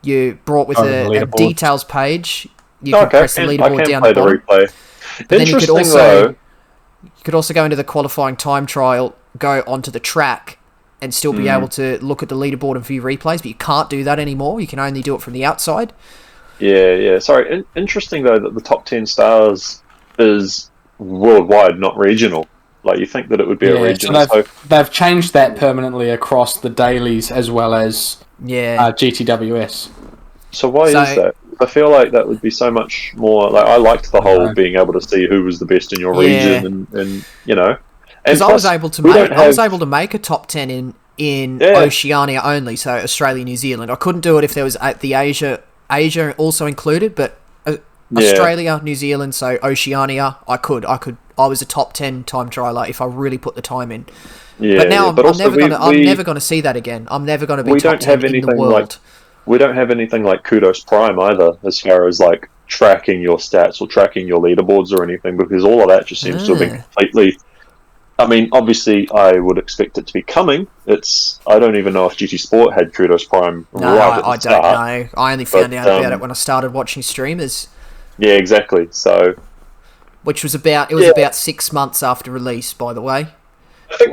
You brought with a details page. You can press the leaderboard down the bottom. Replay. But then you could also go into the qualifying time trial, go onto the track, and still be able to look at the leaderboard and view replays, but you can't do that anymore. You can only do it from the outside. Yeah. Sorry, interesting though that the top 10 stars is worldwide, not regional. Like, you think that it would be a regional. So they've changed that permanently across the dailies as well as GTWS. So why is that? I feel like that would be so much more. Like, I liked the whole being able to see who was the best in your region, and you know. Because I was able to make a top 10 in Oceania only, so Australia, New Zealand. I couldn't do it if there was the Asia also included, but Australia, New Zealand, so Oceania, I could. I was a top 10 time trialer if I really put the time in. Yeah, but now I'm never going to see that again. I'm never going to be top 10 in the world. We don't have anything like Kudos Prime either, as far as like tracking your stats or tracking your leaderboards or anything, because all of that just seems to have been completely. I mean, obviously, I would expect it to be coming. I don't even know if GT Sport had Kudos Prime at the start. Don't know. I only found out about it when I started watching streamers. Yeah, exactly. So, which was about 6 months after release, by the way. I think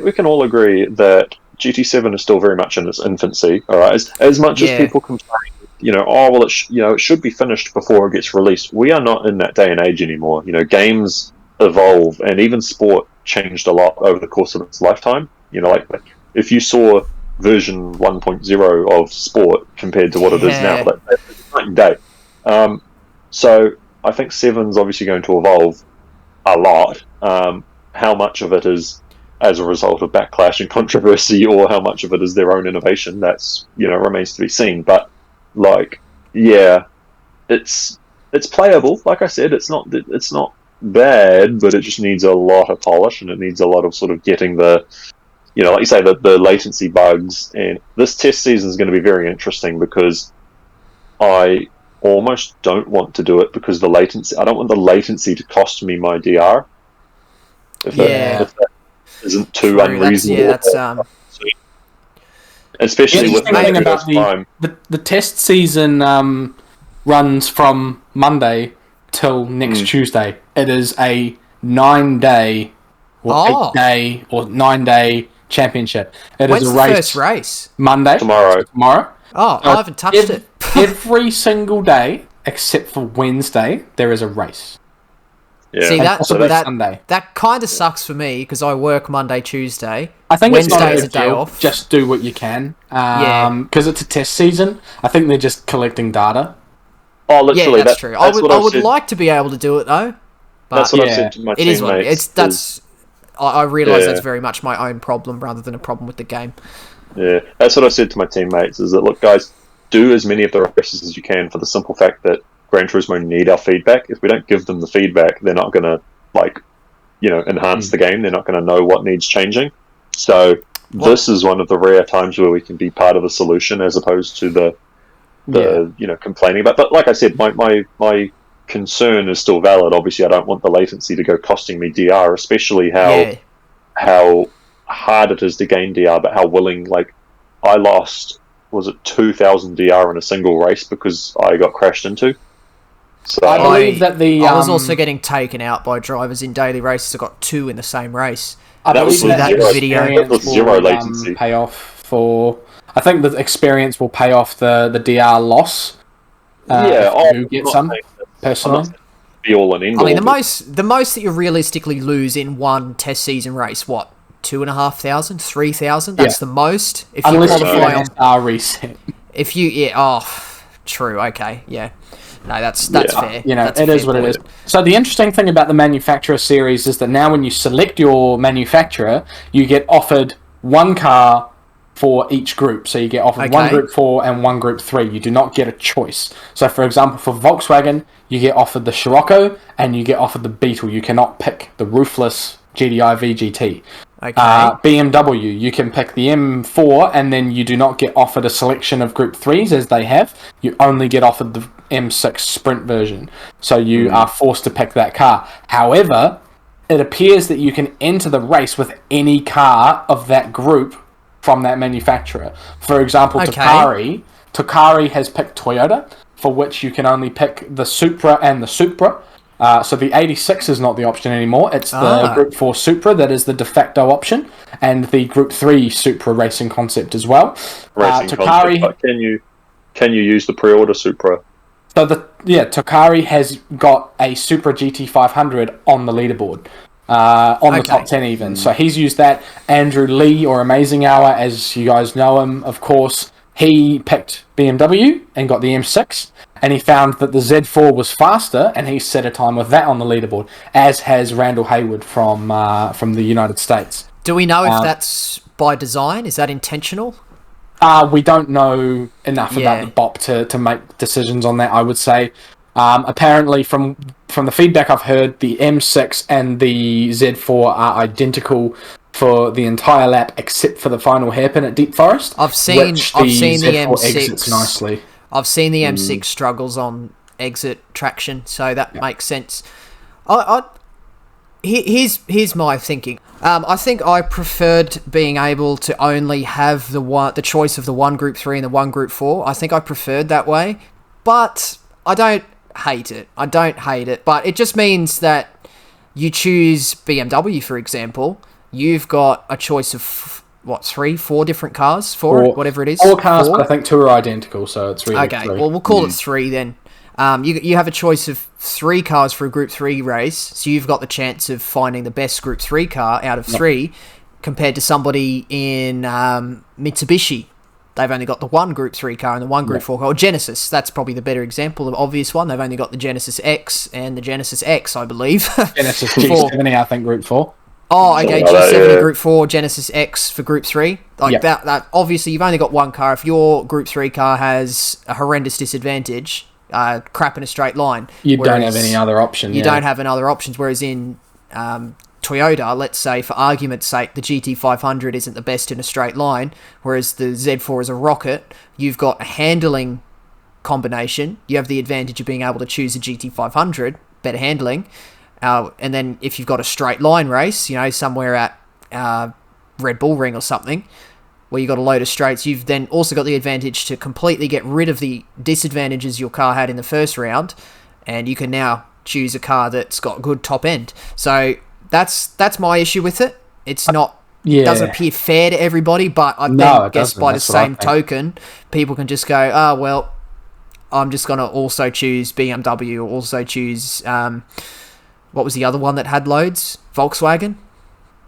we can all agree that GT7 is still very much in its infancy. All right, as much as people complain, it should be finished before it gets released. We are not in that day and age anymore. You know, games evolve, and even sport changed a lot over the course of its lifetime. You know, like if you saw version 1.0 of sport compared to what it is now, that's night and day. So I think 7's obviously going to evolve a lot. How much of it is as a result of backlash and controversy, or how much of it is their own innovation, that's, remains to be seen. But it's playable. Like I said, it's not bad, but it just needs a lot of polish, and it needs a lot of sort of getting the, like you say, the latency bugs. And this test season is going to be very interesting, because I almost don't want to do it because the latency. I don't want the latency to cost me my DR. If that isn't too unreasonable. Especially with about the test season runs from Monday till next Tuesday. It is a 9-day or 8-day or 9-day championship. When's the first race? Monday. Tomorrow. Oh, I haven't touched it. Every single day, except for Wednesday, there is a race. Yeah. See, Sunday. That kind of sucks for me, because I work Monday, Tuesday. I think Wednesday is a day off. Just do what you can. Because it's a test season. I think they're just collecting data. Oh, literally, that's true. I would like to be able to do it, though. But that's what I've said to my teammates. It is what it is. I realise that's very much my own problem rather than a problem with the game. Yeah, that's what I said to my teammates, is that, look, guys, do as many of the races as you can, for the simple fact that Gran Turismo need our feedback. If we don't give them the feedback, they're not going to, enhance the game. They're not going to know what needs changing. So this is one of the rare times where we can be part of the solution, as opposed to the complaining about. But like I said, my concern is still valid. Obviously, I don't want the latency to go costing me DR, especially how hard it is to gain DR, but how willing. Like, I lost, was it 2,000 DR in a single race because I got crashed into. So I believe that I was also getting taken out by drivers in daily races. I got 2 in the same race. I believe that video was zero latency. Pay off for. I think the experience will pay off the DR loss. You get some personally. Be all and end all. I mean, the most that you realistically lose in one test season race, what, 2,500, 3,000? That's the most. If you qualify on ASR reset. If you true. Okay, yeah. No, that's fair. That's it is what it is. So the interesting thing about the manufacturer series is that now when you select your manufacturer, you get offered one car for each group. So you get offered one Group 4 and one Group 3. You do not get a choice. So for example, for Volkswagen, you get offered the Scirocco and you get offered the Beetle. You cannot pick the Roofless GDI VGT. Okay. BMW, you can pick the M4 and then you do not get offered a selection of Group 3s as they have. You only get offered the M6 Sprint version. So you are forced to pick that car. However, it appears that you can enter the race with any car of that group from that manufacturer. For example, Tokari has picked Toyota, for which you can only pick the Supra and the Supra. So the 86 is not the option anymore. It's the Group 4 Supra that is the de facto option, and the Group 3 Supra racing concept as well. Racing concept, but can you use the pre-order Supra? So Tokari has got a Supra GT500 on the leaderboard. On the top 10 even. So he's used that. Andrew Lee, or Amazing Hour, as you guys know him, of course, he picked BMW and got the M6, and he found that the Z4 was faster, and he set a time with that on the leaderboard, as has Randall Hayward from the United States. Do we know if that's by design? Is that intentional? We don't know enough about the BOP to make decisions on that, I would say. Apparently, from the feedback I've heard, the M6 and the Z4 are identical for the entire lap, except for the final hairpin at Deep Forest. I've seen the M6 exits nicely. I've seen the M6 struggles on exit traction, so that makes sense. Here's my thinking. I think I preferred being able to only have the choice of the one Group 3 and the one Group 4. I think I preferred that way, but I don't hate it. But it just means that you choose BMW, for example. You've got a choice of 4 different cars for it, whatever it is. 4 cars, but I think 2 are identical, so it's really okay. 3. Well, we'll call it 3 then. You have a choice of 3 cars for a Group 3 race, so you've got the chance of finding the best Group 3 car out of 3, compared to somebody in Mitsubishi. They've only got the one Group 3 car and the one Group 4 car. Or Genesis, that's probably the better example, the obvious one. They've only got the Genesis X and the Genesis X, I believe. Genesis G70, I think, Group 4. Oh, okay, G70 Group 4, Genesis X for Group 3. That obviously, you've only got one car. If your Group 3 car has a horrendous disadvantage, crap in a straight line. You don't have any other option. You don't have another options, whereas in Toyota, let's say, for argument's sake, the GT500 isn't the best in a straight line, whereas the Z4 is a rocket. You've got a handling combination. You have the advantage of being able to choose a GT500, better handling. And then if you've got a straight line race, somewhere at Red Bull Ring or something, where you've got a load of straights, you've then also got the advantage to completely get rid of the disadvantages your car had in the first round, and you can now choose a car that's got good top end. So that's my issue with it. It's not... It doesn't appear fair to everybody, but I guess by the same token, people can just go, well, I'm just going to also choose BMW, or also choose... what was the other one that had loads? Volkswagen?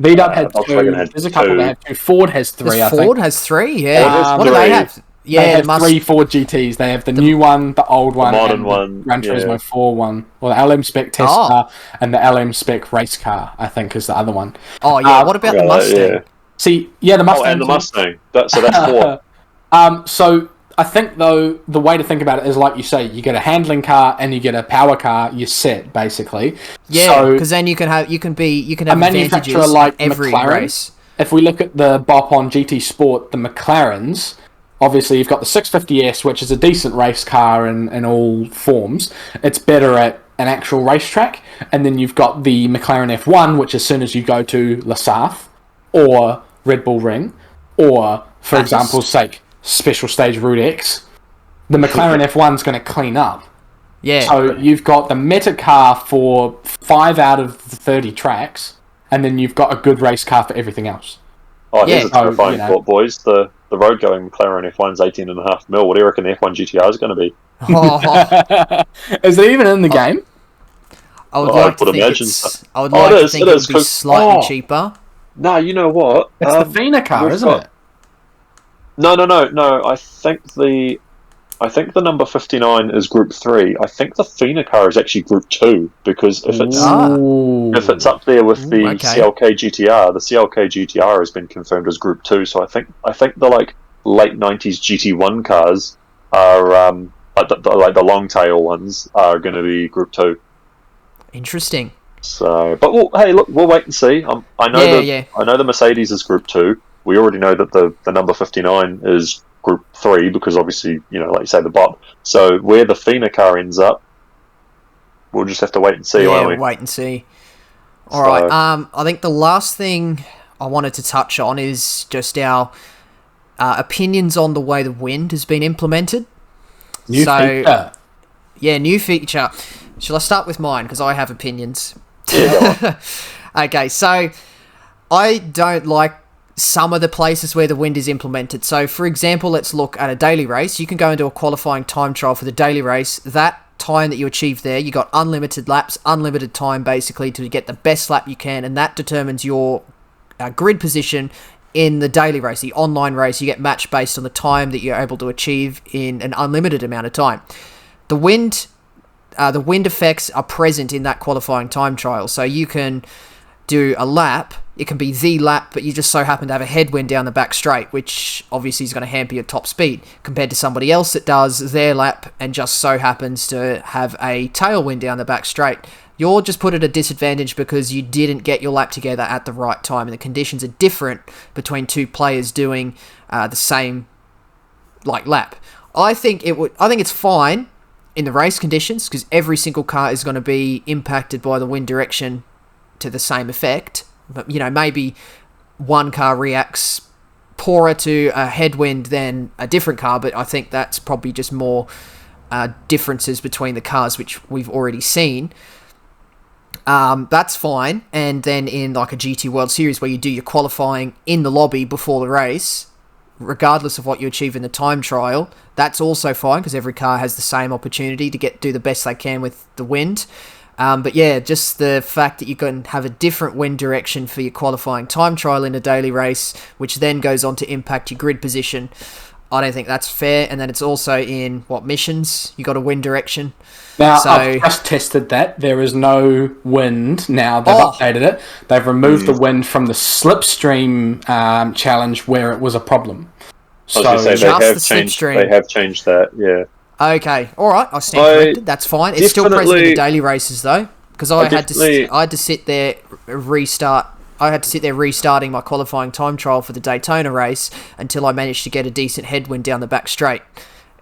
VW had 2. There's a couple that have 2. Ford has 3, I think. Ford has 3? Yeah. What do they have? Yeah, they have 3 Ford GTs. They have the new one, the old one, the modern and one, the Gran Turismo 4 one. Or the LM Spec test car, and the LM Spec race car, I think, is the other one. Oh, yeah. What about the Mustang? Yeah. See, the Mustang. Oh, and the Mustang. So that's 4. So I think, though, the way to think about it is, like you say, you get a handling car and you get a power car. You're set, basically. Yeah, because then you can have a manufacturer like every McLaren. Race. If we look at the BOP on GT Sport, the McLarens, obviously you've got the 650S, which is a decent race car in all forms. It's better at an actual racetrack, and then you've got the McLaren F1, which as soon as you go to Le Sarthe or Red Bull Ring, or for example's sake, Special Stage Route X, the McLaren F1's going to clean up. Yeah. So you've got the meta car for 5 out of the 30 tracks, and then you've got a good race car for everything else. Oh, here's a terrifying thought, boys. The road-going McLaren F1's 18.5 mil. What do you reckon the F1 GTR is going to be? Is it even in the game? I would like to think it would be slightly cheaper. No, you know what? It's the Fina car, isn't it? No. I think the number 59 is Group 3. I think the Fina car is actually Group 2, because if it's up there with the CLK GTR, the CLK GTR has been confirmed as Group 2. So I think the late 90s GT1 cars are the long tail ones are going to be Group 2. Interesting. So, but we'll wait and see. I know the Mercedes is Group 2. We already know that the number 59 is Group 3, because obviously, like you say, the BOP. So where the Fina car ends up, we'll just have to wait and see, won't we? Wait and see. Alright, I think the last thing I wanted to touch on is just our opinions on the way the wind has been implemented. New feature. Yeah, new feature. Shall I start with mine? Because I have opinions. Yeah, go on. Okay, so I don't like some of the places where the wind is implemented. So, for example, let's look at a daily race. You can go into a qualifying time trial for the daily race. That time that you achieve there, you got unlimited laps, unlimited time basically to get the best lap you can, and that determines your grid position in the daily race. The online race, you get matched based on the time that you're able to achieve in an unlimited amount of time. The wind effects are present in that qualifying time trial, so you can do a lap. It can be the lap, but you just so happen to have a headwind down the back straight, which obviously is going to hamper your top speed, compared to somebody else that does their lap and just so happens to have a tailwind down the back straight. You're just put at a disadvantage because you didn't get your lap together at the right time, and the conditions are different between two players doing the same lap. I think it's fine in the race conditions because every single car is going to be impacted by the wind direction to the same effect. But, maybe one car reacts poorer to a headwind than a different car, but I think that's probably just more differences between the cars, which we've already seen. That's fine. And then in a GT World Series where you do your qualifying in the lobby before the race, regardless of what you achieve in the time trial, that's also fine because every car has the same opportunity to do the best they can with the wind. But yeah, just the fact that you can have a different wind direction for your qualifying time trial in a daily race, which then goes on to impact your grid position, I don't think that's fair. And then it's also in missions you got a wind direction. Now, I've just tested that. There is no wind now. They've updated it. They've removed the wind from the slipstream challenge where it was a problem. I was going to say, they have changed that, yeah. Okay, alright, I stand corrected, that's fine. It's still present in the daily races though, because I had to sit there restarting my qualifying time trial for the Daytona race until I managed to get a decent headwind down the back straight.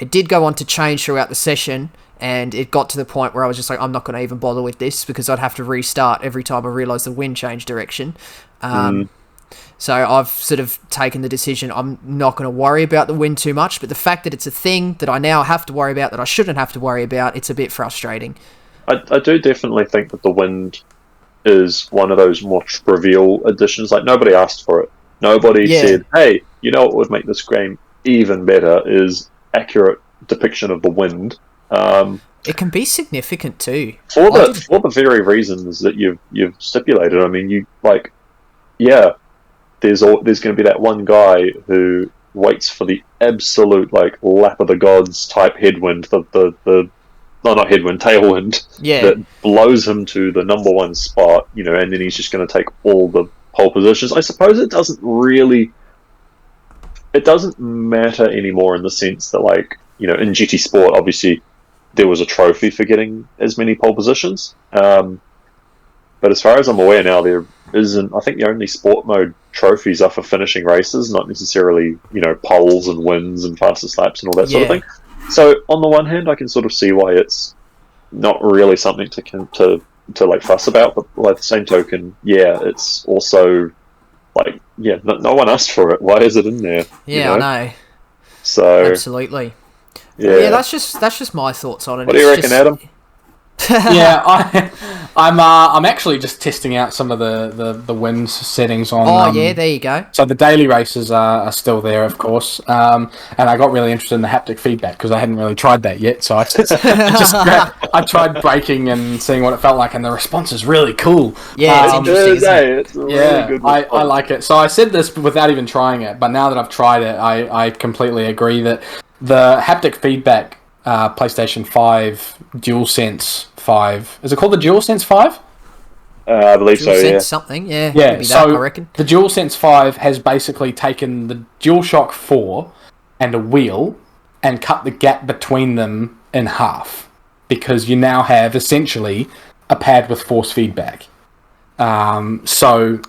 It did go on to change throughout the session, and it got to the point where I was just like, I'm not going to even bother with this, because I'd have to restart every time I realised the wind changed direction. So I've sort of taken the decision, I'm not going to worry about the wind too much, but the fact that it's a thing that I now have to worry about that I shouldn't have to worry about, it's a bit frustrating. I do definitely think that the wind is one of those more trivial additions. Nobody asked for it. Nobody said, hey, what would make this game even better is accurate depiction of the wind. It can be significant too. For the very reasons that you've stipulated. I mean, there's going to be that one guy who waits for the absolute lap of the gods type headwind, tailwind, that blows him to the number one spot, and then he's just going to take all the pole positions. I suppose it doesn't matter anymore in the sense that in GT Sport, obviously there was a trophy for getting as many pole positions. But as far as I'm aware now, there isn't. I think the only sport mode trophies are for finishing races, not necessarily poles and wins and fastest laps and all that sort of thing. So on the one hand, I can sort of see why it's not really something to fuss about, but by the same token, it's also no one asked for it. Why is it in there? Yeah, I know. So absolutely. Yeah, that's just my thoughts on it. What do you reckon, Adam? I'm actually just testing out some of the wind settings on. There you go. So the daily races are still there, of course, and I got really interested in the haptic feedback because I hadn't really tried that yet. So I tried braking and seeing what it felt like, and the response is really cool. Yeah, it's interesting. It's a really good response. I like it. So I said this without even trying it, but now that I've tried it, I completely agree that the haptic feedback. PlayStation 5 DualSense 5. Is it called the DualSense 5? I believe so, yeah. Something, yeah. Yeah, so I reckon. The DualSense 5 has basically taken the DualShock 4 and a wheel and cut the gap between them in half. Because you now have, essentially, a pad with force feedback. So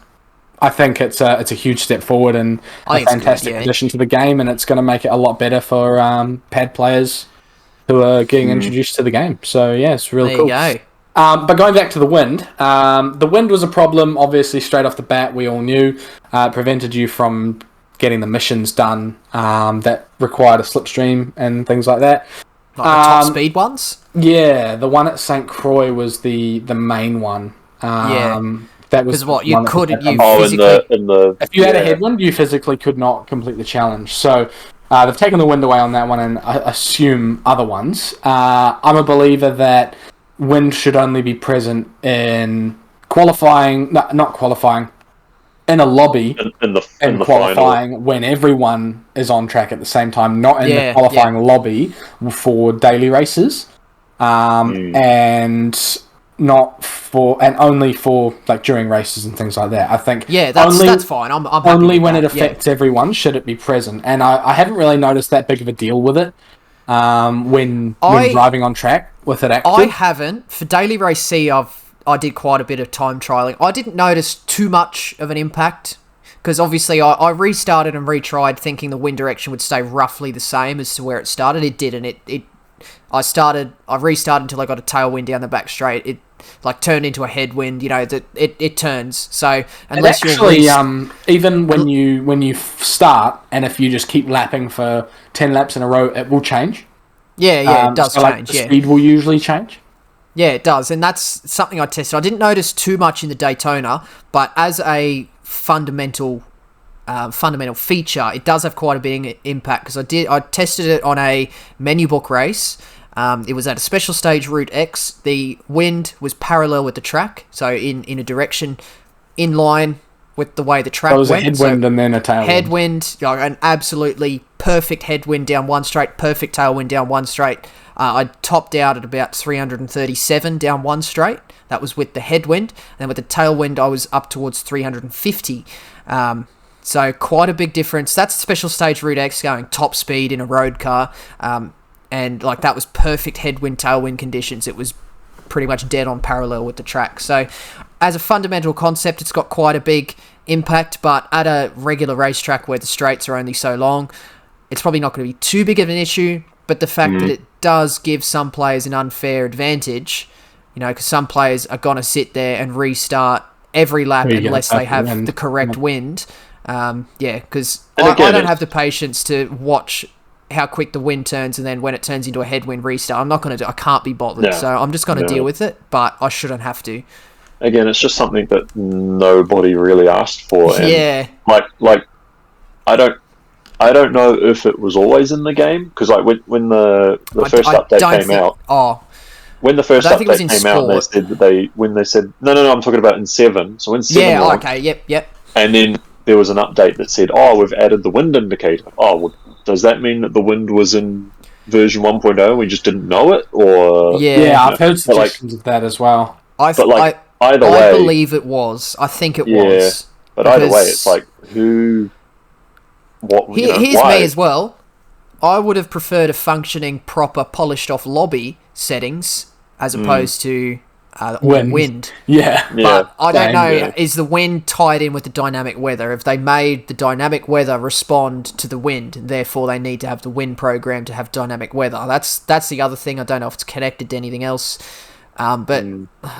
I think it's a huge step forward and a fantastic addition to the game, and it's going to make it a lot better for pad players who are getting introduced to the game. So, it's really cool. There you go. But going back to the wind was a problem, obviously, straight off the bat, we all knew. It prevented you from getting the missions done that required a slipstream and things like that. Like the top speed ones? Yeah, the one at St. Croix was the main one. Yeah. That was Because what, one that physically... in the if you had a headwind, you physically could not complete the challenge. So they've taken the wind away on that one, and I assume other ones. I'm a believer that wind should only be present in qualifying, not qualifying, in a lobby in and the qualifying final. when everyone is on track at the same time, not in the qualifying lobby for daily races, and only for like during races and things like that. I think that's fine. I'm happy only with when that. it affects everyone should it be present, and I haven't really noticed that big of a deal with it when driving on track with it active. I haven't. For Daily Race C, I did quite a bit of time trialing. I didn't notice too much of an impact because obviously I restarted and retried thinking the wind direction would stay roughly the same as to where it started. It didn't. I restarted until I got a tailwind down the back straight. It like turned into a headwind. You know that it turns. So unless even when you start and if you just keep lapping for 10 laps in a row, it will change. Yeah, it does change. The speed will usually change. Yeah, it does, and that's something I tested. I didn't notice too much in the Daytona, but as a fundamental feature, it does have quite a bit of impact because I tested it on a menu book race. It was at a special stage Route X. The wind was parallel with the track, so in a direction in line with the way the track went. So it was a headwind and then a tailwind. Headwind, an absolutely perfect headwind down one straight, perfect tailwind down one straight. I topped out at about 337 down one straight. That was with the headwind. And with the tailwind, I was up towards 350. So quite a big difference. That's special stage Route X going top speed in a road car. And like that was perfect headwind, tailwind conditions. It was pretty much dead on parallel with the track. So as a fundamental concept, it's got quite a big impact. But at a regular racetrack where the straights are only so long, it's probably not going to be too big of an issue. But the fact that it does give some players an unfair advantage, because some players are going to sit there and restart every lap unless they have the correct wind. Because I don't have the patience to watch how quick the wind turns and then when it turns into a headwind restart. I'm not going to I can't be bothered. So I'm just going to deal with it, but I shouldn't have to. Again, it's just something that nobody really asked for. And like I don't know if it was always in the game because like when the first update came out. When the first update came out, they said that they said no, I'm talking about in 7. So when 7 launched, yep. And then there was an update that said, we've added the wind indicator. Well, does that mean that the wind was in version 1.0 and we just didn't know it? Or I've heard suggestions of that as well. Either way, I believe it was. I think it was. But either way, it's like who. Here's me as well. I would have preferred a functioning, proper, polished-off lobby settings as opposed to wind. Yeah. But I don't know, is the wind tied in with the dynamic weather? If they made the dynamic weather respond to the wind, and therefore they need to have the wind program to have dynamic weather. That's the other thing. I don't know if it's connected to anything else. But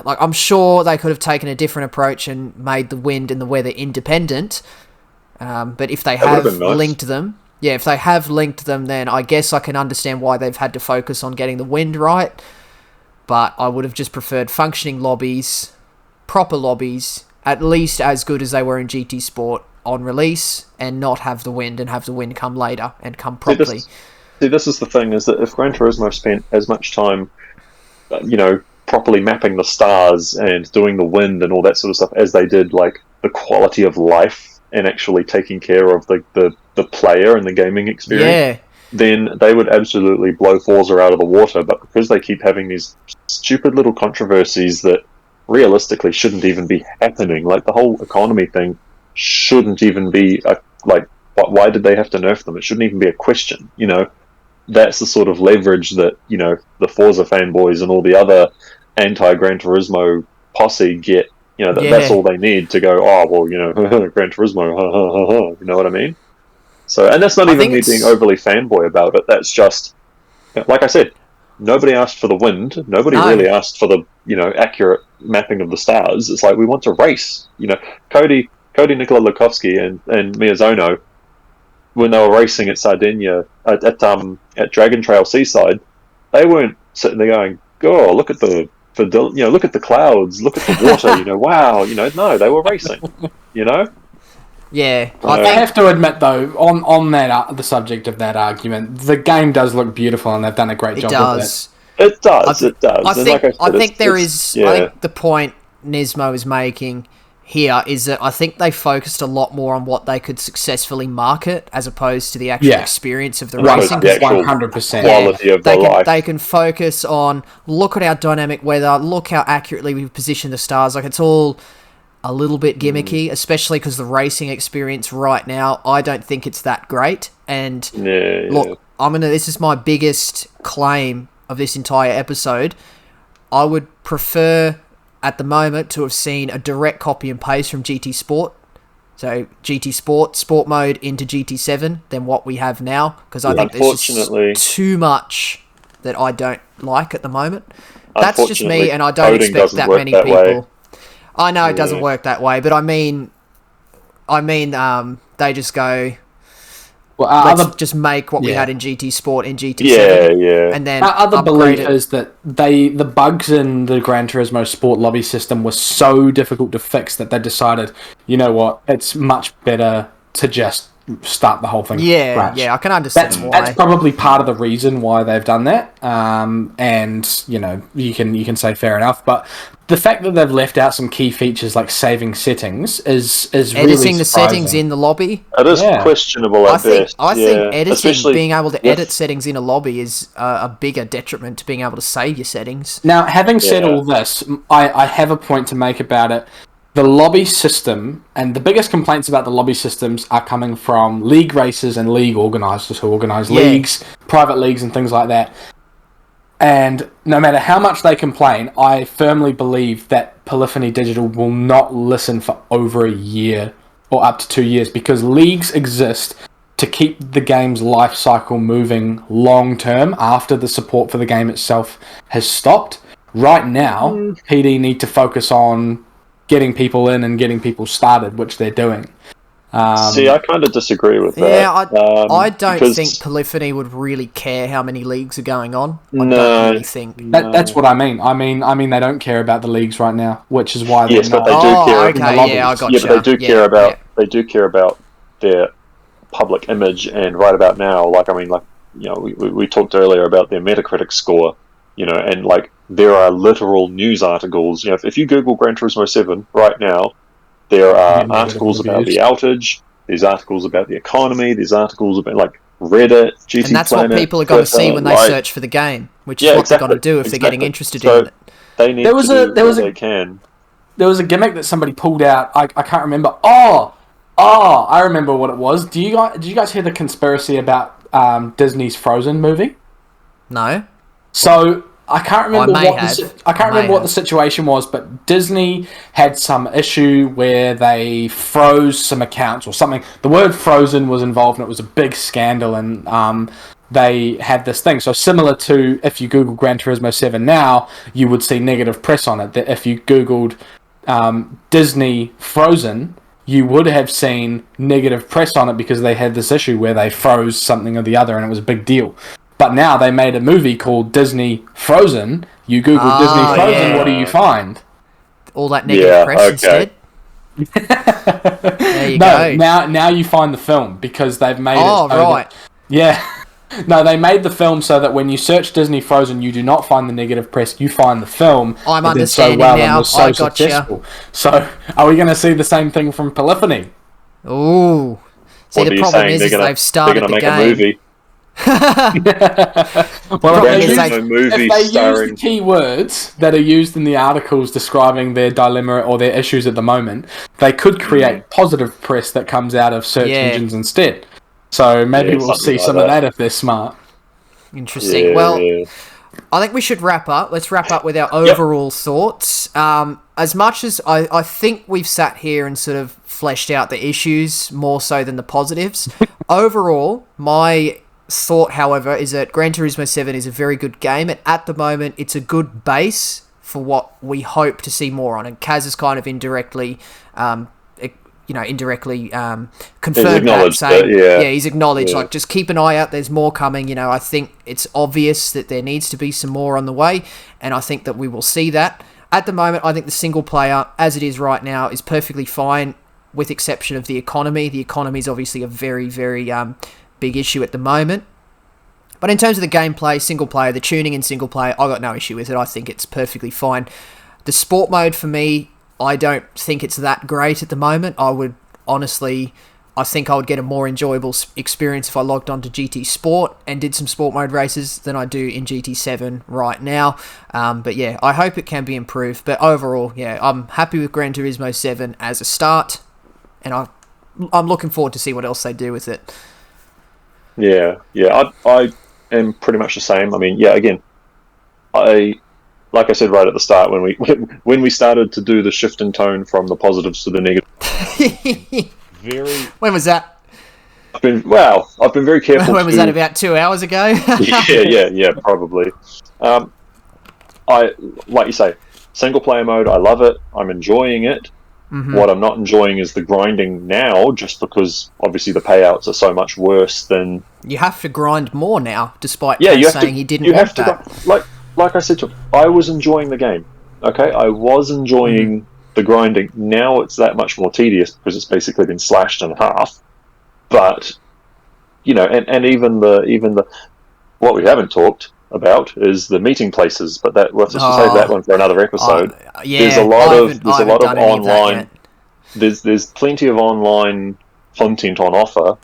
like I'm sure they could have taken a different approach and made the wind and the weather independent. But if they have linked them, then I guess I can understand why they've had to focus on getting the wind right. But I would have just preferred functioning lobbies, proper lobbies, at least as good as they were in GT Sport on release, and not have the wind and have the wind come later and come properly. This is the thing, is that if Gran Turismo spent as much time, properly mapping the stars and doing the wind and all that sort of stuff as they did, like, the quality of life and actually taking care of the player and the gaming experience, then they would absolutely blow Forza out of the water. But because they keep having these stupid little controversies that realistically shouldn't even be happening, like the whole economy thing shouldn't even be, why did they have to nerf them? It shouldn't even be a question, That's the sort of leverage that, the Forza fanboys and all the other anti-Gran Turismo posse get. That's all they need to go, Gran Turismo, you know what I mean? So, and that's not even me being overly fanboy about it. That's just, like I said, nobody asked for the wind. Nobody really asked for the, accurate mapping of the stars. It's like, we want to race. Cody Nikola Lukovsky and Miyazono, when they were racing at Sardinia, at Dragon Trail Seaside, they weren't sitting there going, "Oh, look at look at the clouds, look at the water, wow." No, they were racing. Yeah, I have to admit though, on that the subject of that argument, the game does look beautiful, and they've done a great job with it. It does. It does. I think I think the point Nismo is making here is that I think they focused a lot more on what they could successfully market as opposed to the actual experience of the racing. 100%. Quality of the life. They can focus on, look at our dynamic weather, look how accurately we've positioned the stars. Like, it's all a little bit gimmicky, especially because the racing experience right now, I don't think it's that great. And look, this is my biggest claim of this entire episode. I would prefer at the moment to have seen a direct copy and paste from GT Sport, so GT Sport mode into GT7 than what we have now, because I think there's just too much that I don't like at the moment. That's just me, and I don't expect that many people. I know it doesn't work that way, but I mean, they just go, let's just make what we had in GT Sport in GT7. And then our other belief is that the bugs in the Gran Turismo Sport lobby system were so difficult to fix that they decided, you know what, it's much better to just start the whole thing from scratch. I can understand why. That's probably part of the reason why they've done that. And you can say fair enough, but the fact that they've left out some key features like saving settings is really editing the settings in the lobby. It is questionable at best. I think editing, being able to edit settings in a lobby is a bigger detriment to being able to save your settings. Now, having said all this, I have a point to make about it. The lobby system, and the biggest complaints about the lobby systems are coming from league racers and league organisers who organise leagues, private leagues and things like that. And no matter how much they complain, I firmly believe that Polyphony Digital will not listen for over a year or up to 2 years, because leagues exist to keep the game's life cycle moving long term after the support for the game itself has stopped. Right now, PD need to focus on getting people in and getting people started, which they're doing. See, I kind of disagree with that. Yeah, I don't think Polyphony would really care how many leagues are going on. I don't really think. That's what I mean. I mean they don't care about the leagues right now, which is why they're not. But they do care. Okay, I got you. Yeah, but they do care about. They do care about their public image, and right about now, we talked earlier about their Metacritic score, and there are literal news articles. If you Google Gran Turismo 7 right now, there are articles about the outage. There's articles about the economy. There's articles about Reddit, GT and that's Planet, what people are going to see when they search for the game, which is what they're going to do if they're getting interested in it. They need they can. There was a gimmick that somebody pulled out. I can't remember. Oh, I remember what it was. Did you guys hear the conspiracy about Disney's Frozen movie? No. So I can't remember what the situation was, but Disney had some issue where they froze some accounts or something. The word frozen was involved, and it was a big scandal, and they had this thing. So similar to if you Google Gran Turismo 7 now, you would see negative press on it. That if you Googled Disney Frozen, you would have seen negative press on it because they had this issue where they froze something or the other, and it was a big deal. But now they made a movie called Disney Frozen. You Google Disney Frozen, what do you find? All that negative press instead. There you go. Now you find the film because they've made it. Oh, right. No, they made the film so that when you search Disney Frozen, you do not find the negative press. You find the film. I'm understanding now. I got you. So, are we going to see the same thing from Polyphony? Ooh. See, the problem is they've started the game. A movie. Well, if they use the keywords that are used in the articles describing their dilemma or their issues at the moment, they could create positive press that comes out of search engines instead. So maybe we'll see some of that if they're smart. Interesting. Well, I think we should wrap up. Let's wrap up with our overall thoughts. As much as I think we've sat here and sort of fleshed out the issues more so than the positives, overall, my thought, however, is that Gran Turismo 7 is a very good game, and at the moment it's a good base for what we hope to see more on, and Kaz has kind of indirectly indirectly confirmed that, saying, he's acknowledged, like, just keep an eye out, there's more coming. I think it's obvious that there needs to be some more on the way, and I think that we will see that. At the moment, I think the single player, as it is right now, is perfectly fine, with exception of the economy. The economy is obviously a very, very big issue at the moment. But in terms of the gameplay, single player, the tuning in single player, I got no issue with it. I think it's perfectly fine. The sport mode, for me, I don't think it's that great at the moment. I think I would get a more enjoyable experience if I logged onto GT Sport and did some sport mode races than I do in GT7 right now. But yeah, I hope it can be improved. But overall, yeah, I'm happy with Gran Turismo 7 as a start, and I'm looking forward to see what else they do with it. Yeah, I am pretty much the same. I mean, yeah, again, like I said right at the start, when we started to do the shift in tone from the positives to the negatives. When was that? I've been very careful. When was that? About 2 hours ago? yeah, probably. Like you say, single player mode. I love it. I'm enjoying it. Mm-hmm. What I'm not enjoying is the grinding now, just because obviously the payouts are so much worse than. You have to grind more now, despite saying he didn't want that. Like I said to him, I was enjoying the game. Okay, I was enjoying the grinding. Now it's that much more tedious because it's basically been slashed in half. But and even the what we haven't talked about is the meeting places. But let's just save that one for another episode. There's a lot of online. There's plenty of online content on offer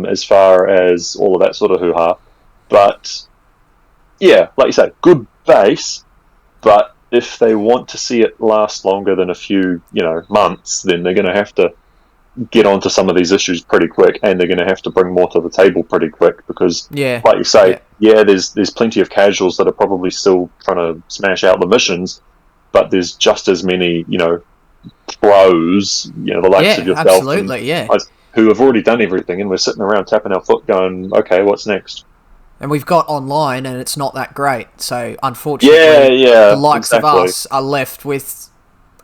as far as all of that sort of hoo-ha. But yeah, like you say, good base, but if they want to see it last longer than a few, months, then they're going to have to get onto some of these issues pretty quick, and they're going to have to bring more to the table pretty quick because, like you say, there's plenty of casuals that are probably still trying to smash out the missions, but there's just as many, pros, the likes of yourself, absolutely, who have already done everything, and we're sitting around tapping our foot going, okay, what's next? And we've got online, and it's not that great. So, unfortunately, the likes of us are left with,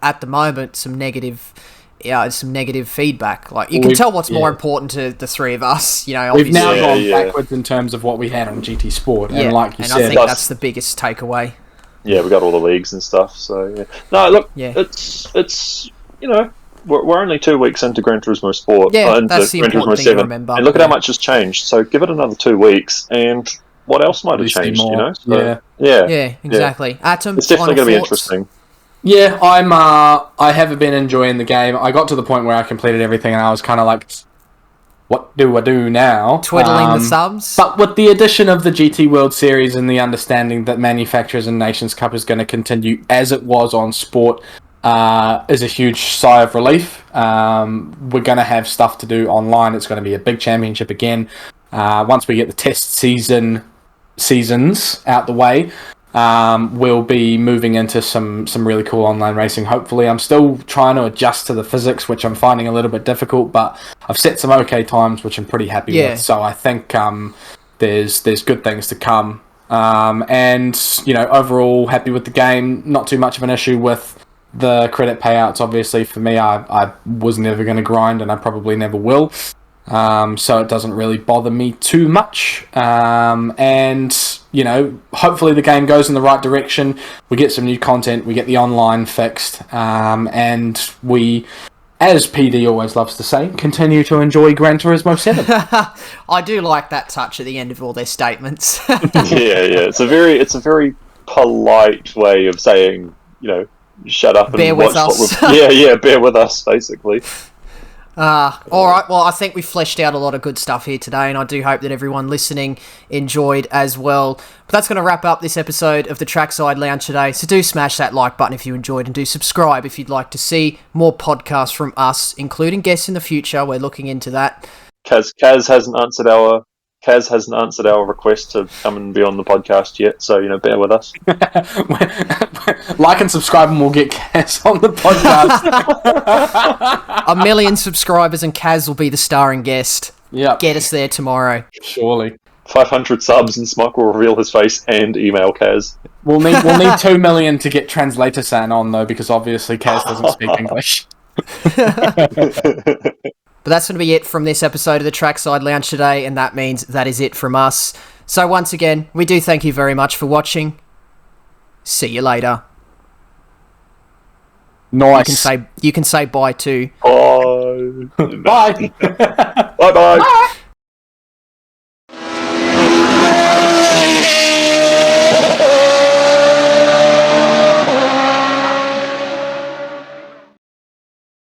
at the moment, some negative feedback. Like, you can tell what's more important to the three of us. Obviously. We've now gone backwards in terms of what we had on GT Sport, and like you said, I think that's the biggest takeaway. Yeah, we got all the leagues and stuff. So no, look, it's we're only 2 weeks into Gran Turismo Sport. Yeah, that's the important thing to remember. And look at how much has changed. So give it another 2 weeks, and what else might have changed? So, yeah, exactly. Atom, it's definitely going to be interesting. Yeah, I haven't been enjoying the game. I got to the point where I completed everything, and I was kind of like, what do I do now? Twiddling the thumbs. But with the addition of the GT World Series and the understanding that Manufacturers and Nations Cup is going to continue as it was on Sport, is a huge sigh of relief. We're going to have stuff to do online. It's going to be a big championship again. Once we get the test seasons out the way, we'll be moving into some really cool online racing. Hopefully, I'm still trying to adjust to the physics, which I'm finding a little bit difficult, but I've set some okay times, which I'm pretty happy with. So I think there's good things to come. And overall happy with the game. Not too much of an issue with the credit payouts. Obviously, for me, I was never going to grind, and I probably never will. So it doesn't really bother me too much. And hopefully the game goes in the right direction. We get some new content. We get the online fixed, and we, as PD always loves to say, continue to enjoy Gran Turismo 7. I do like that touch at the end of all their statements. It's a very polite way of saying, shut up and bear with us. Bear with us, basically. Alright, well, I think we fleshed out a lot of good stuff here today, and I do hope that everyone listening enjoyed as well. But that's going to wrap up this episode of the Trackside Lounge today, so do smash that like button if you enjoyed, and do subscribe if you'd like to see more podcasts from us, including guests in the future. We're looking into that. Kaz hasn't answered our request to come and be on the podcast yet, so bear with us. Like and subscribe, and we'll get Kaz on the podcast. 1 million subscribers, and Kaz will be the starring guest. Yeah, get us there tomorrow. Surely. 500 subs, and Smike will reveal his face and email Kaz. We'll need 2 million to get Translator San on though, because obviously Kaz doesn't speak English. But that's going to be it from this episode of the Trackside Lounge today, and that means that is it from us. So once again, we do thank you very much for watching. See you later. Nice. You can say bye too. Bye. Bye. Bye-bye.